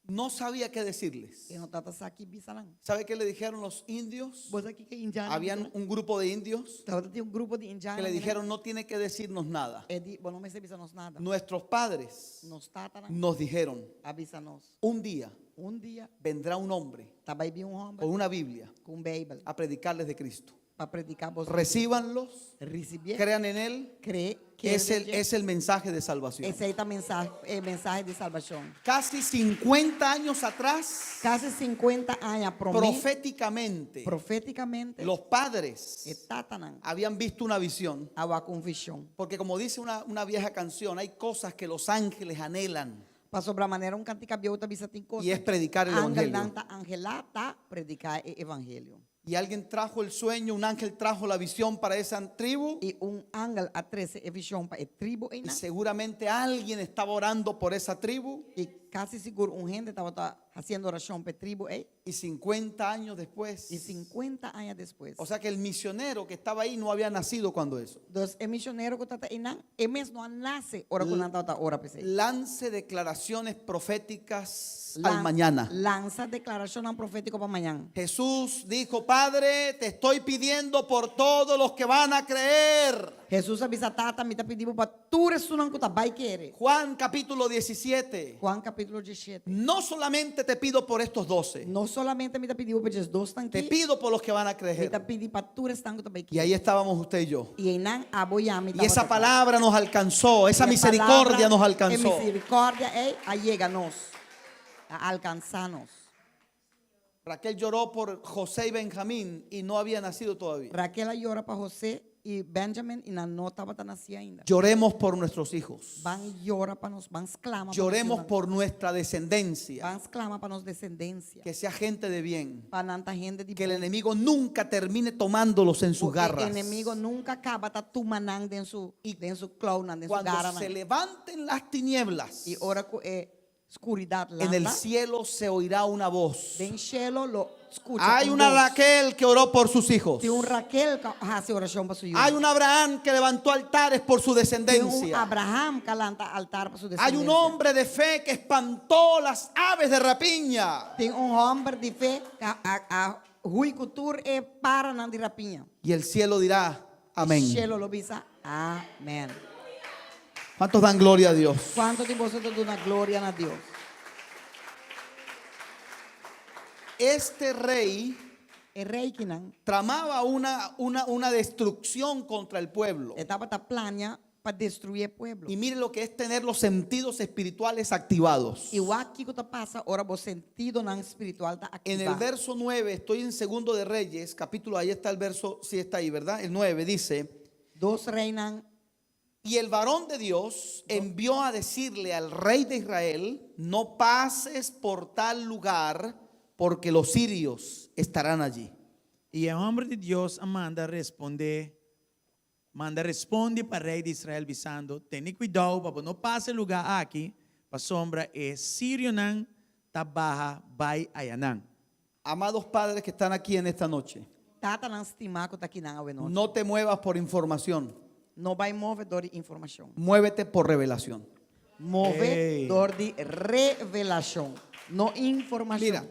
No sabía qué decirles. E não tata aqui bisalan. ¿Sabe qué le dijeron los indios? Vos aqui que indiano. Habían un grupo de indios Tinha grupo de indianos. que le dijeron no tiene que decirnos nada. Bom, não me avisanos nada. Nuestros padres Nos tataran. nos dijeron, Avisanos. un día Um dia, vendrá un hombre tava aí um homem con una Biblia com Bíblia a predicarles de Cristo. para predicar vos. Recíbanlos, Receber, crean en Él. crer, que Es el mensaje de salvación. esse aí tá mensagem de salvação. Casi 50 años atrás, Quase 50 anos proféticamente, profeticamente, los padres e tatanan habían visto una visión. a convicção. Porque como dice una vieja canción, hay cosas que los ángeles anhelan Para sobre a maneira cantica biota bisa tem coisa. y es predicar el evangelio. Angelata predicar o evangelho. Y alguien trajo el sueño, un ángel trajo la visión para esa tribu E ángel a 13 é visão para a tribo y seguramente alguien estaba orando por esa tribu e quase seguro gente estava fazendo oração para a tribo y 50 años después. e 50 anos depois. O sea que el misionero que estaba ahí no había nacido cuando eso. Dos é missionário que está aí e mesmo não nasce ora quando está ora para Lance declaraciones proféticas al mañana. Lança declaração profética para amanhã. Jesús dijo, Padre, te estoy pidiendo por todos los que van a creer. Jesus avisa tata me está pedindo para tu ressunan que vai querer. Juan capítulo 17. Juan capítulo 17. No solamente te pido por estos 12, Não solamente me está pedindo para esses dois te tanques. pido por los que van a Me creer. está pedindo para tu restan que vai Y querer. ahí estábamos usted y yo. E nan aboiame. Y esa palabra nos alcanzó, esa misericordia nos alcanzó. Misericordia llega-nos a alcançar-nos. Raquel lloró por José y Benjamín y no había nacido todavía. Raquel llora para José e Benjamin e não estava nascendo ainda. Lloremos por nuestros hijos. Van llora para nós, van clama para Lloremos nós, por nuestra descendencia. van clama para nós descendência. Que sea gente de bien. Para tanta gente de Que el enemigo nunca termine tomándolos en sus o garras. inimigo nunca acaba tá tumanang dentro su clown, dentro su Cuando garra. se levanten las tinieblas, E ora com escuridade lá. en el cielo se oirá una voz. Den cielo lo escucha Hay com una Deus. Raquel que oró por sus hijos. Tem Raquel que faz oração para sua Hay un Abraham que levantó altares por su Tem descendencia. Abraham que levanta altar para sua Hay descendência. un hombre de fe que espantó las aves de rapiña. Tem homem de fé que a ruicultura é para não de rapinha. Y el cielo dirá, amén. Cielo lo visa. Amém. ¿Cuántos dan gloria a Dios? Quanto de vocês dão a glória a Deus? Este rey É rei que não tramaba una destrucción contra el pueblo. estava a planear para destruir o povo. Y mire lo que es tener los sentidos espirituales activados. E o aqui que está passa, ora o sentido não espiritual está En el ativado. verso 9, estoy en Segundo de Reyes, capítulo, ahí está el verso, sí está ahí, ¿verdad? El 9 dice, Dos reinan. y el varón de Dios envió a decirle al rey de Israel, no pases por tal lugar, porque los sirios estarán allí. Y el hombre de Dios responde para el rey de Israel diciendo, ten cuidado para no pase lugar aquí, para sombra es sirio nan tabaja bay ayanan. Amados padres que están aquí en esta noche, Tata não estimar que está aqui não, não. no te muevas por información, Não vai movedor de informação. muévete por revelación. Movedor de revelação. Não informação. Mira,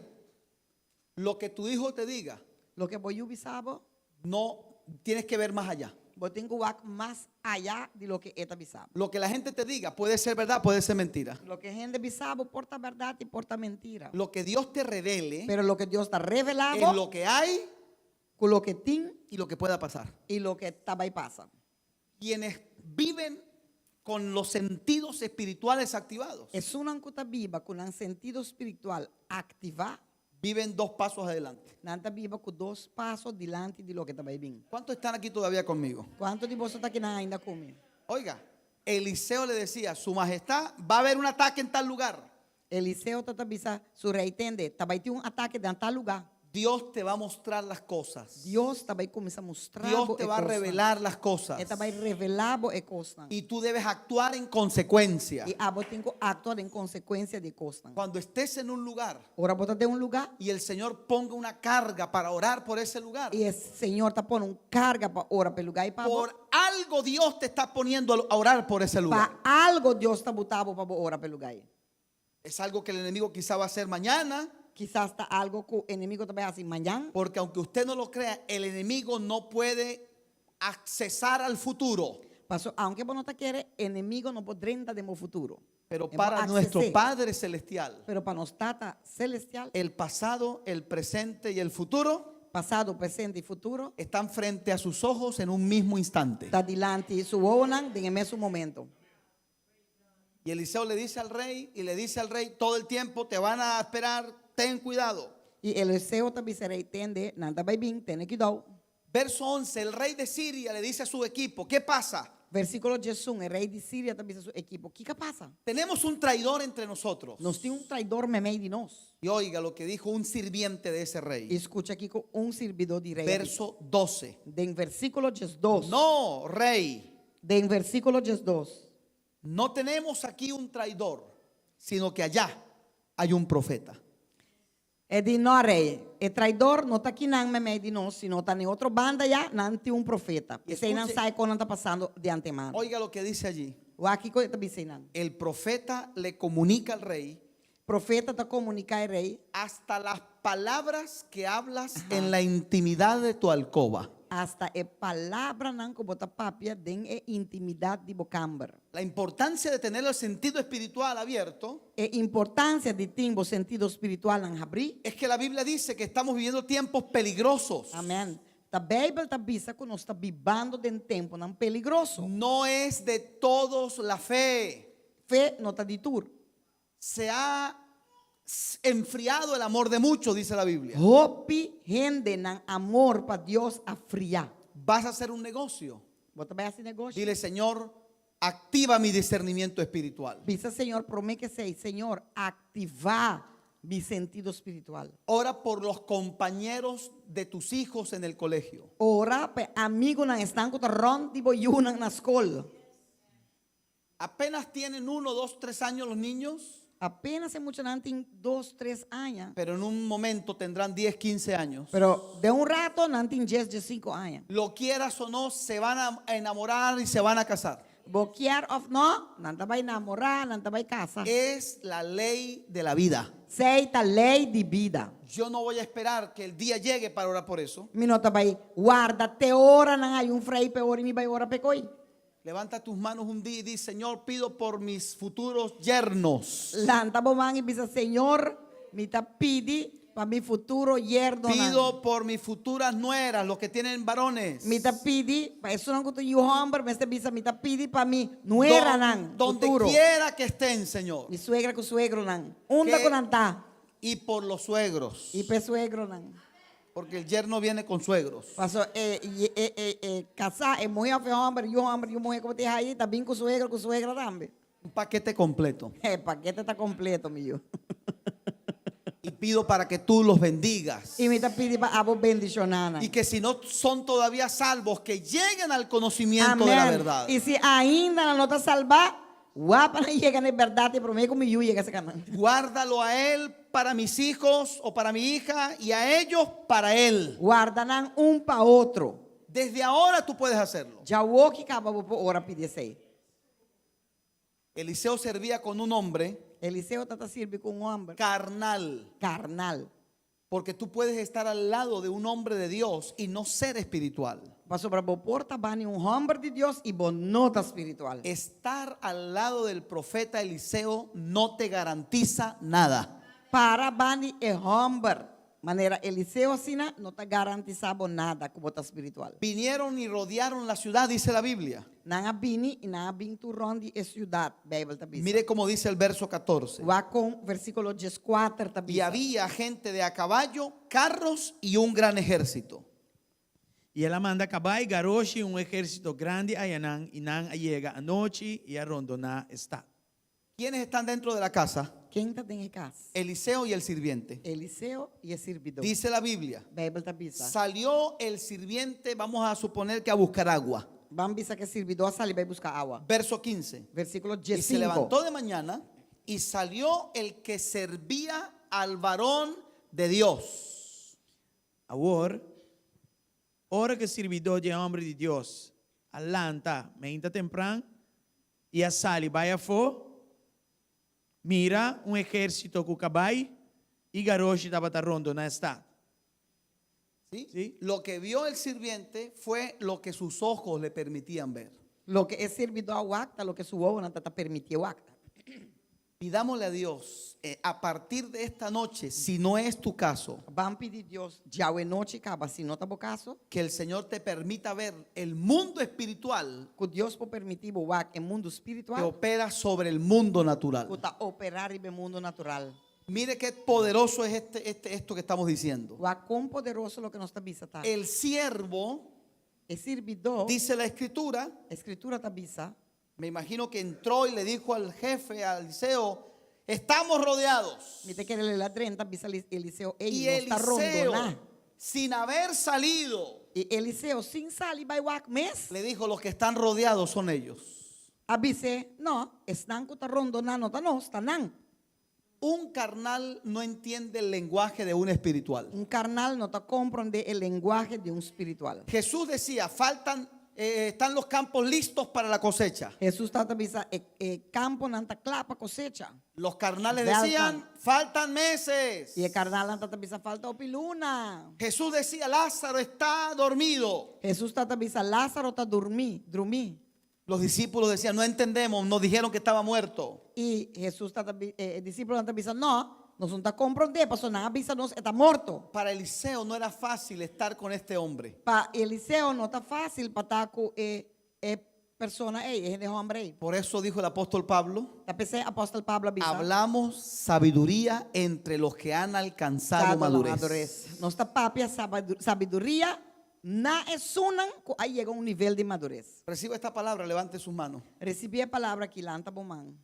lo que tu hijo te diga, Lo que voy a saber, no tienes que ver más allá. eu tenho que ir mais allá de lo que está sabe. Lo que la gente te diga puede ser verdad, puede ser mentira. Lo que a gente sabe porta verdade e porta mentira. Lo que Dios te revele Pero lo que Deus está revelado, es lo que hay com lo que tem y lo que pueda pasar. e lo que também passa. Quienes viven con los sentidos espirituales activados, É uma que está viva com um sentido espiritual ativado. viven 2 pasos adelante. Não está viva com 2 passos diante de lo que também vem. ¿Cuántos están aquí todavía conmigo? Quanto de vocês está aqui ainda comigo? Oiga, Eliseo le decía, su majestad, va a haber un ataque en tal lugar. Eliseu está avisando, su rei entende, também tem ataque em tal lugar. Dios te va a mostrar las cosas. Deus também começa a mostrar. Dios te va a revelar las cosas. Ele vai revelar a coisa. Y tú debes actuar en consecuencia. E você tem que actuar em consequência de coisa. Cuando estés en un lugar Ora, você está em lugar y el Señor ponga una carga para orar por ese lugar, e o Senhor está pondo carga para orar pelo lugar e para por algo Dios te está poniendo a orar por ese lugar. algo Deus está botando para orar pelo lugar. Es algo que el enemigo quizá va a hacer mañana, Quizás está algo que o inimigo também faz amanhã. porque aunque usted no lo crea, el enemigo no puede accesar al futuro. Pastor, aunque você não está querendo, inimigo não pode entrar no futuro. Pero Ele para pode nuestro acessar. Padre Celestial, Pero para nós tata celestial, el pasado, el presente y el futuro passado, presente e futuro, están frente a sus ojos en un mismo instante. está diante de su onan en el mismo momento. Y Eliseo le dice al rey, y le dice al rey, todo el tiempo te van a esperar, ten cuidado. E Eliseu também será entender, nada vai vir, tem que dar. Verso 11, el rey de Siria le dice a su equipo, ¿qué pasa? Versículo 11, o rei de Síria também diz a sua equipe, o que passa? Tenemos un traidor entre nosotros. Nós temos traidor no meio de nós. Y oiga lo que dijo un sirviente de ese rey. Escucha aqui com servidor de rei. Verso 12. Den versículo 12. No, rey, Den versículo 12. no tenemos aquí un traidor, sino que allá hay un profeta. É de não, rei. É traidor, não está aqui no meio de nós, senão está em outra banda já, não tem profeta. E você não sabe quando está passando de antemano. Oiga lo que dice allí. O aqui que está dizendo. El profeta le comunica al rey Profeta está comunicando ao rei hasta las palabras que hablas en la intimidad de tu alcoba. hasta a palavra não que bota papia den a intimidade de bocamber. La importancia de tener el sentido espiritual abierto A importância de ter o sentido espiritual em abrir. es que la Biblia dice que estamos viviendo tiempos peligrosos. Amém. A Bíblia está dizendo que nós estamos vivendo de um tempo não peligroso. No es de todos la fe. Fé não está de tur. Se ha enfriado el amor de muchos, dice la Biblia. Hope gente não amor para Deus a friar. Vas a hacer un negocio. Bota bem esse negócio. Dile, Señor, activa mi discernimiento espiritual. Dice Senhor, promete que sei, Senhor, ativar mi sentido espiritual. Ora por los compañeros de tus hijos en el colegio. Ora para amigo não estão com ron de boiuna na escola. Apenas tienen 1, 2, 3 años los niños. apenas en mucho nantin 2, 3 años. pero en un momento tendrán 10, 15 años. Pero de un rato nantin 10, 5 años. Lo quieras o no, se van a enamorar y se van a casar. Boquiar of no, nanta vai namorar, nanta vai casa. Es la ley de la vida. Seita lei di vida. Yo no voy a esperar que el día llegue para orar por eso. Minota vai guarda te ora nang hay un frei pe ori mi vai ora pe koi. Levanta tus manos un día y di, Señor, pido por mis futuros yernos. Lanta bomang ibisa Señor, mita pidi para mi futuro yerno. Pido por mis futuras nueras, los que tienen varones. Mita pidi, pa eso nang kuto you humber, meste bisa mita pidi pa mi nuera nang Donde futuro. quiera que estén, Señor. Mi suegra con suegro nang. Unda Que- con anta. Y por los suegros. Y pe suegro nang. Porque el yerno viene con suegros. Paso casar es muy feo hombre, yo mujer como te ahí, también con suegra también. Un paquete completo. El paquete está completo, mío. Y pido para que tú los bendigas. Y me está pidiendo a vos bendicionana. Y que si no son todavía salvos, que lleguen al conocimiento de la verdad. Y si ainda no está salva, guapa no llega en verdad, te prometo que mi yu llega a ese canal. Guárdalo a él para mis hijos o para mi hija y a ellos para él. Guardan un pa otro. Desde ahora tú puedes hacerlo. Ya vos que acaba por hora pide. Eliseo servía con un hombre Eliseo tata sirve con un hombre carnal. carnal. Porque tú puedes estar al lado de un hombre de Dios y no ser espiritual. Pasó para vos porta bani un hombre de Dios y vos no está espiritual. Estar al lado del profeta Eliseo no te garantiza nada. Para bani es hombre. Manera Eliseo así no te garantizaba nada como está espiritual. Vinieron y rodearon la ciudad, dice la Biblia. Nanga bini y nanga bin tu rondi es ciudad. Bible tabisa. Mire cómo dice el verso 14. Va con versículo 14 Y tabisa. había gente de a caballo, carros y un gran ejército. E ela manda acabar e garoche exército grande a Yanán e não llega a noite e a rondonar está. ¿Quiénes están dentro de la casa? ¿Quién está en casa? Eliseo y el sirviente. Eliseo y el servidor. Dice la Biblia. Bible tabisa. Salió el sirviente, vamos a suponer que a buscar agua. Van bisa que el servidor sale y va a buscar agua. Verso 15. Versículo Y se 15. levantó de mañana y salió el que servía al varón de Dios. Agora, hora que servidor de homem de Deus, alanta, meinta temprano, e a sali vai a fo, mira exército com cabai e garoche estava rondo na estado. ¿Sí? Sí. Lo que vio el sirviente fue lo que sus ojos le permitían ver. Lo que es servidor a acta, lo que su obra no te permitió acta. Pidámosle a Dios a partir de esta noche, si no es tu caso, Van pedir Dios, ya en noche acaba, si no está por caso, que el Señor te permita ver el mundo espiritual que Dios por permitir boar en mundo que espiritual, opera sobre el mundo natural. que está operar en el mundo natural. Mire qué poderoso es esto que estamos diciendo. Va con poderoso lo que nos está visitando. El siervo, El servidor, dice la escritura, escritura está visa, me imagino que entró y le dijo al jefe, al Eliseo, estamos rodeados. mire que la 30 visa Eliseo, Y él no está Eliseo, rondona. sin haber salido, Y Eliseo sin salir va a mes, le dijo, los que están rodeados son ellos. avise, no, están que está rondona, no está no, están. Un carnal no entiende el lenguaje de un espiritual. Un carnal no te comprende el lenguaje de un espiritual. Jesús decía, están los campos listos para la cosecha. Jesús está avisa, campo nanta clapa cosecha. Los carnales Faltan. decían, faltan meses. Y el carnal nanta avisa falta opiluna. Jesús decía, Lázaro está dormido. Jesús está avisa, Lázaro está dormí. Los discípulos decían, no entendemos, nos dijeron que estaba muerto. Y Jesús está el discípulo nanta avisa, no son está comprender, pasó nada avisa no está muerto. Para Eliseo no era fácil estar con este hombre. Para Eliseo no está fácil para estar con persona, es de hombre. Por eso dijo el apóstol Pablo, La PC apóstol Pablo avisa. hablamos sabiduría entre los que han alcanzado madurez. Nuestra propia sabiduría na es una, ahí llega a un nivel de madurez. Reciba esta palabra, levante sus manos. Recibí la palabra que lanta bomán.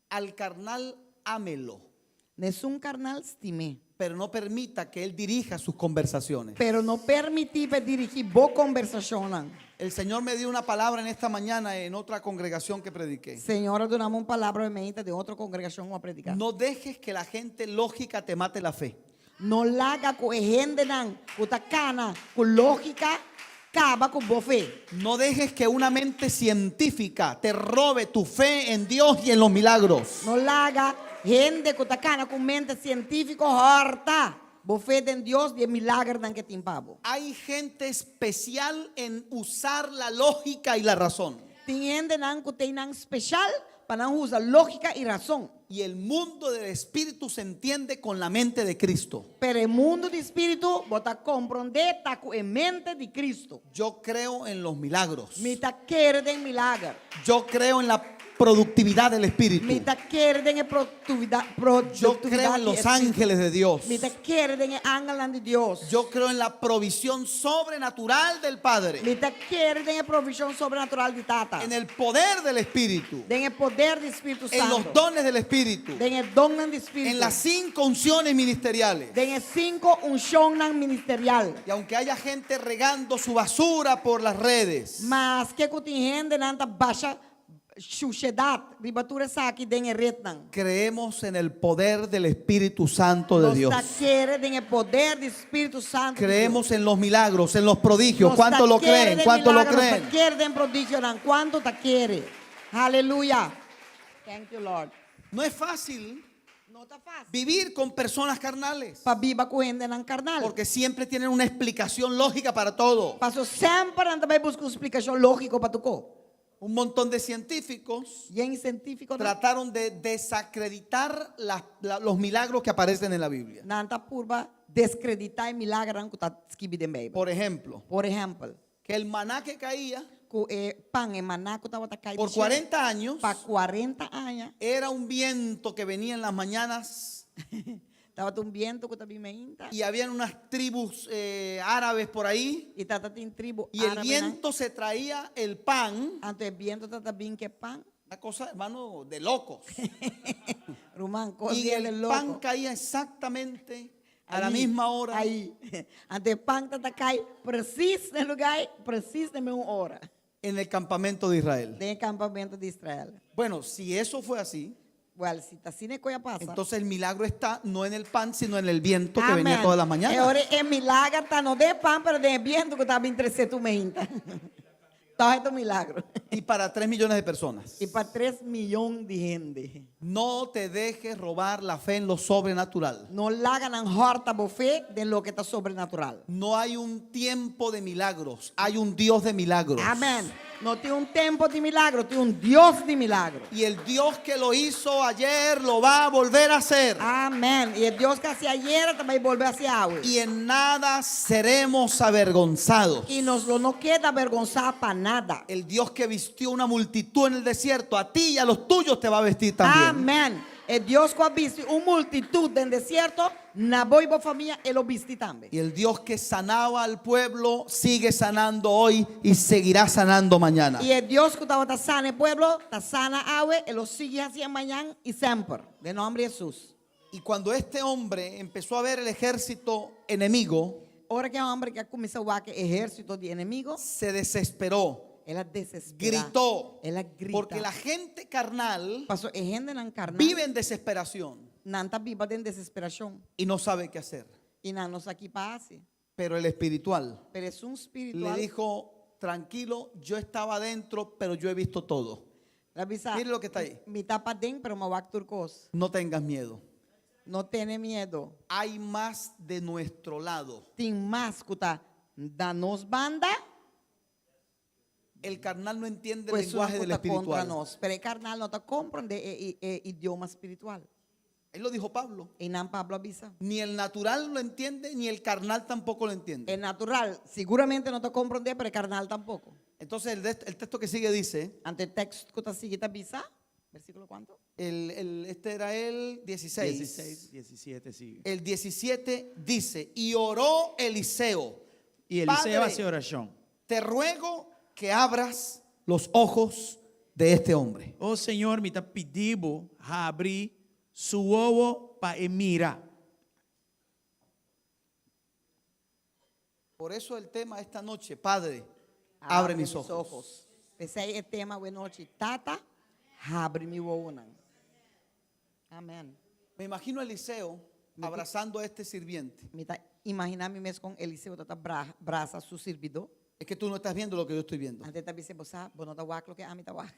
Al carnal ámelo, Es un carnal estimé. pero no permita que Él dirija sus conversaciones. pero não permitir para dirigir boa conversação lá. El Señor me dio una palabra en esta mañana en otra congregación que prediqué. Senhora, donamos uma palavra mente de outra congregação a predicar. No dejes que la gente lógica te mate la fe. Não larga com gente não, com tacana, com lógica, acaba com boa fé. No dejes que una mente científica te robe tu fe en Dios y en los milagros. Não larga gente com tacana, com mente científica, horta. Boa fé em Deus e milagre não que tem pavo. Hay gente especial en usar la lógica y la razón. Tem gente não que tem não especial para não usar lógica e razão. Y el mundo del espíritu se entiende con la mente de Cristo. Pero el mundo de espíritu, bota comprender, está con la mente de Cristo. Yo creo en los milagros. Me está querendo en milagre. Yo creo en la productividad del espíritu. Me está querendo en productividad. Yo creo en los ángeles de Dios. Me está querendo en el ángel de Dios. Yo creo en la provisión sobrenatural del Me Padre. está querendo en la provisión sobrenatural de Tata. En el poder del Espíritu. En el poder del Espíritu En Santo. los dones del Espíritu. En el don del Espíritu. En las 5 unciones ministeriales. En el 5 unción ministerial. Y aunque haya gente regando su basura por las redes, Mas que contingente nanta baixa sociedade, ribatura saque den retnan. creemos en el poder del Espíritu Santo de Nos Dios. taquere en el poder del Espíritu Santo. Creemos en los milagros, en los prodigios. ¿Cuánto lo creen? ¿Cuánto lo creen? Taquere en prodigio, ¿cuánto taquere? Aleluya. Thank you, Lord. No es fácil No está fácil. vivir con personas carnales, Pa viva correndo en carnal. porque siempre tienen una explicación lógica para todo. Passo sempre anda vai buscar explicação lógica para tu co. Un montón de científicos E em científico trataron de desacreditar los milagros que aparecen en la Biblia. nanta purba descreditar o milagre que está escrito na Bíblia. Por ejemplo, Por exemplo, que el maná que caía o pan e maná que estava caindo por 40 años para 40 anos, era un viento que venía en las mañanas estava um vento que estava meinta y habían unas tribus árabes por ahí e estava tem tribo y el árabe. viento se traía el pan, Anto o vento estava bem que pan, una cosa, hermano, de locos. Román, Y coisa el loco. pan caía exactamente a la Aí, misma hora. Aí, ante o pan está cai preciso no lugar, preciso na mesma hora. En el campamento de Israel. Tem acampamento de Israel. Bueno, si eso fue así, Well, si está assim, coisa passa. entonces el milagro está no en el pan, sino en el viento que venía todas las mañanas. Agora é milagre está no de pan, pero de viento que estava entre setumenta. Todo é um milagre. Y para 3 millones de personas. E para 3 milhões de gente. No te dejes robar la fe en lo sobrenatural. Não larga na horta bofé de lo que está sobrenatural. No hay un tiempo de milagros, hay un Dios de milagros. Amém. Não tem tempo de milagre, tem Deus de milagre. Y el Dios que lo hizo ayer lo va a volver a hacer. Amém. E Deus que hacía ayer também volver a ser hoje. Y en nada seremos avergonzados. E nos não queda avergonzar para nada. El Dios que vistió una multitud en el desierto, a ti y a los tuyos te va a vestir también. Amém. E Deus que viste uma multitud no deserto, na boa família, ele o viste também. Y el Dios que sanaba al pueblo sigue sanando hoy y seguirá sanando mañana. E Deus que estava sana o pueblo, está sana hoje, ele o sigue assim amanhã e sempre. De nome de Jesus. Y cuando este hombre empezó a ver el ejército enemigo, Ora que é um homem que começou a ver exército de inimigos, se desesperó, ela desespera. gritó, Ela grita. porque la gente carnal Passou a gente não carnal. vive en desesperación Não está viva de desesperação. y no sabe qué hacer. E não nos aqui passa. Pero el espiritual Pero é um le espiritual. dijo, tranquilo, yo estaba adentro, pero yo he visto todo. Ela disse, Mire lo que está aí. me está para dentro, pero me vai turcos. No tengas miedo. Não tenha medo. Hay más de nuestro lado. Tem mais que está da nos banda. El carnal no entiende el Pues lenguaje del contra espiritual. nós. Pero o carnal não está compreendendo o idioma espiritual. Él lo dijo Pablo. E não Pablo avisa. Ni el natural lo entiende, ni el carnal tampoco lo entiende. É natural, seguramente não está compreendendo, pero o carnal tampouco. Entonces el texto que sigue dice, Ante o texto que está seguindo avisa, versículo quanto? este era el 16. 16, 17, sí. El 17 dice, y oró Eliseo, Y Eliseo Padre, hace oración. te ruego que abras los ojos de este hombre. Oh Señor, me está pidiendo a abrir su ojo para mirar. Por eso el tema esta noche, Padre, abre mis ojos. Esse aí é tema hoje noite. Tata, abre meu olho. Amém. Me imagino a Eliseo abrazando a este sirviente. Imaginar-me mesmo com Eliseu, tata braça su servidor. Es que tú no estás viendo lo que yo estoy viendo. Ante tabi se bosa, bono tawak lo que ami tawak.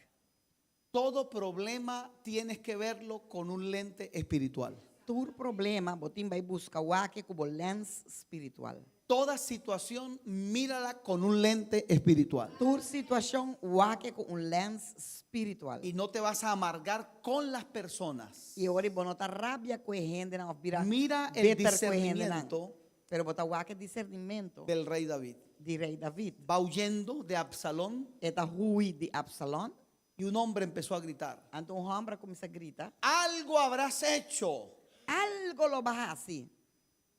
Todo problema tienes que verlo con un lente espiritual. Tur problema, botim vai busca wake kubo lens espiritual. Toda situación, mírala con un lente espiritual. Tur situação wake com lens espiritual. Y no te vas a amargar con las personas. E ora bono ta rabia com gente não vira. Mira el better com gente discernimiento Pero bota wake discernimento del rey David. de rei David. Va huyendo de Absalón Eta hui de Absalom. y un hombre empezó a gritar: Então homem começa a gritar. algo habrás hecho, Algo lo vas assim.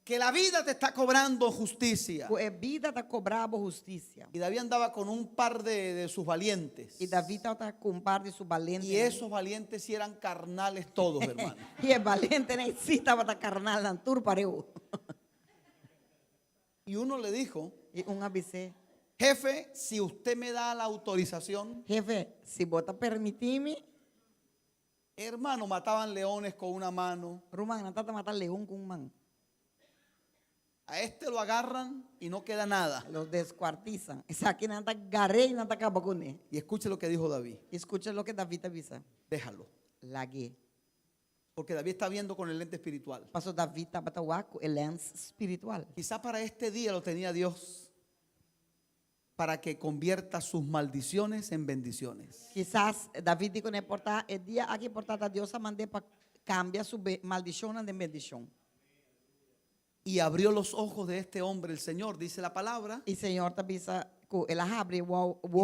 que la vida te está cobrando justicia. A vida está cobrando justiça. Y David andaba con un par de sus valientes. E David está com par de su valente. Y esos valientes sí eran carnales todos, hermano. E é valente, né? Sim, estava carnal, não tur pareu. Y uno le dijo: E ABC. jefe, si usted me da la autorización, Jefe, se bota permitir-me, hermano, mataban leones con una mano. Rumang, não está matar leão com mão. A este lo agarran y no queda nada. Los descuartizan. Essa aqui não está garei, não está acaba com ele. Y escuche lo que dijo David: Escucha lo que David avisa. déjalo. Lague. Porque David está viendo con el lente espiritual. Pastor David está batawako, el lens espiritual. Quizá para este día lo tenía Dios, para que convierta sus maldiciones en bendiciones. Quizás David dijo, no importa, el día aquí portar a Dios a mandar para cambiar su maldición en bendición. Y abrió los ojos de este hombre el Señor, dice la palabra. Y Señor te avisa, el abre,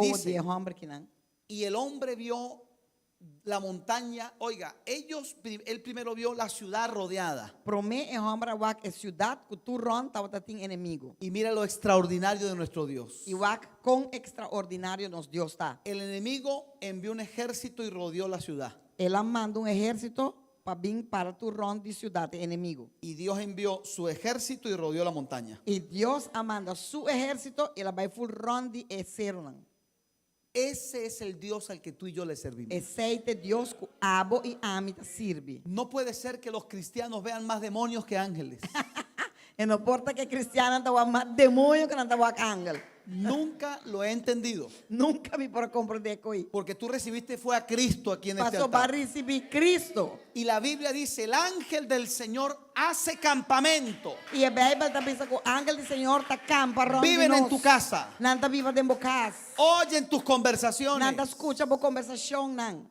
Dice, de hombre que no. Y el hombre vio la montaña. Oiga, él primero vio la ciudad rodeada. Promé el hombre wak es ciudad que tu ron tawata tin enemigo. Y mira lo extraordinario de nuestro Dios. Y wak con extraordinario nos Dios está. El enemigo envió un ejército y rodeó la ciudad. Él manda un ejército para tu ron de ciudad de enemigo. Y Dios envió su ejército y rodeó la montaña. Y Dios manda su ejército y la va full ron de Eseronan. Ese es el Dios al que tú y yo le servimos. Aceite Dios que abo y amita sirve. No puede ser que los cristianos vean más demonios que ángeles. E não importa que cristiano estava mais demônio que não estava ángel. Nunca lo he entendido. Nunca me por compreender com isso. Porque tú recibiste fue a Cristo aquí en este Pastor para altar. receber Cristo. Y la Biblia dice: el ángel del Señor hace campamento. E a Bíblia está pensando que o ángel do Senhor está campa ronda. Viven en tu casa. Não está viva dentro de casa. Oyen tus Não conversaciones. está escucha a conversação não.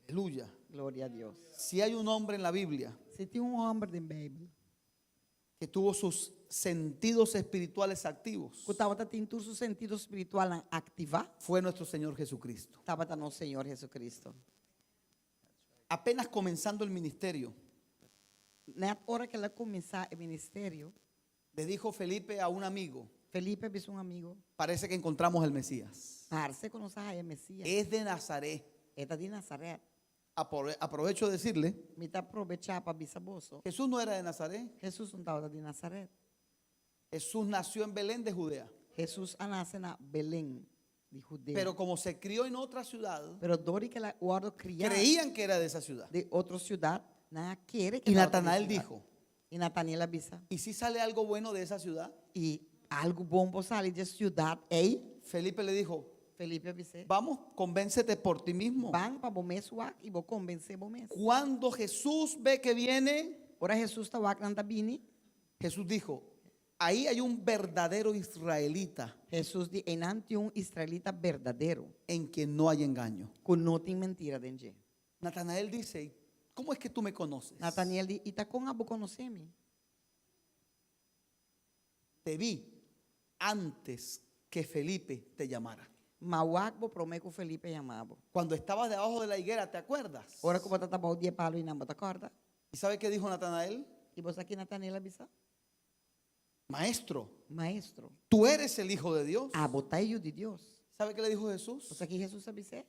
Aleluya. Glória a Deus. Si hay un hombre en la Biblia Se tem homem da Bíblia que tuvo sus sentidos espirituales activos, que estava tendo seu sentido espiritual ativar, fue nuestro Señor Jesucristo. estava no Senhor Jesus. Apenas comenzando el ministerio, Na hora que ela começar o ministério, le dijo Felipe a un amigo: Felipe disse amigo, parece que encontramos el Mesías. parce conosce a Messias. Es de Nazaret. Esta de Nazaré. Aprovecho de decirle, Me está aprovechando para bisaboso. Jesús no era de Nazaret. Jesús não estava de Nazaré. Jesús nació en Belén de Judea. Jesús nasce na Belém de Judea. Pero como se crió en otra ciudad, Pero dori que ela o criar creían que era de esa ciudad. de outra ciudad, não quer que Y ela Natanael outra ciudad. dijo: E Natanael avisa. ¿y si sale algo bueno de esa ciudad? E algo bom por sair de ciudad. Ei, Felipe le dijo: Felipe avisa. vamos, convéncete por ti mismo. Van para bom suak e vou convencer bom mês. Cuando Jesús ve que viene, Ora Jesus está wak nanta bini. Jesús dijo: ahí hay un verdadero israelita Jesus de enante israelita verdadeiro, en quien no hay engaño. que não tem mentira dentro. Natanael dice: ¿cómo es que tú me conoces? Natanael diz, e tá com abo conhecer-me. Te vi antes que Felipe te llamara. Mawak bo prometo Felipe chamava. Cuando estabas debajo de la higuera, ¿te acuerdas? Ora que bota tabau dia palo e não bota corda. ¿Y sabe qué dijo Natanael? E você aqui Natanael avisa, Maestro, maestro, tú eres el Hijo de Dios. a botaio de Deus. ¿Sabe qué le dijo Jesús? Você aqui Jesus avisa.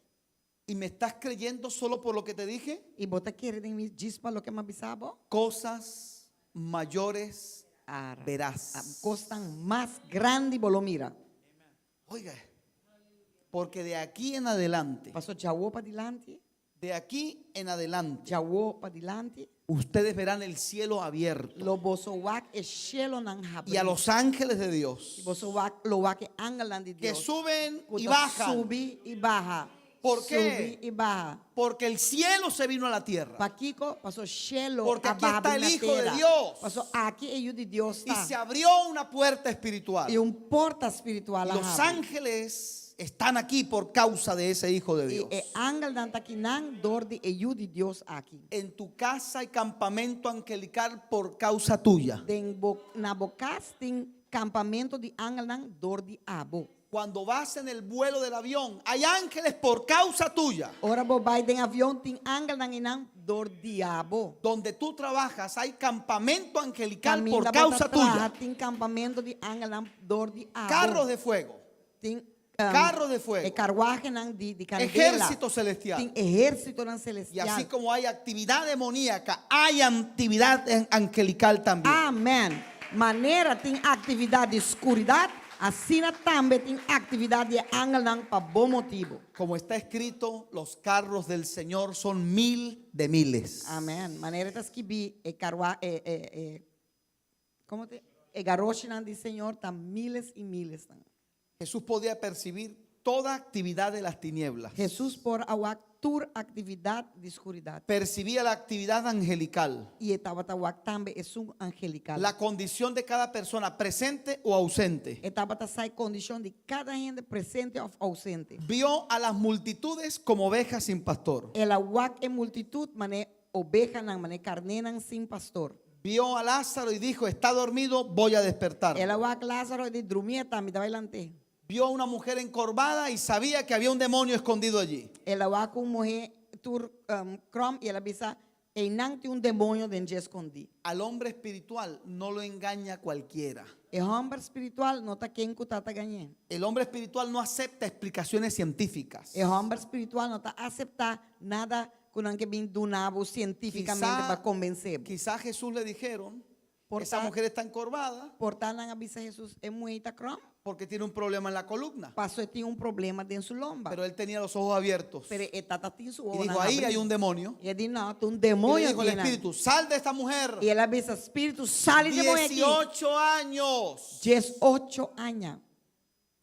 ¿Y me estás creyendo solo por lo que te dije? E bota querer em mim diz para lo que me avisava. Cosas mayores verás. Costan más grande y bolomira. Oiga, porque de aquí en adelante, Pasó Jawo para adelante, de aquí en adelante, Jawo para adelante. ustedes verán el cielo abierto Lo boso wak e cielo nan y a los ángeles de Dios boso wak lo wak e angelan de que Dios. suben y Kuta bajan. Subi y baja. ¿Por qué? Subi y baja. Porque el cielo se vino a la tierra. Paquico pasó cielo. Porque aquí abajo está en el la Hijo de tierra. Dios. Pasó aquí ellos de Dios Y está. se abrió una puerta espiritual. Y un porta espiritual. Los abre. ángeles están aquí por causa de ese Hijo de Dios. E angel dan taquinan dor de ellos de Dios aquí. En tu casa hay campamento angelical por causa tuya. Na bocasting campamento de angel dan dor de abo. Cuando vas en el vuelo del avión, hay ángeles por causa tuya. Ora bo bay den avión tin angel dan inang dor de abo. Donde tú trabajas, hay campamento angelical por Caminda causa bota traja, tuya. tin campamento de angel dan dor de abo. Carros de fuego, Tin, carros de fuego, e carruaje nan di candela. ejército celestial. Tin ejército nan Y celestial. así como hay actividad demoníaca, hay actividad angelical también. Amén. Manera tem atividade de escuridade, assim também tem atividade de ángel para bom motivo. Como está escrito, los carros del Señor son mil de miles. Amém. Maneira tas que bi e carua como te e garrochinan de Senhor tá miles e miles. Jesús podía percibir toda actividad de las tinieblas. Jesus por awak tur atividade de escuridade. Percibía la actividad angelical, E estava tawak também é um angelical. la condición de cada persona, presente o ausente. Estava ta sai condição de cada gente presente ou ausente. Vio a las multitudes como ovejas sin pastor. Ela wak e multitud mané oveja nan mané carnenan sin pastor. Vio a Lázaro y dijo, está dormido, voy a despertar. Ela wak Lázaro de dormia também estava ilante. Vio a una mujer encorvada y sabía que había un demonio escondido allí. Ela wak mulher tur krom e ela bisa e nang tem demônio dentro escondi. Al hombre espiritual no lo engaña cualquiera. E homem espiritual não tá quem cutata ganhar. El hombre espiritual no acepta explicaciones científicas. E homem espiritual não tá aceitar nada com que vem do nabo cientificamente para convencer. Quizá Jesús le dijeron, Por esa tal- mujer está encorvada Portanto, não avisa Jesus é muita krom. porque tiene un problema en la columna. Passou tinha problema dentro su lomba. Pero él tenía los ojos abiertos. Pero etata tinha su Y dijo, ahí hay un demonio. E ele disse, não, tem Y le demônio dijo el aqui. espíritu, sal de esta mujer. E ela disse, espírito, sale de mulher aqui. 18 años. 18 anos.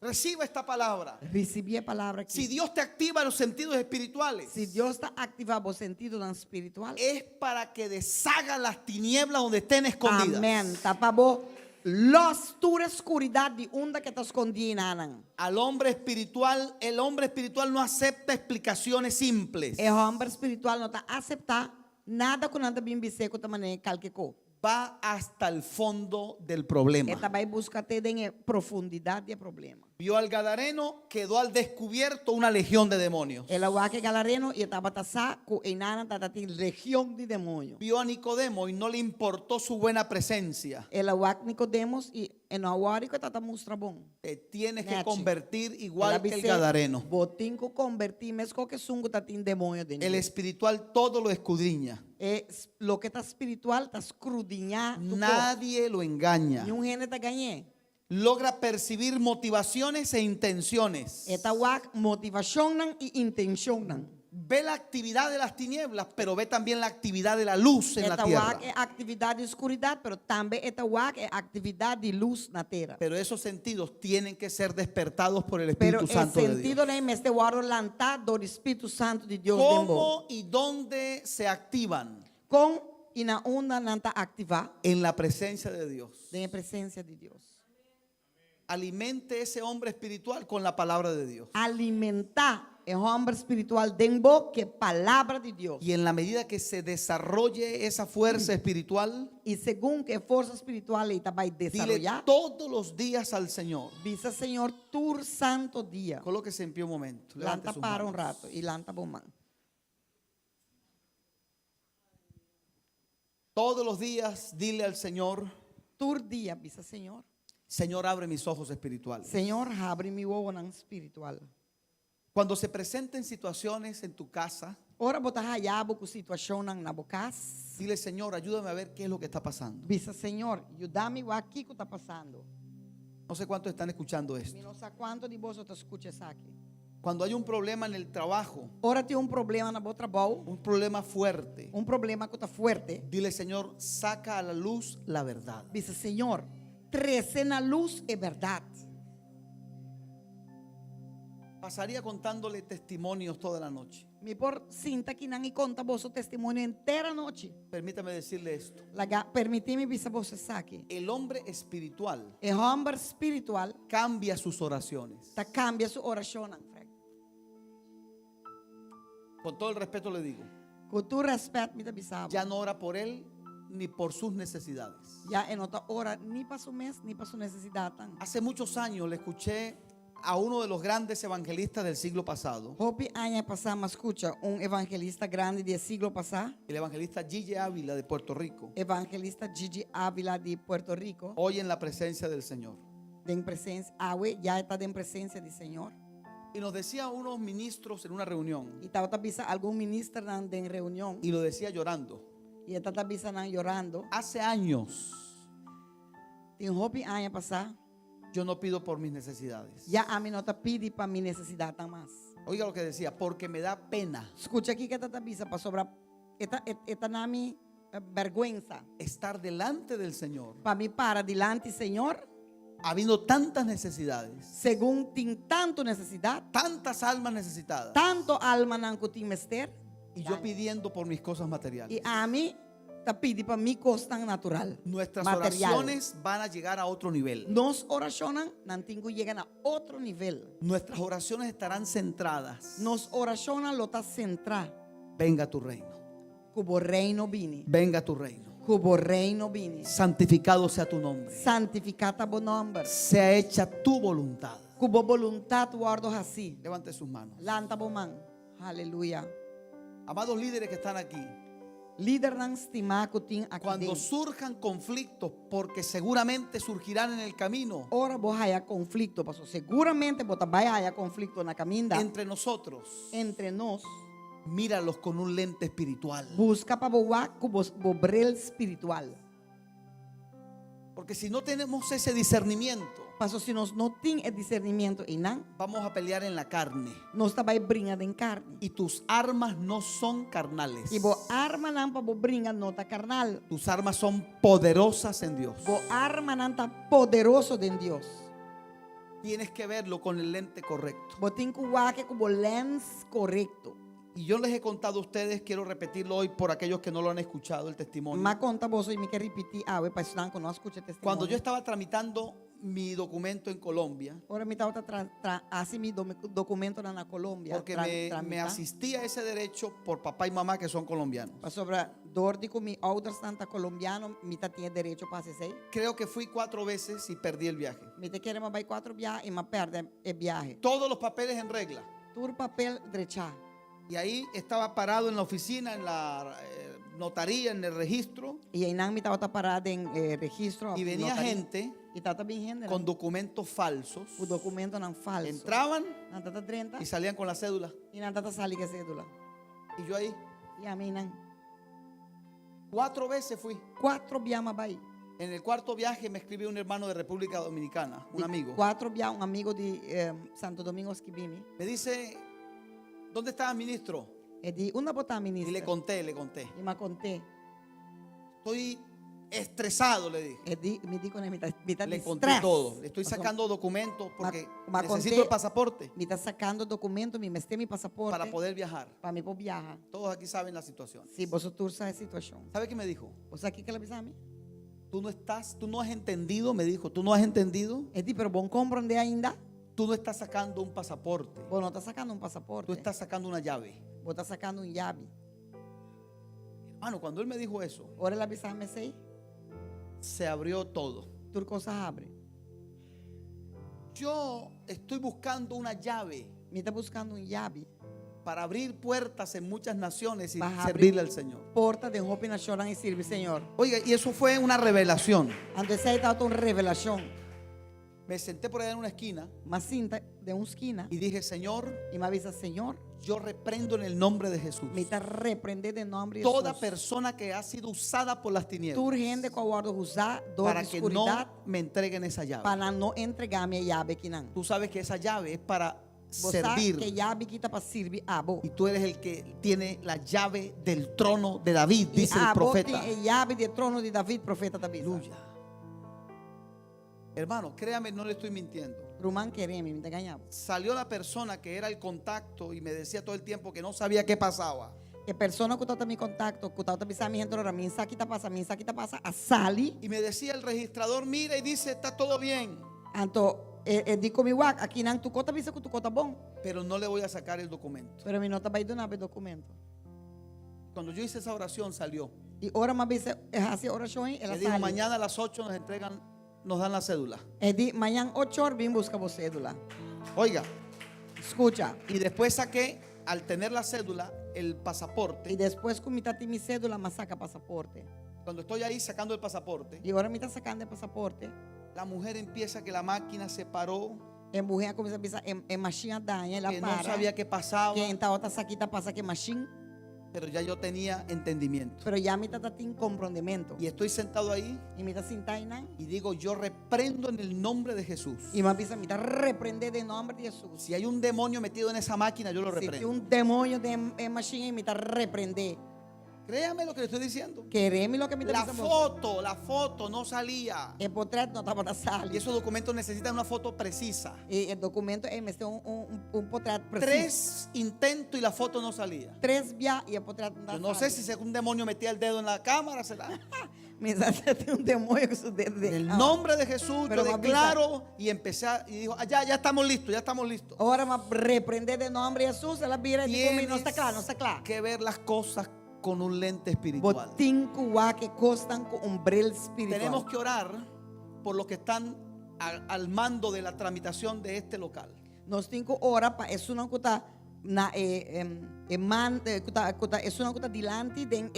Reciba esta palabra. Recebi a palavra aqui. Si Dios te activa los sentidos espirituales, Se Deus está ativando o sentido no espiritual, es para que deshaga las tinieblas donde estén escondidas. amém. Tá para bo los tura escuridade de onda que está escondida anan. Al hombre espiritual, el hombre espiritual no acepta explicaciones simples. E homem espiritual não está aceitar nada com nada bem biseco também calqueco. Va hasta el fondo del problema. Eta vai buscar ter em profundidade do problema. Vio al Gadareno, quedó al descubierto una legión de demonios. Ela wake galareno e estava tasá com enana tatati região de demônio. Vio a Nicodemo y no le importó su buena presencia. Ela wake Nicodemos e no awari que tata mostra bom. Te tienes que Nechi. convertir igual Ela que el bise, Gadareno. botinco convertir mesmo que sungo tatin demônio dentro. El espiritual todo lo escudriña. Lo que está espiritual está escrudinhar. Nadie lo engaña. Nenhum gente tá ganhando. Logra percibir motivaciones e intenciones. Eta wak motivação nan e intenção nan. Ve la actividad de las tinieblas, pero ve también la actividad de la luz en la Eta tierra. wak é atividade de escuridade, pero também eta wak é atividade de luz na terra. Pero esos sentidos tienen que ser despertados por el Pero Espíritu o Santo de Dios. sentido nem este guardo lantado do Espírito Santo de Deus dentro. ¿Cómo y dónde se activan? Com e na onda nanta ativar En la presencia de Dios. na presença de Deus. Alimente ese hombre espiritual con la palabra de Dios. Alimentar o homem espiritual dentro que palavra de Deus. Y en la medida que se desarrolle esa fuerza espiritual, E segundo que força espiritual ele vai dile desarrollar, todos los días al Señor. visa Senhor tur santo dia. Colóquese en pie un momento. Levante Lanta sus para manos. rato e lanta bomão. Todos los días dile al Señor, Tur dia, visa Senhor. Señor, abre mis ojos espirituales. Senhor, abre meu olho espiritual. Cuando se presenten situaciones en tu casa Ora botar hayabo com situação na bocas. Dile, Señor, ayúdame a ver qué es lo que está pasando. Bisa, Senhor, ajuda-me o aqui que está passando. No sé cuántos están escuchando Me esto. não sei quanto de vosotros escucha isso aqui. Cuando hay un problema en el trabajo, Ora tem problema na boa trabalho, un problema fuerte, problema que está forte. dile, Señor, saca a la luz la verdad. Bisa, Senhor, trazer na luz é verdade. Pasaría contándole testimonios toda la noche. Me por sinta que não e conta vosso testemunho inteira noite. Permítame decirle esto. Permitime bisa você aqui. El hombre espiritual O homem espiritual cambia sus oraciones. tá cambia sua oração. Con todo el respeto le digo, Com tu respeito, me bisava. ya no ora por él ni por sus necesidades. Já é nota ora nem para o mês, nem para sua necessidade. Hace muchos años le escuché a uno de los grandes evangelistas del siglo pasado, Hope año passado, mas escuta, evangelista grande do siglo passado, el evangelista Gigi Ávila de Puerto Rico, evangelista Gigi Ávila de Puerto Rico, hoy en la presencia del Señor. em presença, já está em presença do Senhor. Y nos decía unos ministros en una reunión, E estava bisa algum ministro em reunião, y lo decía llorando. e estava bisa chorando. Hace años Tem hope año passado, yo no pido por mis necesidades. já a mim nota pede para minha necessidade mais. Oiga lo que decía, porque me da pena Escuta aqui que está bisa para sobrar, eta na minha vergüenza. estar delante del Señor, Para mim para delante, Senhor, habiendo tantas necesidades, segundo tem tanto necessidade, tantas almas necesitadas, tanto alma não que tem mester, y yo pidiendo por mis cosas e materiales. a mim está pedindo para mim costa natural. Nuestras material. oraciones van a llegar a otro nivel. Nos oracionan, não tem que chegar a outro nível. Nuestras oraciones estarán centradas. Nos oracionan lo está centrar, Venga tu reino. cubo reino vini, Venga tu reino. cubo reino vini, Santificado sea tu nombre. santificata bo nombre, Sea hecha tu voluntad. cubo voluntad guardo assim, Levante sus manos. lanta bo man, aleluia. Amados líderes que están aquí, Líder não estimar que tem aqui cuando dentro. surjan conflictos, porque seguramente surgirán en el camino Ora bo haya conflito, pastor. Seguramente bota vai haya conflito na caminda entre nosotros, entre nós. míralos con un lente espiritual. Busca para boa cubo brel espiritual. Porque si no tenemos ese discernimiento, Pastor, se nós não tem discernimento e não, vamos a pelear en la carne. nós vai brincar em carne. Y tus armas no son carnales. E bo arma não para bo brincar nota carnal. Tus armas son poderosas en Dios. Bo arma não tá poderoso de Deus. Tienes que verlo con el lente correcto. Bo tem que uar com bo lens correto. Y yo les he contado a ustedes, quiero repetirlo hoy por aquellos que no lo han escuchado, el testimonio. Mas conta você e me quer repetir, para estudar que não escute testemunho. Cuando yo estaba tramitando mi documento en Colombia, Ora me estava assim mi documento na Colômbia. porque me asistí a ese derecho por papá y mamá que son colombianos. Para sobre dor de que mi ouders tanta colombiano, me tinha direito para ser. Creo que fui 4 veces y perdí el viaje. Me te querem vai 4 viagens e me perde o viaje. Todos los papeles en regla. Tur papel derecha. Y ahí estaba parado en la oficina, en la notaría, en el registro. E aí não me estava parado em registro. Y venía notaria. gente E estava bem gente. con documentos falsos. O documento não falso. Entraban Não estava 30 y salían con la cédula. e não estava salindo a cédula. Y yo ahí E a mim não. 4 veces fui. 4 viagens vai. En el cuarto viaje me escribió un hermano de República Dominicana, un amigo. 4 viagens, amigo de Santo Domingo que vim. Me dice, ¿dónde está el ministro? E di una botar Y ministra. le conté, le conté. E me contei. Estoy estresado, le dije. E di, me dico, me está Le conté todo. Le estoy sacando documentos porque ma necesito conté- el pasaporte Me está sacando documento, me mete mi pasaporte para poder viajar. para me poder viajar. Todos aquí saben la situación. Si vosotros sabes la situación. ¿Sabe qué me dijo? ¿Vos aquí que le avisa a mí? Tú no has entendido, me dijo, tú no has entendido. E di, pero vos comprende ainda? Tú no estás sacando un pasaporte. Vos no estás sacando un pasaporte. Tú estás sacando una llave. Vos estás sacando un llave. Hermano, cuando él me dijo eso, Ahora le avisa a mí, sei, se abrió todo. tu cosas abre. Yo estoy buscando una llave Me está buscando un llave. para abrir puertas en muchas naciones y Vas a servirle abrir al Señor. Porta de hope na choran y sirve, Señor. Oiga, y eso fue una revelación. Antes aí está una revelación. Me senté por allá en una esquina Mas cinta de una esquina y dije, Señor, y me avisa, Señor, yo reprendo en el nombre de Jesús me está reprender de nombre de toda Jesus. persona que ha sido usada por las tinieblas Tur gente com a guarda usar dor para de que escuridad no me entreguen esa llave. para não entregar minha llave aqui não. Tú sabes que esa llave es para Você servir. que llave quita para servir abo. Y tú eres el que tiene la llave del trono de David, E dice el abo profeta. tem a llave de trono de David, profeta David. Aleluya. Hermano, créame, no le estoy mintiendo. Rumán queremos, me engañamos. Salió la persona que era el contacto y me decía todo el tiempo que no sabía qué pasaba. Que persona que está mi contacto, que está mi gente ahora, mi saque está pasa, a sali, Y me decía el registrador, mira y dice, está todo bien, anto dico mi wak, aqui nang tu kota bisa que tu kota bom, pero no le voy a sacar el documento. pero mi nota vai do nabe documento. Cuando yo hice esa oración salió. E ora ma bisa hasi oração, ela Le dijo, sali. mañana a las 8 nos dan la cédula. E di manhã 8 horas vim buscar você cédula. Oiga, Escucha. y después saqué, al tener la cédula, el pasaporte. E depois que me tá mi cédula, mas saca passaporte. Cuando estoy ahí sacando el pasaporte, E agora me tá sacando o passaporte. la mujer empieza que la máquina se parou, E mulher começa a pensar em machine danha, ela que no para. sabía qué pasaba, Que então outra saquita passa que machine, pero ya yo tenía entendimiento. pero já me tá tem compreendimento. Y estoy sentado ahí E me tá sentar não. y digo, yo reprendo en el nombre de Jesús. E uma vez me tá repreender em nome de Jesus. Si hay un demonio metido en esa máquina, yo lo Se tem reprendo. demônio de machine me tá repreender. Créame lo que le estoy diciendo. Queremos lo que me tá La foto no salía. O portrait não estava na sala. Y esos documentos necesitan una foto precisa. E o documento é me tem portrait preciso. 3 intentos y la foto no salía. 3 via e o portrait não Yo dá. no sé si un demonio metía el dedo en la cámara. Me tem demônio com seu dedo. En el nombre de Jesús Pero yo más declaro y empecé y dijo, ya estamos listos, ya estamos listos. Ora, mas repreender de nome de Jesus, ela vira e diz, Tienes não está claro, não está claro. que ver las cosas con un lente espiritual. Botinco wa que costan com bril espiritual. Tenemos que orar por los que están al mando de la tramitación de este local. Nós temos que orar para isso não está na isso não está dilante de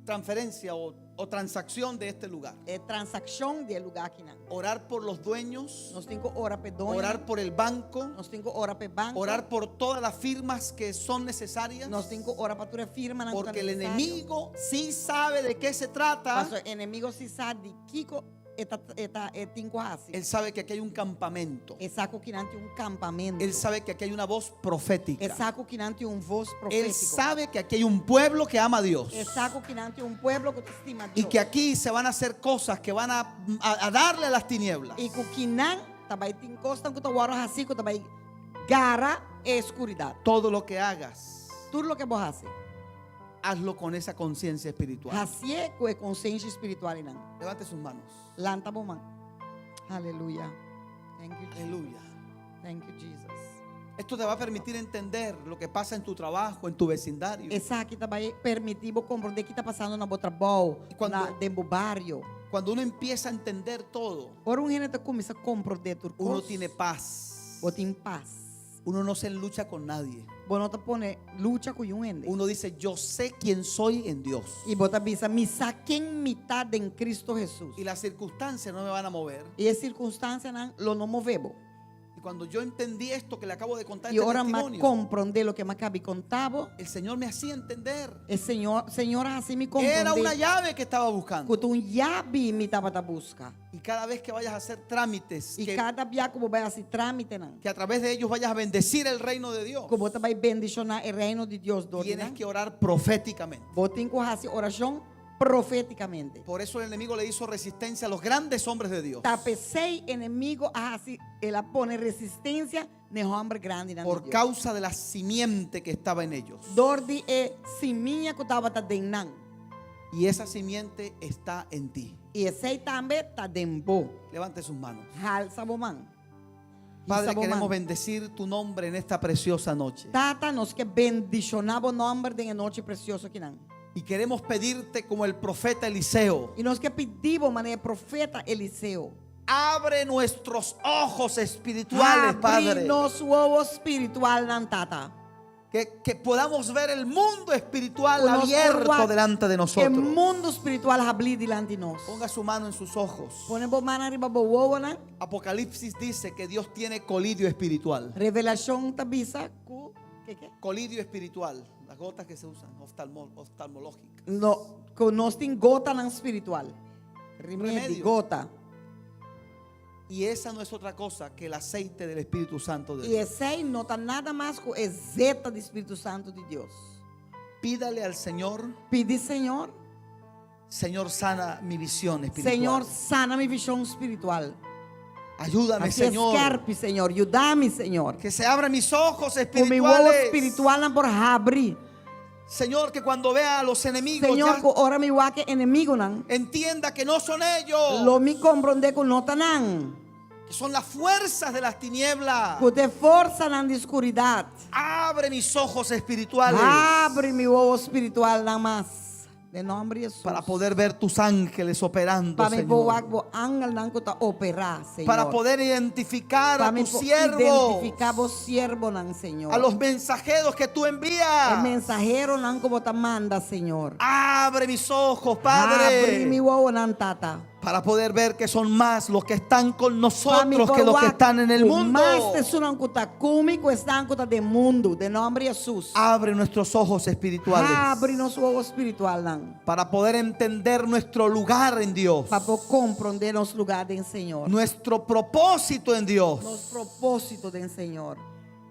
Transferencia o transacción de este lugar. transação de lugar aqui não. Orar por los dueños, Nós temos que orar para dono. orar por el banco, Nós temos que orar para banco. orar por todas las firmas que son necesarias, Nós temos que orar para toda firma. porque el enemigo sí sabe de qué se trata. Mas o inimigo se sabe de Kiko tem quase. Él sabe que aquí hay un campamento. É saco que não tem campamento. Él sabe que aquí hay una voz É profética. saco que não tem voz Él profético. sabe que aquí hay un pueblo que ama a Dios. É saco que não tem pueblo que te estima a Y Deus. que aquí se van a hacer cosas que van a darle a las tinieblas. E com que não também tem costa que tu guarda assim que também gara é escuridão. Todo lo que hagas, Tudo o que você faz, hazlo con esa conciencia espiritual. fazer com a consciência espiritual não. Levante sus manos. Lanta bom man. Aleluia. Thank you, Jesus. Aleluya. Thank you, Jesus. Esto te va a permitir entender lo que pasa en tu trabajo, en tu vecindario. Essa aqui também permitir compreender o que está passando na outra boa, E quando- na dentro do barrio. Cuando uno empieza a entender todo, Ora gente começa a compreender tudo. uno tiene paz. Ou tem paz. Uno no se lucha con nadie. Você não pone luta com um ende. Uno dice, yo sé quién soy en Dios. E você pensa, me saquem mitad em Cristo Jesus. Y las circunstancias no me van a mover. E as circunstâncias não movemos. Y cuando yo entendí esto que le acabo de contar, E este ora me testimonio, compreender o que me acabei contava. el Señor me hacía entender. O Senhor assim me Era una compreender. llave que estaba buscando. Que llave me estava a buscar. Y cada vez que vayas a hacer trámites, E cada dia que você vai fazer trâmite, não. que a través de ellos vayas a bendecir el reino de Dios, Que você vai bendicionar o reino de Deus. tienes que orar proféticamente. Você tem que fazer oração profeticamente. Por eso el enemigo le hizo resistencia a los grandes hombres de Dios. Tapecei inimigo assim, ela põe resistência no homem grande na Por Deus. causa de la simiente que estaba en ellos. Dor de siminha que estava dentro. Y esa simiente está en ti. E esse também está dentro. Levante sus manos. Halsa boman. Padre, queremos bendecir tu nombre en esta preciosa noche. Tata, nós que bendicionamos o nome de noite precioso aqui não. Y queremos pedirte como el profeta Eliseo. E nós que pedimos, mané, profeta Eliseu. Abre nuestros ojos espirituales, Abre Padre. nosso ovo espiritual, não, Tata. Que podamos ver el mundo espiritual Conosco abierto ruang delante de o nosotros. mundo espiritual habli dilante de nós. Ponga su mano en sus ojos. Põe a mão arriba do ovo, né? Apocalipsis dice que Dios tiene colidio espiritual. Revelação tabisa com que? Colidio espiritual, las gotas que se usan, oftalmológicas. No, nós tem gota não espiritual. Remédio, Remédio. gota. Y esa no es otra cosa que el aceite del Espíritu Santo de E Dios. esse aí não tá nada mais com exeta do Espírito Santo de Deus. Pídale al Señor, Pedi, Senhor, Señor, sana mi visión espiritual. Senhor, sana minha visão espiritual. Ayúdame, Aqui Señor. escarpe, Senhor, ajuda-me, Senhor. Que se abran mis ojos Com meu olho espirituales. espiritual não por abrir. Señor, que cuando vea a los enemigos Senhor, ya que ora me que inimigo não. entienda que no son ellos, Lo me compreender que não tá não. que son las fuerzas de las tinieblas. Que te força na escuridade. Abre mis ojos espirituales Abre meu olho espiritual não mais. De nome de Jesus. para poder ver tus ángeles operando, Para me Señor. boar o ángel não que tá operar, Senhor. Para poder identificar para a me tus siervos, identificar vos siervo não, Senhor. a los mensajeros que tú O envías. mensajero não que você manda, Senhor. Abre mis ojos, Abre Padre, meu olho não, tata. para poder ver que son más los que están con Para me nosotros que los que están en el mundo. Mas pessoas que tá comigo estão que tá do mundo, de nome de Jesus. Abre nuestros ojos espirituales Abre nosso olho espiritual não. para poder entender nuestro lugar en Dios, Para compreender nosso lugar em Senhor. nuestro propósito en Dios, Nosso propósito em Senhor.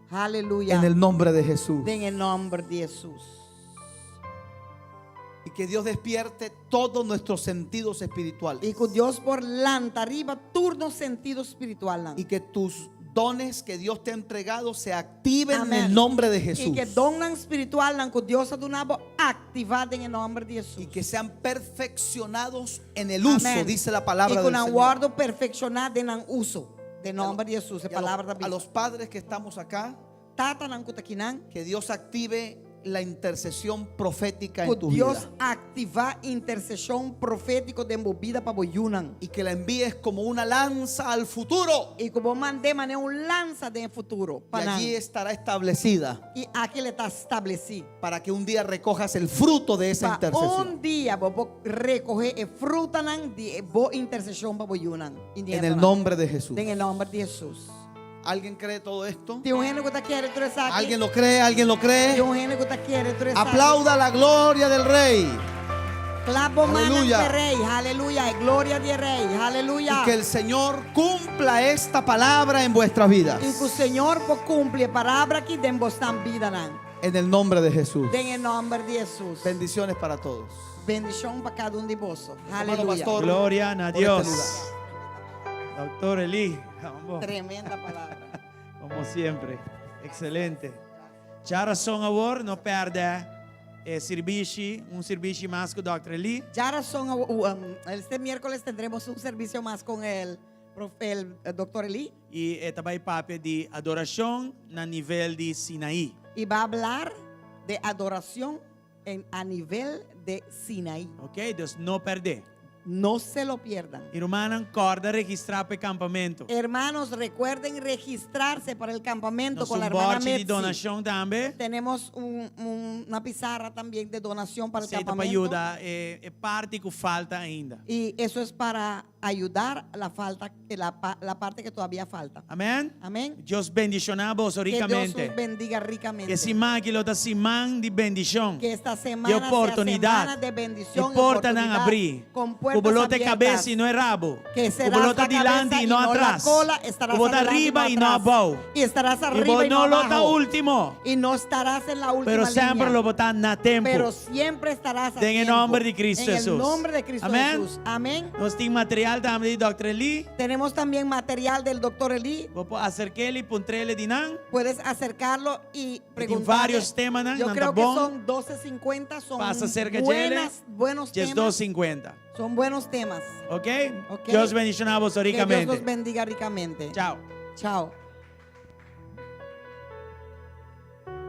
Aleluia. en el nombre de Jesús. Em nome de Jesus. Y que Dios despierte todos nuestros sentidos espirituales. E que Deus por lanta arriba turno sentido espiritual não. Y que tus dones que Dios te ha entregado se activen en Amén. el nombre de E Jesús. que dom não espiritual não que Deus ha donado activado em nome de Jesus. Y que sean perfeccionados en el uso, Amén. dice la palabra e que del não Señor. guardo perfeccionado em uso. De nome de Jesus, a Y palavra da a Bíblia. los padres que estamos acá, Tata não que tá aqui não. que Dios active la intercesión profética Que en tu Deus vida. activar intercessão profética de movida para boiunan. Y que la envíes como una lanza al futuro. E que vou mandar mané lança de futuro. Y Para allí estará establecida e aqui ele está estabelecido. para que un día recojas el fruto de esa Para intercesión. dia vou recorrer e fruta não de boa intercessão para boiunan. En el nombre de Jesús. Em nome de Jesus. ¿Alguien cree todo esto? Tem gente que está querendo atravessar aqui. ¿Alguien lo cree? ¿Alguien lo Tem cree? gente que está querendo atravessar. Aplauda la gloria del Rey. Clapo mano Aleluya. de rei, aleluya, y gloria de rei, aleluya. Y que el Señor cumpla esta palabra en vuestras vidas. E que o Senhor cumpre a palavra aqui em vossa vida, não. En el nombre de Jesús. Em nome de Jesus. Bendiciones para todos. Bendição para cada de vós. Hermano Aleluya. pastor, Gloria a por este Dios. lugar. Doctor Eli, vamos, Tremenda palavra. como siempre. Excelente. C'è razón ahora, no perde servici, un servicio más con Dr. Eli. Já são, este miércoles tendremos um serviço mais com el Dr. Eli E também papo de adoração na nível de Sinaí. e vai falar de adoração a nível de Sinaí. Ok? Então não perder. No se lo pierdan. Irmã, acorda registrar para o campamento. Hermanos, recuerden registrarse para el campamento Nós con la um hermana bote de Metzi. donação também. Tenemos una pizarra también de donación para el Aceita para campamento. ajudar. É parte que falta ainda. Y eso es para ayudar a la parte que todavía falta. Amém? Amén. Deus bendicionamos Que Dios ricamente. os bendiga ricamente. Que semana que está semana de bendição. Que esta E semana sea oportunidade. semana de E bendición y porta não oportunidad, abrir. con O bolote puertas cabeça abiertas. e não é rabo. Que O serás bolote la dilante cabeza e y não no la atrás. cola, estarás O bolote adelante y arriba no e não atrás. abaixo. Y estarás E arriba y no não lota abajo. último. Y no estarás en la última Pero sempre línea. lo botar na tempo. Pero siempre estarás a En el tiempo. nombre de Cristo En Jesús. el nombre de Cristo Amén. Jesús. Amén. Nós temos material também de Dr. Eli. Tenemos también material del doctor Eli. Vou acercar-lhe, pontrele de nan. Puedes acercarlo y Tem preguntar. vários temas, não? Yo Não creo tá que bom. son 12:50. Son Passa cerca de ele. buenos Dias temas. 2:50. Son buenos temas. Ok? Ok. Deus bendicionamos Que Dios ricamente. los bendiga ricamente. Tchau. Chao.